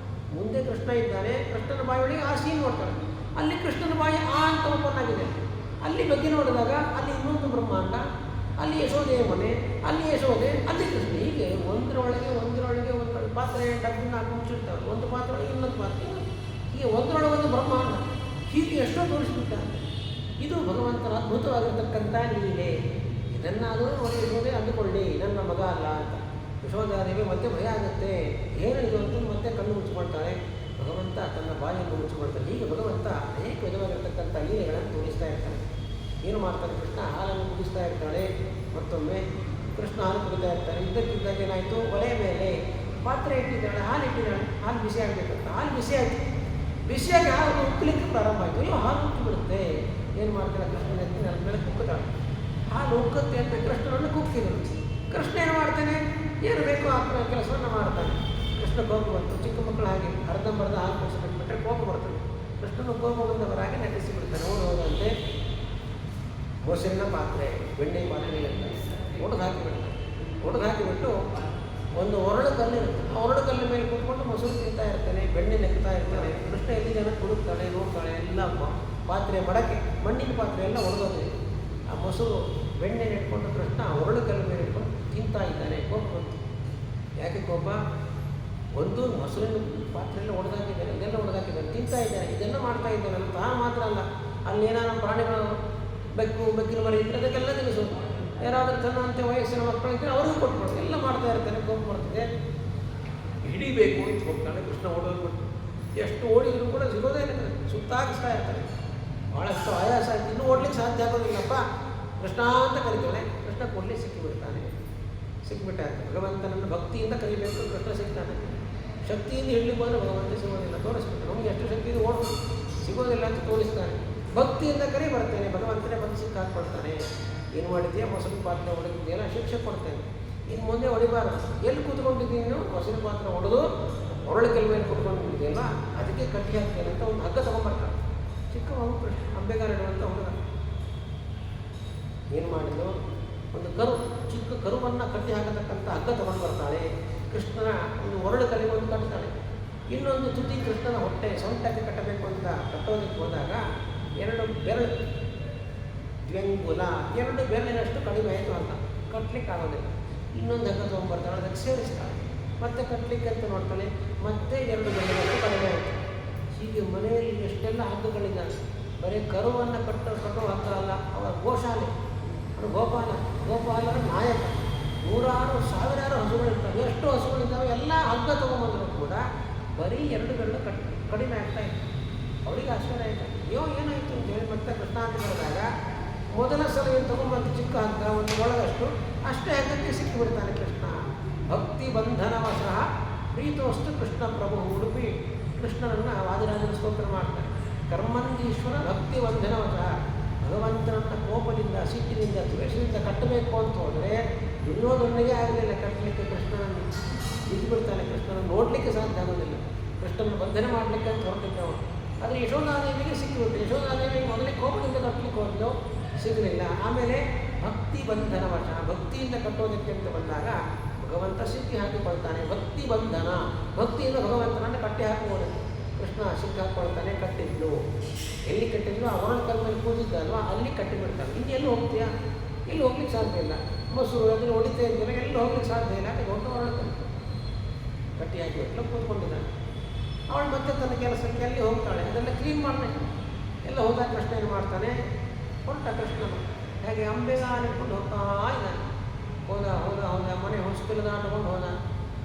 ಮುಂದೆ ಕೃಷ್ಣ ಇದ್ದಾನೆ, ಕೃಷ್ಣನ ಬಾಯಿಯೊಳಗೆ ಆ ಸೀನ್ ನೋಡ್ತಾಳೆ. ಅಲ್ಲಿ ಕೃಷ್ಣನ ಬಾಯಿ ಆ ಅಂತ ಓಪನ್ ಆಗಿದೆ. ಅಲ್ಲಿ ಬಗ್ಗೆ ನೋಡಿದಾಗ ಅಲ್ಲಿ ಇನ್ನೊಂದು ಬ್ರಹ್ಮಾಂಡ, ಅಲ್ಲಿ ಯಶೋಧೆಯ ಮನೆ, ಅಲ್ಲಿ ಯಶೋಧೆ, ಅಲ್ಲಿ ಕೃಷ್ಣ. ಹೀಗೆ ಒಂದರೊಳಗೆ ಒಂದು ಪಾತ್ರೆ ಡಬ್ಬಿನ ಹಾಕಿ ಮುಚ್ಚಿರ್ತಾರೆ. ಒಂದು ಪಾತ್ರೆ ಇನ್ನೊಂದು ಪಾತ್ರೆ, ಹೀಗೆ ಒಂದರೊಳಗೆ ಒಂದು ಬ್ರಹ್ಮಾಂಡ. ಹೀಗೆ ಎಷ್ಟೋ ತೋರಿಸ್ಬಿಟ್ಟಾರೆ. ಇದು ಭಗವಂತನ ಅದ್ಭುತವಾಗಿರ್ತಕ್ಕಂಥ ಲೀಲೆ. ಇದನ್ನಾದರೂ ನೋಡಿ ಯಶೋಧೆ ಅಂದುಕೊಳ್ಳಿ, ನನ್ನ ಮಗ ಅಲ್ಲ ಅಂತ. ಯಶೋಧಾದೇವಿ ಮತ್ತೆ ಭಯ ಆಗುತ್ತೆ, ಏನು ಇದು ಅಂತ ಮತ್ತೆ ಕಣ್ಣು ಮುಚ್ಚಿಕೊಳ್ತಾಳೆ. ಭಗವಂತ ತನ್ನ ಬಾಯಿಯನ್ನು ಮುಚ್ಚಿಕೊಳ್ತಾನೆ. ಹೀಗೆ ಭಗವಂತ ಅನೇಕ ವಿಧವಾಗಿರ್ತಕ್ಕಂಥ ಲೀಲೆಗಳನ್ನು ತೋರಿಸ್ತಾ ಇರ್ತಾನೆ. ಏನು ಮಾಡ್ತಾನೆ? ಕೃಷ್ಣ ಹಾಲನ್ನು ಕುಡಿಸ್ತಾ ಇರ್ತಾಳೆ. ಮತ್ತೊಮ್ಮೆ ಕೃಷ್ಣ ಹಾಲು ಕುಡಿತಾ ಇರ್ತಾನೆ. ಇದ್ದಕ್ಕಿದ್ದಾಗ ಏನಾಯಿತು? ಒಲೆ ಮೇಲೆ ಪಾತ್ರೆ ಇಟ್ಟಿದ್ದಾಳೆ, ಹಾಲು ಇಟ್ಟಿದ್ದಾಳೆ. ಹಾಲು ಬಿಸಿ ಆಗಬೇಕಂತ ಹಾಲು ಬಿಸಿ ಆಯಿತು. ಬಿಸಿಯಾಗಿ ಹಾಲು ಉಕ್ಕಲಿಕ್ಕೆ ಪ್ರಾರಂಭ ಆಯಿತು. ಅಯ್ಯೋ, ಹಾಲು ಉಕ್ಕಿ ಬಿಡುತ್ತೆ. ಏನು ಮಾಡ್ತಾಳೆ? ಕೃಷ್ಣನ ಎತ್ತಿ ನನ್ನ ಮೇಲೆ ಕುಕ್ಕುತ್ತಾಳೆ. ಹಾಲು ಉಕ್ಕುತ್ತೆ ಅಂತ ಕೃಷ್ಣನನ್ನು ಕುಕ್ಕಿದರು. ಕೃಷ್ಣ ಏನು ಮಾಡ್ತಾನೆ? ಏನು ಬೇಕೋ ಆ ಕೆಲಸವನ್ನು ಮಾಡ್ತಾನೆ. ಕೃಷ್ಣ ಕೋಪ ಬಂತು. ಚಿಕ್ಕ ಮಕ್ಕಳು ಹಾಗೆ ಅರ್ಧಂಬರ್ಧ ಹಾಲು ಕುಡಿಸ್ಬಿಟ್ರೆ ಕೋಪ ಬರ್ತದೆ. ಕೃಷ್ಣನ ಕೋಪ ಬಂದವರಾಗಿ ನಟಿಸಿ ಬಿಡ್ತಾನೆ. ಹೋದಂತೆ ಮೊಸರಿನ ಪಾತ್ರೆ, ಬೆಣ್ಣೆ ಪಾತ್ರೆ ಒಡೆದು ಹಾಕಿಬಿಡ್ತಾನೆ. ಒಡೆದು ಹಾಕಿಬಿಟ್ಟು ಒಂದು ಒರಳು ಕಲ್ಲಿರುತ್ತೆ. ಆ ಒರಳು ಕಲ್ಲಿನ ಮೇಲೆ ಕೂತ್ಕೊಂಡು ಮೊಸರು ತಿಂತಾ ಇರ್ತಾನೆ, ಬೆಣ್ಣೆ ನೆಕ್ತಾ ಇರ್ತಾನೆ. ಕೃಷ್ಣ ಎಲ್ಲಿ ಜನ ಕುಡುಕ್ತಾಳೆ, ನೋಡ್ತಾಳೆ. ಎಲ್ಲ ಪಾತ್ರೆ ಮಡಕೆ, ಮಣ್ಣಿನ ಪಾತ್ರೆ ಎಲ್ಲ ಒಡೆದೋಗಿದೆ. ಆ ಮೊಸರು ಬೆಣ್ಣೆ ನೆಟ್ಕೊಂಡು ಕೃಷ್ಣ ಒರಳು ಕಲ್ಲು ಮೇಲೆ ಇಟ್ಕೊಂಡು ತಿಂತಾ ಇದ್ದಾನೆ. ಕೋಪ ಬಂತು. ಯಾಕೆ ಕೋಪ? ಒಂದು ಮೊಸರಿನ ಪಾತ್ರೆಲ್ಲ ಒಡೆದಾಕಿದ್ದಾನೆ, ಇದೆಲ್ಲ ಒಡೆದಾಕಿದ್ದಾನೆ, ತಿಂತಾ ಇದ್ದಾನೆ, ಇದೆಲ್ಲ ಮಾಡ್ತಾ ಇದ್ದಾನೆ. ತಾನು ಮಾತ್ರ ಅಲ್ಲ, ಅಲ್ಲೇನಾದ್ರು ಪ್ರಾಣಿಗಳು, ಬೆಕ್ಕಿನ ಮರಿ ಇದ್ದರೆ ಅದಕ್ಕೆಲ್ಲ ತಿನ್ನಿಸೋದು. ಯಾರಾದರೂ ತನ್ನಂತೆ ವಯಸ್ಸಿನ ಮಕ್ಕಳು ಇದ್ದರೆ ಅವ್ರಿಗೂ ಕೊಟ್ಬಿಡ್ತಾರೆ. ಎಲ್ಲ ಮಾಡ್ತಾ ಇರ್ತಾನೆ. ಕೋಪ ಬರ್ತದೆ. ಹಿಡಿಬೇಕು ಅಂತ ಹೋಗ್ತಾನೆ. ಕೃಷ್ಣ ಓಡೋದ್ಬಿಟ್ಟು ಎಷ್ಟು ಓಡಿದ್ರು ಕೂಡ ಸಿಗೋದೇ ಇರ್ತಾರೆ. ಸುತ್ತಾಗಿಸ್ತಾ ಇರ್ತಾರೆ. ಭಾಳಷ್ಟು ಆಯಾಸ ಆಯ್ತು. ಇನ್ನೂ ಓಡ್ಲಿಕ್ಕೆ ಸಾಧ್ಯ ಆಗೋದಿಲ್ಲಪ್ಪ. ಕೃಷ್ಣ ಅಂತ ಕರಿತಾನೆ. ಕೃಷ್ಣ ಕೊಡಲಿ ಸಿಕ್ಕಿಬಿಡ್ತಾನೆ. ಸಿಕ್ಕಿಬಿಟ್ಟ ಭಗವಂತನನ್ನು ಭಕ್ತಿಯಿಂದ ಕರಿಬೇಕು. ಕೃಷ್ಣ ಸಿಗ್ತಾನೆ. ಶಕ್ತಿಯಿಂದ ಹಿಡ್ಲಿಕ್ಕೆ ಹೋದರೆ ಭಗವಂತ ಸಿಗೋದಿಲ್ಲ. ತೋರಿಸ್ಬಿಟ್ಟು ನಮಗೆ ಎಷ್ಟು ಶಕ್ತಿ ಇದೆ ಓಡ್ಬೋದು, ಸಿಗೋದಿಲ್ಲ ಅಂತ ತೋರಿಸ್ತಾನೆ. ಭಕ್ತಿಯಿಂದ ಕರಿ ಬರ್ತೇನೆ, ಭಗವಂತನೇ ಬಂದು ಸಿಕ್ಕಾಕ್ಕೊಡ್ತಾನೆ. ಏನು ಮಾಡಿದ್ಯಾ? ಮೊಸರು ಪಾತ್ರೆ ಹೊಡೆದಿದೆಯಲ್ಲ, ಶಿಕ್ಷೆ ಕೊಡ್ತೇನೆ. ಇನ್ನು ಮುಂದೆ ಹೊಡಿಬಾರದು. ಎಲ್ಲಿ ಕೂತ್ಕೊಂಡಿದ್ದೀನಿ? ನೀವು ಮೊಸರು ಪಾತ್ರೆ ಹೊಡೆದು ಒರಳು ಕೆಲ ಮೇಲೆ ಕೂತ್ಕೊಂಡಿದ್ದೀಯಲ್ಲ, ಅದಕ್ಕೆ ಕಟ್ಟಿ ಹಾಕ್ತೇನೆ ಅಂತ ಒಂದು ಹಗ್ಗ ತೊಗೊಂಡ್ಬರ್ತಾನೆ. ಚಿಕ್ಕ ಮಗು ಕೃಷ್ಣ ಅಂಬೆಗಾರ ಇಡುವಂಥ ಹುಡುಗ ಏನು ಮಾಡಿದ್ರು? ಒಂದು ಕರು, ಚಿಕ್ಕ ಕರುವನ್ನು ಕಟ್ಟಿ ಹಾಕತಕ್ಕಂಥ ಹಗ್ಗ ತೊಗೊಂಡು ಬರ್ತಾಳೆ. ಕೃಷ್ಣನ ಒಂದು ಒರಳು ಕಲಿಗೆ ಒಂದು ಕಟ್ತಾಳೆ. ಇನ್ನೊಂದು ತುದಿ ಕೃಷ್ಣನ ಹೊಟ್ಟೆ ಸೊಂಟಕ್ಕೆ ಕಟ್ಟಬೇಕು ಅಂತ ಕಟ್ಟೋದಕ್ಕೆ ಹೋದಾಗ 2 ಬೆರಳು ದ್ವಂಗುಲ, 2 ಬೆರಳಿನಷ್ಟು ಕಡಿಮೆ ಆಯಿತು ಅಂತ ಕಟ್ಟಲಿಕ್ಕೆ ಆಗೋದಿಲ್ಲ. ಇನ್ನೊಂದು ಹಗ್ಗ ತೊಗೊಂಡ್ಬರ್ತಾಳೆ, ಅದಕ್ಕೆ ಸೇರಿಸ್ತಾಳೆ. ಮತ್ತೆ ಕಟ್ಟಲಿಕ್ಕೆ ಅಂತ ನೋಡ್ತಾಳೆ, ಮತ್ತೆ 2 ಬೆರಳಿನಷ್ಟು ಕಡಿಮೆ ಆಯಿತು. ಹೀಗೆ ಮನೆಯಲ್ಲಿ ಎಷ್ಟೆಲ್ಲ ಹಗ್ಗಗಳಿದ್ದಾವೆ. ಬರೀ ಕರುವನ್ನು ಕಟ್ಟೋ ಹಗ್ಗ ಅಲ್ಲ, ಅವರ ಗೋಶಾಲೆ, ಅವನು ಗೋಪಾಲರ ನಾಯಕ. 100,000 1,000 ಹಸುಗಳಿರ್ತವೆ. ಎಷ್ಟು ಹಸುಗಳಿದ್ದಾವೆ, ಎಲ್ಲ ಹಗ್ಗ ತೊಗೊಂಬಂದರೂ ಕೂಡ ಬರೀ 2 ಬೆರಳು ಕಡಿಮೆ ಆಗ್ತಾ ಇತ್ತು. ಅವಳಿಗೆ ಆಶ್ಚರ್ಯ ಆಯಿತು. ಅಯ್ಯೋ ಏನಾಯಿತು ಅಂತ ಹೇಳಿ ಮತ್ತೆ ಕೃಷ್ಣ ಅಂತ ಹೇಳಿದಾಗ ಮೊದಲ ಸಲ ಏನು ತೊಗೊಂಬಂದು ಚಿಕ್ಕ ಹಗ್ಗ ಒಂದು ಒಳಗಷ್ಟು ಅಷ್ಟೇ ಹಗ್ಗಕ್ಕೆ ಸಿಕ್ಕಿಬಿಡ್ತಾನೆ ಕೃಷ್ಣ. ಭಕ್ತಿ ಬಂಧನವಶಃ ಪ್ರೀತೋಸ್ತು ಕೃಷ್ಣ ಪ್ರಭು. ಉಡುಪಿ ಕೃಷ್ಣನನ್ನು ವಾದಿರಾಜನ ಸ್ತೋತ್ರ ಮಾಡ್ತಾನೆ. ಕರ್ಮಂದೀಶ್ವರ ಭಕ್ತಿ ಬಂಧನವಶಃ. ಭಗವಂತನನ್ನ ಕೋಪದಿಂದ, ಸಿಟ್ಟಿನಿಂದ, ದ್ವೇಷದಿಂದ ಕಟ್ಟಬೇಕು ಅಂತ ಹೋದರೆ ದುರ್ಯೋಧನಿಗೆ ಆಗಲಿಲ್ಲ ಕಟ್ಟಲಿಕ್ಕೆ. ಕೃಷ್ಣನನ್ನು ಬಿದ್ದುಬಿಡ್ತಾನೆ. ಕೃಷ್ಣನನ್ನು ನೋಡಲಿಕ್ಕೆ ಸಾಧ್ಯ ಆಗೋದಿಲ್ಲ. ಕೃಷ್ಣನ ಬಂಧನ ಮಾಡಲಿಕ್ಕೆ ಅಂತ ಹೊರಟಿದ್ದ ಅವನು. ಆದರೆ ಯಶೋಧಾದೇವಿಗೆ ಸಿಕ್ಕಿಬಿಟ್ಟು, ಯಶೋಧಾದೇವಿಗೆ ಮೊದಲೇ ಕೋಪದಿಂದ ಕಟ್ಟಲಿಕ್ಕೆ ಹೋದಲು, ಸಿಗಲಿಲ್ಲ. ಆಮೇಲೆ ಭಕ್ತಿ ಬಂಧನವಶ, ಭಕ್ತಿಯಿಂದ ಕಟ್ಟೋದಕ್ಕೆ ಅಂತ ಬಂದಾಗ ಭಗವಂತ ಸಿಕ್ಕಿ ಹಾಕಿಕೊಳ್ತಾನೆ. ಭಕ್ತಿ ಬಂಧನ, ಭಕ್ತಿಯಿಂದ ಭಗವಂತನನ್ನು ಕಟ್ಟಿ ಹಾಕುವುದು. ಕೃಷ್ಣ ಸಿಕ್ಕಾಕೊಳ್ತಾನೆ. ಕಟ್ಟಿದ್ಲು. ಎಲ್ಲಿ ಕಟ್ಟಿದ್ಲು? ಆ ಒರಳು ಕಲ್ಲಲ್ಲಿ ಕೂದಿದ್ದಲ್ವಾ ಅಲ್ಲಿ ಕಟ್ಟಿಬಿಡ್ತಾನೆ. ಇನ್ನು ಎಲ್ಲಿ ಹೋಗ್ತೀಯಾ? ಇಲ್ಲಿ ಹೋಗ್ಲಿಕ್ಕೆ ಸಾಧ್ಯ ಇಲ್ಲ. ಮೊಸರು ಅದನ್ನು ಹೊಡಿತಾ ಇದ್ದರೆ ಎಲ್ಲಿ ಹೋಗ್ಲಿಕ್ಕೆ ಸಾಧ್ಯ ಇಲ್ಲ. ಯಾಕೆ ದೊಡ್ಡ ಒರಳು ಕಟ್ಟಿ ಹಾಕಿ ಎಲ್ಲ ಕೂತ್ಕೊಂಡಿದ್ದಾನೆ. ಅವಳು ಮತ್ತೆ ತನ್ನ ಕೆಲಸಕ್ಕೆ ಅಲ್ಲಿ ಹೋಗ್ತಾಳೆ. ಅದೆಲ್ಲ ಕ್ಲೀನ್ ಮಾಡಬೇಕು. ಎಲ್ಲ ಹೋದಾಗ ಕೃಷ್ಣ ಏನು ಮಾಡ್ತಾನೆ? ಹೊರಟ ಕೃಷ್ಣನು ಹೇಗೆ ಅಂಬೆಗ ನಿಂತ್ಕೊಂಡು ಹೋಗ್ತಾ ಇದ್ದಾನೆ. ಹೋದ ಮನೆ ಹೊಸ್ತಿಲು ದಾಟ್ಕೊಂಡು ಹೋದ,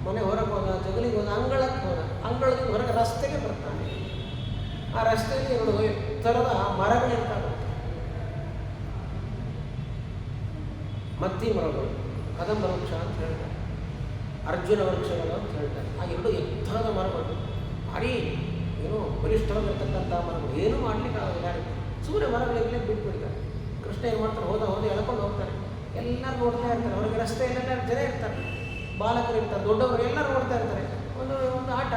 ಮನೆ ಹೊರಗೆ ಹೋದ, ಜಗಲಿಗೆ ಹೋದ, ಅಂಗಳಕ್ಕೆ ಹೋದ. ಅಂಗಳದಿಂದ ಹೊರಗೆ ರಸ್ತೆಗೆ ಬರ್ತಾನೆ. ಆ ರಸ್ತೆಯಲ್ಲಿ ಎರಡು ಥರದ ಮರಗಳಿರ್ತಾವೆ. ಮತ್ತಿ ಮರಗಳು, ಕದಂಬ ವೃಕ್ಷ ಅಂತ ಹೇಳ್ತಾರೆ, ಅರ್ಜುನ ವೃಕ್ಷಗಳು ಅಂತ ಹೇಳ್ತಾರೆ. ಆ ಎರಡು ಎತ್ತರದ ಮರಗಳು, ಭಾರಿ ಏನು ಬಲಿಷ್ಠವಾಗಿರ್ತಕ್ಕಂಥ ಮರಗಳು. ಏನೂ ಮಾಡಲಿಕ್ಕೆ ಆಗೋದಿಲ್ಲ ಯಾರಿಗೆ. ಸುಮ್ಮನೆ ಮರಗಳಿರಲಿ ಬಿಟ್ಬಿಡ್ತಾರೆ. ಕೃಷ್ಣ ಏನು ಮಾಡ್ತಾರೆ? ಹೋದ ಎಳ್ಕೊಂಡು ಹೋಗ್ತಾರೆ. ಎಲ್ಲರೂ ನೋಡ್ತಾ ಇರ್ತಾರೆ. ಅವ್ರಿಗೆ ರಸ್ತೆಯಲ್ಲೆಲ್ಲ ಜನ ಇರ್ತಾರೆ, ಬಾಲಕರು ಇರ್ತಾರೆ, ದೊಡ್ಡವರು ಎಲ್ಲರೂ ನೋಡ್ತಾ ಇರ್ತಾರೆ. ಒಂದು ಆಟ.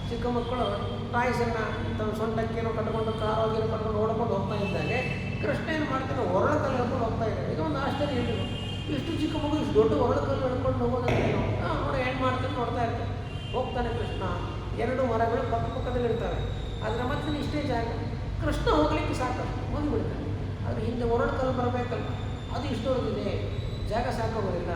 ಚಿಕ್ಕ ಮಕ್ಕಳು ಟಾಯ್ಸನ್ನು ತಮ್ಮ ಸೊಂಟಕ್ಕೇನೋ ಕಟ್ಕೊಂಡು ಕಾರೋಗೇನೋ ಕಟ್ಕೊಂಡು ಓಡ್ಕೊಂಡು ಹೋಗ್ತಾ ಇದ್ದಾಗ ಕೃಷ್ಣ ಏನು ಮಾಡ್ತಾನೆ? ಒರಳು ಕಲ್ಲು ಹೇಳ್ಕೊಂಡು ಹೋಗ್ತಾ ಇದ್ದಾರೆ. ಇದು ಒಂದು ಆಶ್ಚರ್ಯ ಹೇಳಿದ್ರು. ಇಷ್ಟು ಚಿಕ್ಕ ಮಗು ಇಷ್ಟು ದೊಡ್ಡ ಒರಳು ಕಲ್ಲು ಹೇಳ್ಕೊಂಡು ಹೋಗೋದಂತೇನೋ ನೋಡಿ ಏನು ಮಾಡ್ತಾನೆ ನೋಡ್ತಾ ಇರ್ತಾರೆ. ಹೋಗ್ತಾನೆ ಕೃಷ್ಣ. ಎರಡು ಮರಗಳು ಪಕ್ಕದಲ್ಲಿ ಇರ್ತವೆ. ಅದರ ಮಧ್ಯೆ ಇಷ್ಟೇ ಜಾಗ. ಕೃಷ್ಣ ಹೋಗ್ಲಿಕ್ಕೆ ಸಾಕಷ್ಟು ಬಂದುಬಿಡ್ತಾನೆ. ಆದರೆ ಹಿಂದೆ ಒರಳು ಕಲ್ಲು ಬರಬೇಕಲ್ಲ, ಅದು ಇಷ್ಟೊಂದಿದೆ, ಜಾಗ ಸಾಕೋಗೋದಿಲ್ಲ,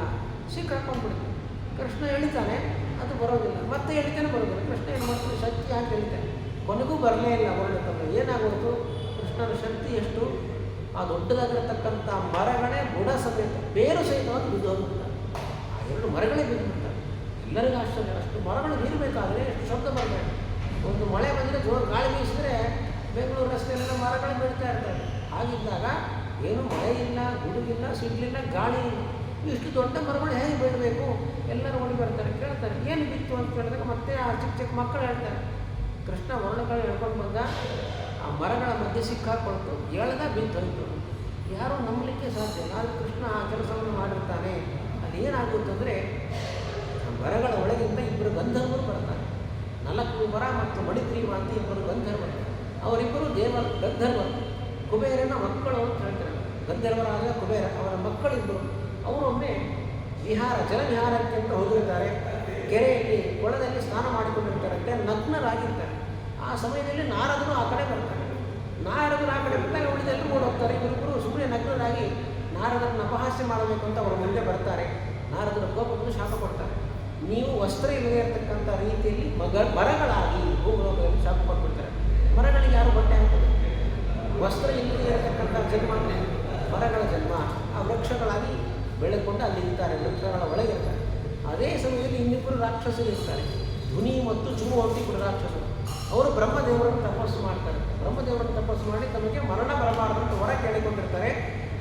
ಸಿಕ್ಕಾಕೊಂಡ್ಬಿಡ್ತಾನೆ. ಕೃಷ್ಣ ಎಳಿತಾನೆ, ಅದು ಬರೋದಿಲ್ಲ. ಮತ್ತೆ ಎಳಿತಾನೆ, ಬರೋದಿಲ್ಲ. ಕೃಷ್ಣ ಏನು ಮಾಡ್ತಾನೆ? ಶಕ್ತಿ ಹಾಕಿ ಎಳಿತಾನೆ. ಕೊನೆಗೂ ಬರಲೇ ಇಲ್ಲ ಒರಳು ಕಲ್ಲು. ಏನಾಗೋದು? ಕೃಷ್ಣನ ಶಕ್ತಿ ಎಷ್ಟು? ಆ ದೊಡ್ಡದಾಗಿರತಕ್ಕಂಥ ಮರಗಳೇ ಬುಡ ಸಮೇತ, ಬೇರು ಸಹಿತವಾಗಿ ಬಿದ್ದು ಹೋಗ್ಬಿಡ್ತಾರೆ. ಆ ಎರಡು ಮರಗಳೇ ಬಿದ್ದುಬಿಡ್ತಾರೆ. ಎಲ್ಲರಿಗೂ ಆಶ್ಚರ್ಯ. ಅಷ್ಟು ಮರಗಳು ನೀರಬೇಕಾದ್ರೆ ಎಷ್ಟು ಶಬ್ದ ಬರಬೇಕು. ಒಂದು ಮಳೆ ಬಂದರೆ ಜೋರು ಗಾಳಿ ಬೀಸಿದ್ರೆ ಬೆಂಗಳೂರು ರಸ್ತೆಯಲ್ಲೆಲ್ಲ ಮರಗಳು ಬೀಳ್ತಾ ಇರ್ತವೆ. ಹಾಗಿದ್ದಾಗ ಏನು ಮಳೆ ಇಲ್ಲ, ಗುಡುಗಿಲ್ಲ, ಸಿಡ್ಲಿಲ್ಲ, ಗಾಳಿ ಇಲ್ಲ. ಇಷ್ಟು ದೊಡ್ಡ ಮರಗಳು ಹೇಗೆ ಬೀಳಬೇಕು? ಎಲ್ಲರೂ ಓಡಿ ಬರ್ತಾರೆ, ಕೇಳ್ತಾರೆ ಏನು ಬಿತ್ತು ಅಂತ ಕೇಳಿದಾಗ ಮತ್ತೆ ಆ ಚಿಕ್ಕ ಚಿಕ್ಕ ಮಕ್ಕಳು ಹೇಳ್ತಾರೆ, ಕೃಷ್ಣ ಒರಳುಗಳು ಹೇಳ್ಕೊಂಡು ಬಂದ, ಆ ಮರಗಳ ಮಧ್ಯೆ ಸಿಕ್ಕಾಕೊಳ್ತು, ಎಳ್ದ ಬಿದ್ದು ಹೋಯಿತು. ಯಾರೂ ನಂಬಲಿಕ್ಕೆ ಸಾಧ್ಯ ಇಲ್ಲ. ಆದರೆ ಕೃಷ್ಣ ಆ ಕೆಲಸವನ್ನು ಮಾಡಿರ್ತಾನೆ. ಅಲ್ಲಿ ಏನಾಗುತ್ತಂದರೆ ಮರಗಳ ಒಳಗಿಂದ ಇಬ್ಬರು ಗಂಧರ್ವರು ಬರ್ತಾರೆ. 4 ಮರ ಮತ್ತು ಮಣಿಗ್ರೀವ ಅಂತ ಇಬ್ಬರು ಗಂಧರ್ವರು. ಅವರಿಬ್ಬರು ಗಂಧರ್ವರು, ಕುಬೇರನ ಮಕ್ಕಳು ಅಂತ ಹೇಳ್ತಾರೆ. ಗಂಧರ್ವರಾದ ಕುಬೇರ ಅವರ ಮಕ್ಕಳಿಬ್ಬರು. ಅವರೊಮ್ಮೆ ಜಲವಿಹಾರಕ್ಕೆ ಅಂತ ಹೋಗಿರ್ತಾರೆ. ಕೆರೆಯಲ್ಲಿ ಕೊಳದಲ್ಲಿ ಸ್ನಾನ ಮಾಡಿಕೊಂಡಿರ್ತಾರಂತೆ, ನಗ್ನರಾಗಿರ್ತಾರೆ. ಆ ಸಮಯದಲ್ಲಿ ನಾರದರು ಆ ಕಡೆ ಬರ್ತಾರೆ. ನಾರದರು ಆ ಕಡೆ ಬಂದಾಗ ಉಳಿದೆಲ್ಲರೂ ಓಡೋಗ್ತಾರೆ. ಇವರಿಬ್ಬರು ಸುಮ್ಮನೆ ನಗ್ನರಾಗಿ ನಾರದರನ್ನು ಅಪಹಾಸ್ಯ ಮಾಡಬೇಕು ಅಂತ ಅವರು ಮುಂದೆ ಬರ್ತಾರೆ. ನಾರದರು ಕೋಪವನ್ನು ಶಾಪ ಕೊಡ್ತಾರೆ. ನೀವು ವಸ್ತ್ರ ಇಲ್ಲದೆ ಇರತಕ್ಕಂಥ ರೀತಿಯಲ್ಲಿ ಮರಗಳಾಗಿ ಭೂಲೋಕದಲ್ಲಿ ಶಾಪ ಕೊಟ್ಬಿಡ್ತಾರೆ. ಮರಗಳಿಗೆ ಯಾರು ಬಟ್ಟೆ ಹಾಕೋದು? ವಸ್ತ್ರ ಇಲ್ಲದೆ ಇರತಕ್ಕಂಥ ಜನ್ಮ ಮರಗಳ ಜನ್ಮ. ಆ ವೃಕ್ಷಗಳಾಗಿ ಬೆಳೆದುಕೊಂಡು ಅಲ್ಲಿ ಇರ್ತಾರೆ, ವೃಕ್ಷಗಳ ಒಳಗಿರ್ತಾರೆ. ಅದೇ ಸಮಯದಲ್ಲಿ ಇನ್ನಿಬ್ಬರು ರಾಕ್ಷಸರು ಇರ್ತಾರೆ, ಧ್ವನಿ ಮತ್ತು ಚುಮುವಂತಿ ಇಬ್ಬರು ರಾಕ್ಷಸರು. ಅವರು ಬ್ರಹ್ಮದೇವರನ್ನು ತಪಸ್ಸು ಮಾಡ್ತಾರೆ. ಬ್ರಹ್ಮದೇವರನ್ನು ತಪಸ್ಸು ಮಾಡಿ ತಮಗೆ ಮರಣ ಬರಬಾರದಂತ ಹೊರ ಕೇಳಿಕೊಂಡಿರ್ತಾರೆ.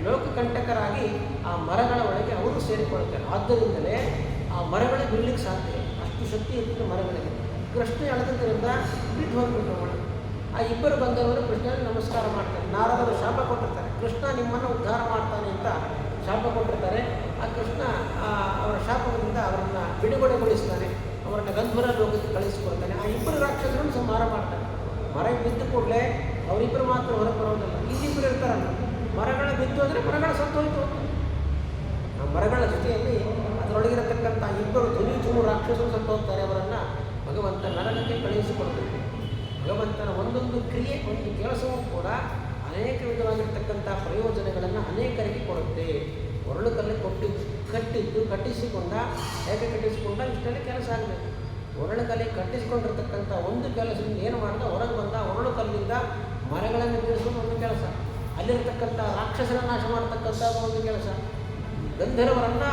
ಲೋಕಕಂಟಕರಾಗಿ ಆ ಮರಗಳ ಒಳಗೆ ಅವರು ಸೇರಿಕೊಳ್ತಾರೆ. ಆದ್ದರಿಂದಲೇ ಆ ಮರಗಳೇ ಬೀಳಲಿಕ್ಕೆ ಸಾಧ್ಯ. ಅಷ್ಟು ಶಕ್ತಿ ಇರ್ತದೆ ಮರಗಳಿಗೆ. ಕೃಷ್ಣ ಎಳೆದ್ರಿಂದ ಬಿದ್ದು ಹೋಗ್ಬಿಟ್ಟು ಆ ಇಬ್ಬರು ಬಂದವರು ಕೃಷ್ಣನಿಗೆ ನಮಸ್ಕಾರ ಮಾಡ್ತಾರೆ. ನಾರದರು ಶಾಪ ಕೊಟ್ಟಿರ್ತಾರೆ, ಕೃಷ್ಣ ನಿಮ್ಮನ್ನು ಉದ್ಧಾರ ಮಾಡ್ತಾನೆ ಅಂತ ಶಾಪ ಕೊಟ್ಟಿರ್ತಾರೆ. ಆ ಕೃಷ್ಣ ಅವರ ಶಾಪದಿಂದ ಅವರನ್ನು ಬಿಡುಗಡೆಗೊಳಿಸ್ತಾನೆ. ಅವರನ್ನು ಗಂಧರ್ವ ಲೋಕಕ್ಕೆ ಕಳಿಸಿಕೊಡ್ತಾನೆ. ಆ ಇಬ್ಬರು ರಾಕ್ಷಸರನ್ನು ಸಂಹಾರ ಮಾಡ್ತಾನೆ. ಮರ ಬಿದ್ದ ಕೂಡಲೇ ಅವರಿಬ್ಬರು ಮಾತ್ರ ಹೊರಗೆ ಬರೋದಿಲ್ಲ, ಇನ್ನಿಬ್ಬರು ಇರ್ತಾರಲ್ಲ. ಮರಗಳ ಬಿದ್ದು ಅಂದರೆ ಮರಗಳ ಸತ್ತೋಯ್ತು. ಆ ಮರಗಳ ಜೊತೆಯಲ್ಲಿ ಅದರೊಳಗಿರತಕ್ಕಂಥ ಇಬ್ಬರು ಧ್ವನಿ ಚುಮು ರಾಕ್ಷಸರು ಸತ್ತೋಗ್ತಾರೆ. ಅವರನ್ನು ಭಗವಂತ ನರಕಕ್ಕೆ ಕಳುಹಿಸಿಕೊಡ್ತಾನೆ. ಭಗವಂತನ ಒಂದೊಂದು ಕ್ರಿಯೆ, ಒಂದು ಕೆಲಸವೂ ಕೂಡ ಅನೇಕ ವಿಧವಾಗಿರ್ತಕ್ಕಂಥ ಪ್ರಯೋಜನಗಳನ್ನು ಅನೇಕರಿಗೆ ಕೊಡುತ್ತೆ. ಒರಳು ಕಲ್ಲು ಕಟ್ಟಿಸಿಕೊಂಡ, ಹೇಗೆ ಕಟ್ಟಿಸಿಕೊಂಡ ಇಷ್ಟರಲ್ಲಿ ಕೆಲಸ ಆಗಬೇಕು. ಒರಳು ಕಲ್ಲಿಗೆ ಕಟ್ಟಿಸಿಕೊಂಡಿರ್ತಕ್ಕಂಥ ಒಂದು ಕೆಲಸದಿಂದ ಏನು ಮಾಡಿದ, ಹೊರಗೆ ಬಂದ ಒರಳು ಕಲ್ಲಿಂದ ಮರಗಳನ್ನು ಬೀಳಿಸೋದು ಒಂದು ಕೆಲಸ, ಅಲ್ಲಿರ್ತಕ್ಕಂಥ ರಾಕ್ಷಸರ ನಾಶ ಮಾಡತಕ್ಕಂಥ ಒಂದು ಕೆಲಸ, ಗಂಧರ್ವರನ್ನು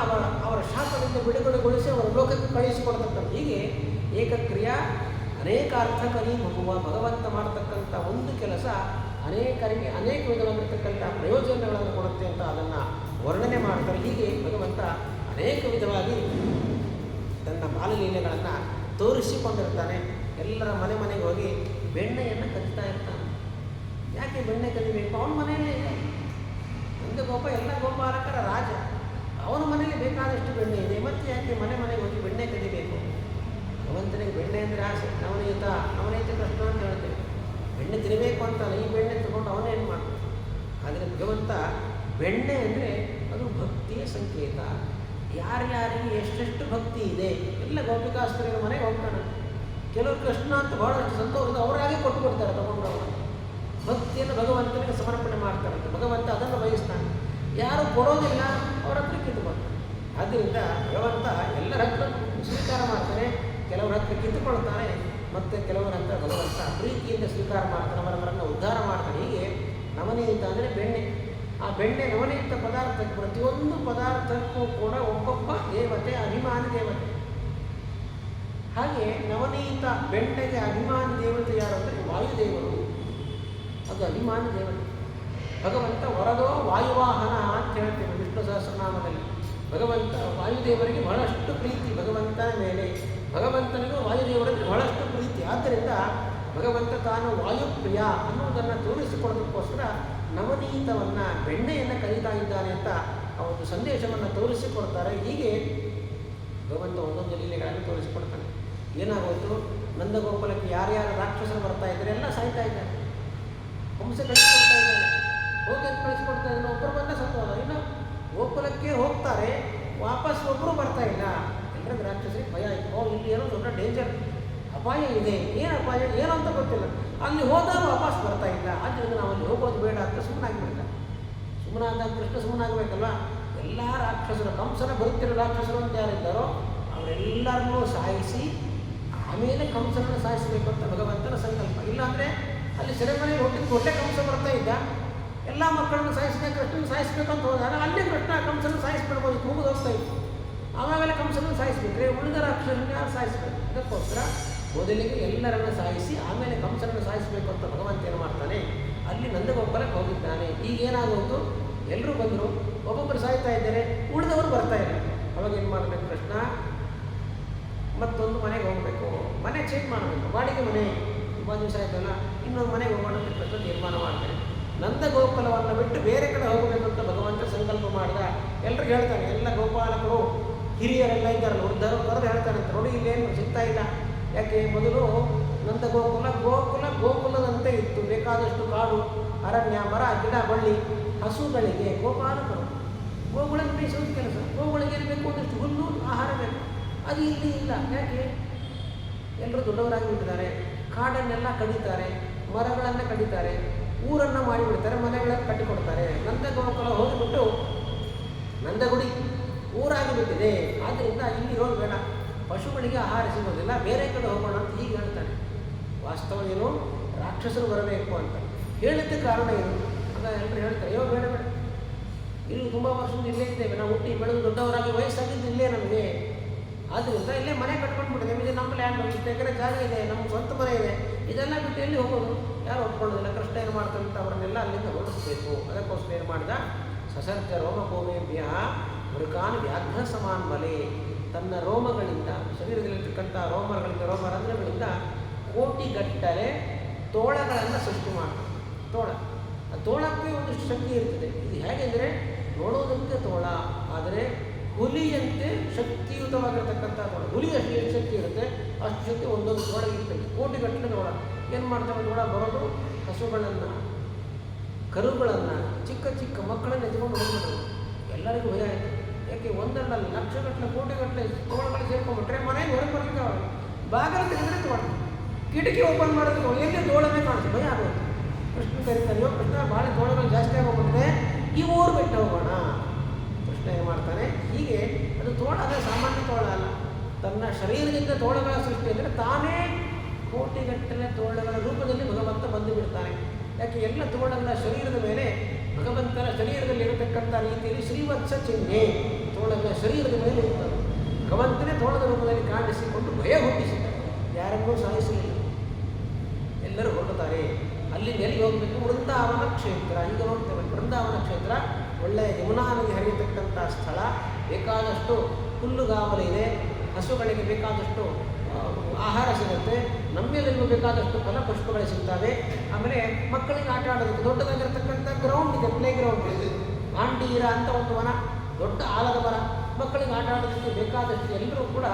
ಅವರ ಶಾಪದಿಂದ ಬಿಡುಗಡೆಗೊಳಿಸಿ ಅವರ ಲೋಕಕ್ಕೆ ಕಳುಹಿಸಿಕೊಡ್ತಕ್ಕಂಥ, ಹೀಗೆ ಏಕಕ್ರಿಯಾ ಅನೇಕ ಅರ್ಥಕರಿ ಭಗವಂತ ಮಾಡತಕ್ಕಂಥ ಒಂದು ಕೆಲಸ ಅನೇಕರಿಗೆ ಅನೇಕ ವಿಧವಾಗಿರ್ತಕ್ಕಂಥ ಪ್ರಯೋಜನಗಳನ್ನು ಕೊಡುತ್ತೆ ಅಂತ ಅದನ್ನು ವರ್ಣನೆ ಮಾಡ್ತಾರೆ. ಹೀಗೆ ಭಗವಂತ ಅನೇಕ ವಿಧವಾಗಿ ತನ್ನ ಬಾಲಲೀಲೆಗಳನ್ನು ತೋರಿಸಿಕೊಂಡಿರ್ತಾನೆ. ಎಲ್ಲರ ಮನೆಗೆ ಹೋಗಿ ಬೆಣ್ಣೆಯನ್ನು ಕದಿತಾ ಇರ್ತಾನೆ. ಯಾಕೆ ಬೆಣ್ಣೆ ಕದಿಬೇಕು? ಅವನ ಮನೆಯಲ್ಲೇ ಇದೆ. ಒಂದು ಗೋಪ, ಎಲ್ಲ ಗೋಪಾಲಕರ ರಾಜ, ಅವನ ಮನೆಯಲ್ಲಿ ಬೇಕಾದಷ್ಟು ಬೆಣ್ಣೆ ಇದೆ. ಮತ್ತು ಯಾಕೆ ಮನೆಗೆ ಹೋಗಿ ಬೆಣ್ಣೆ ಕದಿಬೇಕು? ಭಗವಂತನಿಗೆ ಬೆಣ್ಣೆ ಅಂದರೆ ಆಸೆ. ನವನೀತ ಕೃಷ್ಣ ಅಂತ ಹೇಳ್ತೇವೆ. ಬೆಣ್ಣೆ ತಿನ್ನಬೇಕು ಅಂತಲ್ಲ, ಈ ಬೆಣ್ಣೆ ತಗೊಂಡು ಅವನೇನು ಮಾಡ್ತಾನೆ. ಆದರೆ ಭಗವಂತ ಬೆಣ್ಣೆ ಅಂದರೆ ಅದು ಭಕ್ತಿಯ ಸಂಕೇತ. ಯಾರ್ಯಾರಿಗೆ ಎಷ್ಟೆಷ್ಟು ಭಕ್ತಿ ಇದೆ ಎಲ್ಲ ಗೋಪಿಕಾಸ್ತ್ರೀಯರ ಮನೆಗೆ ಹೋಗ್ತಾನೆ. ಕೆಲವರು ಕೃಷ್ಣ ಅಂತ ಬಹಳಷ್ಟು ಸಂತೋಷದಿಂದ ಅವರಾಗೆ ಕೊಟ್ಟು ಕೊಡ್ತಾರೆ ತಗೊಂಡು ಭಕ್ತಿಯನ್ನು ಭಗವಂತನಿಗೆ ಸಮರ್ಪಣೆ ಮಾಡ್ತಾರಂತೆ. ಭಗವಂತ ಅದನ್ನು ಬಯಸ್ತಾನೆ. ಯಾರು ಕೊಡೋದಿಲ್ಲ ಅವರ ಹತ್ರ ಕಿತ್ತುಕೊಳ್ತಾರೆ. ಆದ್ದರಿಂದ ಭಗವಂತ ಎಲ್ಲರ ಹತ್ರ ಸ್ವೀಕಾರ ಮಾಡ್ತಾನೆ, ಕೆಲವರ ಹತ್ರ ಕಿತ್ತುಕೊಳ್ತಾನೆ, ಮತ್ತು ಕೆಲವರ ಹತ್ರ ಭಗವಂತ ಪ್ರೀತಿಯಿಂದ ಸ್ವೀಕಾರ ಮಾಡ್ತಾನೆ, ಅವರವರನ್ನು ಉದ್ಧಾರ ಮಾಡ್ತಾನೆ. ಹೀಗೆ ನವನೀತ ಅಂದರೆ ಬೆಣ್ಣೆ. ಆ ಬೆಣ್ಣೆ ನವನೀತ ಪದಾರ್ಥಕ್ಕೆ ಪ್ರತಿಯೊಂದು ಪದಾರ್ಥಕ್ಕೂ ಕೂಡ ಒಬ್ಬೊಬ್ಬ ದೇವತೆ, ಅಭಿಮಾನಿ ದೇವತೆ. ಹಾಗೆ ನವನೀತ ಬೆಣ್ಣೆಗೆ ಅಭಿಮಾನಿ ದೇವತೆ ಯಾರು ಅಂದರೆ ವಾಯುದೇವರು. ಅದು ಅಭಿಮಾನಿ ದೇವತೆ. ಭಗವಂತ ವರದೋ ವಾಯುವಾಹನ ಅಂತ ಹೇಳ್ತೇವೆ ವಿಷ್ಣು ಸಹಸ್ರನಾಮದಲ್ಲಿ. ಭಗವಂತ ವಾಯುದೇವರಿಗೆ ಬಹಳಷ್ಟು ಪ್ರೀತಿ ಭಗವಂತನ ಮೇಲೆ, ಭಗವಂತನಿಗೂ ವಾಯುದೇವರಿಗೆ ಬಹಳಷ್ಟು ಪ್ರೀತಿ. ಆದ್ದರಿಂದ ಭಗವಂತ ತಾನು ವಾಯುಪ್ರಿಯ ಅನ್ನುವುದನ್ನು ತೋರಿಸಿಕೊಡೋದಕ್ಕೋಸ್ಕರ ನವನೀತವನ್ನು ಬೆಣ್ಣೆಯನ್ನು ಕರೀತಾ ಇದ್ದಾನೆ ಅಂತ ಆ ಒಂದು ಸಂದೇಶವನ್ನು ತೋರಿಸಿಕೊಡ್ತಾರೆ. ಹೀಗೆ ಭಗವಂತ ಒಂದೊಂದು ಲೀಲೆಗಳನ್ನು ತೋರಿಸಿಕೊಡ್ತಾನೆ. ಏನಾಗೋಯ್ತು, ನಂದಗೋಪಾಲಕ್ಕೆ ಯಾರ್ಯಾರು ರಾಕ್ಷಸರು ಬರ್ತಾ ಇದ್ದಾರೆ ಎಲ್ಲ ಸಾಯ್ತಾ ಇದ್ದಾರೆ. ಹಂಸ ಕಳಿಸ್ಕೊಡ್ತಾ ಇದ್ದಾನೆ, ಹೋಗಿ ಕಳಿಸ್ಕೊಡ್ತಾ ಇದ್ದಾನೆ. ಒಬ್ಬರು ಬಂದ ಸತ್ತೋದ, ಇನ್ನು ಗೋಕುಲಕ್ಕೆ ಹೋಗ್ತಾರೆ, ವಾಪಸ್ ಒಬ್ಬರು ಬರ್ತಾ ಇಲ್ಲ. ಎಲ್ಲರಿಗೂ ರಾಕ್ಷಸರಿಗೆ ಭಯ ಆಯಿತು. ಇಲ್ಲಿ ಏನೋ ದೊಡ್ಡ ಡೇಂಜರ್, ಅಪಾಯ ಇದೆ. ಏನು ಅಪಾಯ ಏನು ಅಂತ ಗೊತ್ತಿಲ್ಲ. ಅಲ್ಲಿ ಹೋದಾಗ ವಾಪಸ್ ಬರ್ತಾ ಇಲ್ಲ. ಆದ್ದರಿಂದ ನಾವು ಅಲ್ಲಿ ಹೋಗೋದು ಬೇಡ ಅಂತ ಸುಮ್ಮನಾಗಿಬಿಡ್ತಾರೆ. ಸುಮ್ಮನಾದಾಗ ಕೃಷ್ಣ ಸುಮ್ಮನಾಗಬೇಕಲ್ವ. ಎಲ್ಲ ರಾಕ್ಷಸರು, ಕಂಸನ ಬರುತ್ತಿರೋ ರಾಕ್ಷಸರು ಅಂತ ಯಾರಿದ್ದಾರೋ ಅವರೆಲ್ಲರನ್ನೂ ಸಾಯಿಸಿ ಆಮೇಲೆ ಕಂಸನನ್ನು ಸಾಯಿಸಬೇಕು ಅಂತ ಭಗವಂತನ ಸಂಕಲ್ಪ. ಇಲ್ಲಾಂದರೆ ಅಲ್ಲಿ ಸೆರೆಮನೆಯಲ್ಲಿ ಹೊಟ್ಟೆ ಕಂಸ ಬರ್ತಾ ಇದ್ದ, ಎಲ್ಲ ಮಕ್ಕಳನ್ನು ಸಾಯಿಸಿದ, ಕೃಷ್ಣನ ಸಾಯಿಸಬೇಕಂತ ಹೋದಾಗ ಅಲ್ಲೇ ಕೃಷ್ಣ ಕಂಸನ ಸಾಯಿಸ್ಬಿಡ್ಬೋದು, ಮುಗಿದು ಹೋಗ್ತಾ ಇತ್ತು. ಆವಾಗಲೇ ಕಂಸನನ್ನು ಸಾಯಿಸ್ಬೇಕ್ರೆ ಉಳಿದ ರಾಕ್ಷಸರನ್ನು ಯಾರು ಸಾಯಿಸಬೇಕು? ಅದಕ್ಕೋಸ್ಕರ ಮೊದಲಿಗೆ ಎಲ್ಲರನ್ನು ಸಾಯಿಸಿ ಆಮೇಲೆ ಕಂಸನನ್ನು ಸಾಯಿಸಬೇಕು ಅಂತ ಭಗವಂತ ಏನು ಮಾಡ್ತಾನೆ, ಅಲ್ಲಿ ನಂದಗೋಪಾಲಕ್ಕೆ ಹೋಗಿದ್ದಾನೆ. ಈಗೇನಾಗೋದು, ಎಲ್ಲರೂ ಬಂದರು, ಒಬ್ಬೊಬ್ಬರು ಸಾಯ್ತಾ ಇದ್ದಾರೆ, ಉಳಿದವರು ಬರ್ತಾ ಇಲ್ಲ. ಅವಾಗ ಏನು ಮಾಡಬೇಕು ಕೃಷ್ಣ, ಮತ್ತೊಂದು ಮನೆಗೆ ಹೋಗಬೇಕು, ಮನೆ ಚೇಂಜ್ ಮಾಡಬೇಕು. ಬಾಡಿಗೆ ಮನೆ ತುಂಬ ದಿವಸ ಆಯ್ತಲ್ಲ, ಇನ್ನೊಂದು ಮನೆಗೆ ಹೋಗೋಣ ಅಂತ ಕೃಷ್ಣ ತೀರ್ಮಾನ ಮಾಡ್ತಾನೆ. ನಂದಗೋಪಾಲವನ್ನು ಬಿಟ್ಟು ಬೇರೆ ಕಡೆ ಹೋಗಬೇಕು ಅಂತ ಭಗವಂತ ಸಂಕಲ್ಪ ಮಾಡಿದ. ಎಲ್ರಿಗೂ ಹೇಳ್ತಾನೆ, ಎಲ್ಲ ಗೋಪಾಲಕರು ಹಿರಿಯರೆಲ್ಲ ಇದ್ದಾರಲ್ಲ, ವೃದ್ಧರು ಕರೆದು ಹೇಳ್ತಾನೆ, ನೋಡಿ ಇಲ್ಲೇನು ಸಿಗ್ತಾ ಇಲ್ಲ. ಯಾಕೆ, ಮೊದಲು ಗೋಕುಲದಂತೆ ಇತ್ತು, ಬೇಕಾದಷ್ಟು ಕಾಡು, ಅರಣ್ಯ, ಮರ, ಗಿಡ, ಬಳ್ಳಿ, ಹಸುಗಳಿಗೆ ಗೋಪಾಲಕರು, ಗೋಗಳನ್ನು ಮೇಯಿಸೋದು ಕೆಲಸ. ಗೋಗಳಿಗೆ ಏನು ಬೇಕು, ಒಂದಷ್ಟು ಹುಲ್ಲು, ಆಹಾರ ಬೇಕು. ಅದು ಇಲ್ಲಿ ಇಲ್ಲ. ಯಾಕೆ, ಎಲ್ಲರೂ ದೊಡ್ಡವರಾಗಿ ಬಿಟ್ಟಿದ್ದಾರೆ, ಕಾಡನ್ನೆಲ್ಲ ಕಡಿತಾರೆ, ಮರಗಳನ್ನು ಕಡಿತಾರೆ, ಊರನ್ನು ಮಾಡಿಬಿಡ್ತಾರೆ, ಮನೆಗಳನ್ನು ಕಟ್ಟಿಕೊಡ್ತಾರೆ. ನಂದಗೋಕುಲ ಹೋಗಿಬಿಟ್ಟು ನಂದಗುಡಿ ಊರಾಗಿಬಿಟ್ಟಿದೆ. ಆದ್ದರಿಂದ ಇಲ್ಲಿ ಇರೋದು ಬೇಡ, ಪಶುಗಳಿಗೆ ಆಹಾರ ಸಿಗೋದಿಲ್ಲ, ಬೇರೆ ಕಡೆ ಹೋಗೋಣ ಅಂತ ಹೀಗೆ ಹೇಳ್ತಾನೆ. ವಾಸ್ತವ ಏನು, ರಾಕ್ಷಸರು ಬರಬೇಕು ಅಂತ ಹೇಳಿದ್ದ ಕಾರಣ ಏನು. ಆಗ ಎಲ್ಲರೂ ಹೇಳ್ತಾರೆ, ಅಯ್ಯೋ ಬೇಡ ಬೇಡ, ಇಲ್ಲಿ ತುಂಬ ವರ್ಷದಿಂದ ಇಲ್ಲೇ ಇದ್ದೇವೆ, ನಾವು ಹುಟ್ಟಿ ಬೆಳೆದು ದೊಡ್ಡವರಾಗಿ ವಯಸ್ಸಾಗಿದ್ದು ಇಲ್ಲೇ ನಮಗೆ. ಆದ್ದರಿಂದ ಇಲ್ಲೇ ಮನೆ ಕಟ್ಕೊಂಡು ಬಿಟ್ಟಿದೆ, ನಿಮಗೆ ನಮ್ಮ ಲ್ಯಾಂಡ್, ಇಷ್ಟು ಎಕರೆ ಜಾಗ ಇದೆ, ನಮ್ಮ ಸ್ವಂತ ಮನೆ ಇದೆ, ಇದೆಲ್ಲ ಬಿಟ್ಟು ಎಲ್ಲಿ ಹೋಗೋದು, ಯಾರು ಒಪ್ಕೊಳ್ಳೋದಿಲ್ಲ. ಕೃಷ್ಣ ಏನು ಮಾಡ್ತಾನೆ ಅಂತ ಅವರನ್ನೆಲ್ಲ ಅಲ್ಲಿಂದ ಹೊರಡಿಸ್ಬೇಕು. ಅದಕ್ಕೋಸ್ಕರ ಏನು ಮಾಡಿದ, ಸಸರ್ಜ ರೋಮಕೋಮೇಭ್ಯ ಮೃಗಾನ್ ವ್ಯಾಘ್ರ ಸಮಾನ್ ಮಲೆ, ತನ್ನ ರೋಮಗಳಿಂದ, ಶರೀರದಲ್ಲಿರ್ತಕ್ಕಂಥ ರೋಮರಂಧ್ರಗಳಿಂದ ಕೋಟಿಗಟ್ಟಲೆ ತೋಳಗಳನ್ನು ಸೃಷ್ಟಿ ಮಾಡ್ತಾರೆ. ತೋಳ, ಆ ತೋಳಕ್ಕೆ ಒಂದಿಷ್ಟು ಶಕ್ತಿ ಇರ್ತದೆ. ಇದು ಹೇಗೆಂದರೆ ನೋಡೋದಕ್ಕೆ ತೋಳ, ಆದರೆ ಹುಲಿಯಂತೆ ಶಕ್ತಿಯುತವಾಗಿರ್ತಕ್ಕಂಥ ತೋಳ. ಹುಲಿ ಎಷ್ಟು ಶಕ್ತಿ ಇರುತ್ತೆ ಅಷ್ಟು ಶಕ್ತಿ ಒಂದೊಂದು ತೋಳಗೆ ಇರ್ತದೆ. ಕೋಟಿಗಟ್ಟಲೆ ತೋಳ. ಏನು ಮಾಡ್ತಾರೆ ತೋಳ, ಬರೋದು ಹಸುಗಳನ್ನು, ಕರುಗಳನ್ನು, ಚಿಕ್ಕ ಚಿಕ್ಕ ಮಕ್ಕಳನ್ನು ಎತ್ಕೊಂಡು ಹೋಗ್ಬಿಡೋದು. ಎಲ್ಲರಿಗೂ ಭಯ ಆಯಿತು. ಯಾಕೆ, ಒಂದಲ್ಲ ಲಕ್ಷಗಟ್ಟಲೆ ಕೋಟಿಗಟ್ಟಲೆ ತೋಳಗಳು ಸೇರ್ಕೊಂಡ್ಬಿಟ್ರೆ ಮನೆಗೆ ಹೊರಗೆ ಬರ್ಲಿಕ್ಕೆ ಅವರು ಬಾಗಿಲು ತೆಗೆದ್ರೆ ತೋಳ, ಕಿಟಕಿ ಓಪನ್ ಮಾಡೋದು ಎಲ್ಲಿ ತೋಳನೇ ಕಾಣಿಸ್ತು, ಭಯ ಆಗೋದು. ಕೃಷ್ಣ ಕರೀತಾನೆ, ಕೃಷ್ಣ ಭಾಳ ತೋಳಗಳು ಜಾಸ್ತಿ ಆಗೋಗ್ಬಿಟ್ಟಿದೆ, ಈ ಊರು ಬಿಟ್ಟು ಹೋಗೋಣ. ಕೃಷ್ಣ ಏನು ಮಾಡ್ತಾನೆ, ಹೀಗೆ ಅದು ತೋಳ ಅಂದರೆ ಸಾಮಾನ್ಯ ತೋಳ ಅಲ್ಲ, ತನ್ನ ಶರೀರದಿಂದ ತೋಳಗಳ ಸೃಷ್ಟಿ ಅಂದರೆ ತಾನೇ ಕೋಟಿಗಟ್ಟಲೆ ತೋಳಗಳ ರೂಪದಲ್ಲಿ ಭಗವಂತ ಬಂದು ಬಿಡ್ತಾನೆ. ಯಾಕೆ, ಎಲ್ಲ ತೋಳಗಳ ಶರೀರದ ಮೇಲೆ ಭಗವಂತನ ಶರೀರದಲ್ಲಿ ಇರತಕ್ಕಂಥ ರೀತಿಯಲ್ಲಿ ಶ್ರೀವತ್ಸ ಚಿಹ್ನೆ ತೋಳಗಳ ಶರೀರದ ಮೇಲೆ ಇರ್ತಾರೆ. ಭಗವಂತನೇ ತೋಳದ ರೂಪದಲ್ಲಿ ಕಾಣಿಸಿಕೊಂಡು ಭಯ ಹುಟ್ಟಿಸಿದ್ದಾರೆ, ಯಾರನ್ನೂ ಸಾಯಿಸಲಿಲ್ಲ. ಎಲ್ಲರೂ ಹೊರಡುತ್ತಾರೆ. ಅಲ್ಲಿ ಎಲ್ಲಿ ಹೋಗಬೇಕು, ವೃಂದಾವನ ಕ್ಷೇತ್ರ. ಈಗ ನೋಡ್ತೇವೆ, ವೃಂದಾವನ ಕ್ಷೇತ್ರ ಒಳ್ಳೆಯ ಯಮುನಾ ನದಿ ಹರಿಯತಕ್ಕಂಥ ಸ್ಥಳ. ಬೇಕಾದಷ್ಟು ಹುಲ್ಲುಗಾವಲು ಇದೆ, ಹಸುಗಳಿಗೆ ಬೇಕಾದಷ್ಟು ಆಹಾರ ಸಿಗುತ್ತೆ, ನಮ್ಮೆಲ್ಲರಿಗೂ ಬೇಕಾದಷ್ಟು ಫಲಪುಷ್ಪಗಳು ಸಿಗ್ತವೆ. ಆಮೇಲೆ ಮಕ್ಕಳಿಗೆ ಆಟ ಆಡೋದಕ್ಕೆ ದೊಡ್ಡದಾಗಿರ್ತಕ್ಕಂಥ ಗ್ರೌಂಡ್ ಇದೆ, ಪ್ಲೇ ಗ್ರೌಂಡ್ ಇದೆ. ಆಂಡೀರ ಅಂತ ಒಂದು ವನ, ದೊಡ್ಡ ಆಲದ ಮರ, ಮಕ್ಕಳಿಗೆ ಆಟ ಆಡೋದಕ್ಕೆ ಬೇಕಾದಷ್ಟು ಎಲ್ಲರೂ ಕೂಡ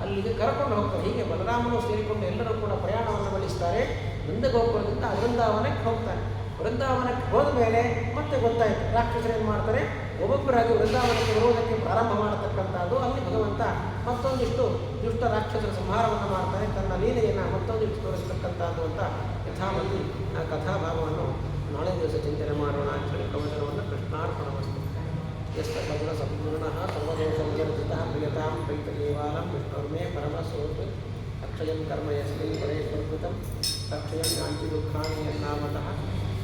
ಅಲ್ಲಿಗೆ ಕರ್ಕೊಂಡು ಹೋಗ್ತಾರೆ. ಹೀಗೆ ಬಲರಾಮನು ಸೇರಿಕೊಂಡು ಎಲ್ಲರೂ ಕೂಡ ಪ್ರಯಾಣವನ್ನು ಬೆಳೆಸ್ತಾರೆ. ನಂದಗೋಕುಲದಿಂದ ವೃಂದಾವನಕ್ಕೆ ಹೋಗ್ತಾನೆ. ವೃಂದಾವನಕ್ಕೆ ಹೋದ ಮೇಲೆ ಮತ್ತೆ ಗೊತ್ತಾಯಿತು, ರಾಕ್ಷಸರು ಏನು ಮಾಡ್ತಾರೆ, ಒಬ್ಬೊಬ್ಬರಾಗಿ ವೃಂದಾವನಕ್ಕೆ ಬರುವುದಕ್ಕೆ ಪ್ರಾರಂಭ ಮಾಡತಕ್ಕಂಥದ್ದು. ಅಲ್ಲಿ ಭಗವಂತ ಮತ್ತೊಂದಿಷ್ಟು ದುಷ್ಟ ರಾಕ್ಷಸರ ಸಂಹಾರವನ್ನು ಮಾಡ್ತಾನೆ, ತನ್ನ ಲೀಲೆಯನ್ನು ಮತ್ತೊಂದು ತೋರಿಸ್ತಕ್ಕಂಥದ್ದು ಅಂತ ಯಥಾಮತಿ ಆ ಕಥಾಭಾವವನ್ನು ನಾಳೆ ದಿವಸ ಚಿಂತನೆ ಮಾಡೋಣ ಅಂತ ಹೇಳಿ ಪ್ರವಚನವನ್ನು ಕೃಷ್ಣಾರ್ಪಣವನ್ನು ಯಸ್ತ ಕಗುಣ ಸಂಪೂರ್ಣ ಸರ್ವದೋಷ ವಿಜರ್ಜಿತಃ ಪ್ರಿಯತಾಂ ಪ್ರೀತದೇವಾಲಂ ವಿಷ್ಣುರ್ಮೇ ಪರಮಸೋತ್ ಅಕ್ಷಯಂ ಕರ್ಮ ಯಸ್ಮಿನ್ ಪರೇಶ್ವರ್ಕೃತಂ ಅಕ್ಷಯಂ ಶಾಂತಿ ದುಃಖಾನಿ ಯನ್ನಾಮತಃ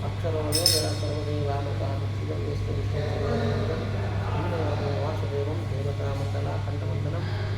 ಅಕ್ಷರೋ ವೇದ ಸರ್ವದೇವಾಮತಃ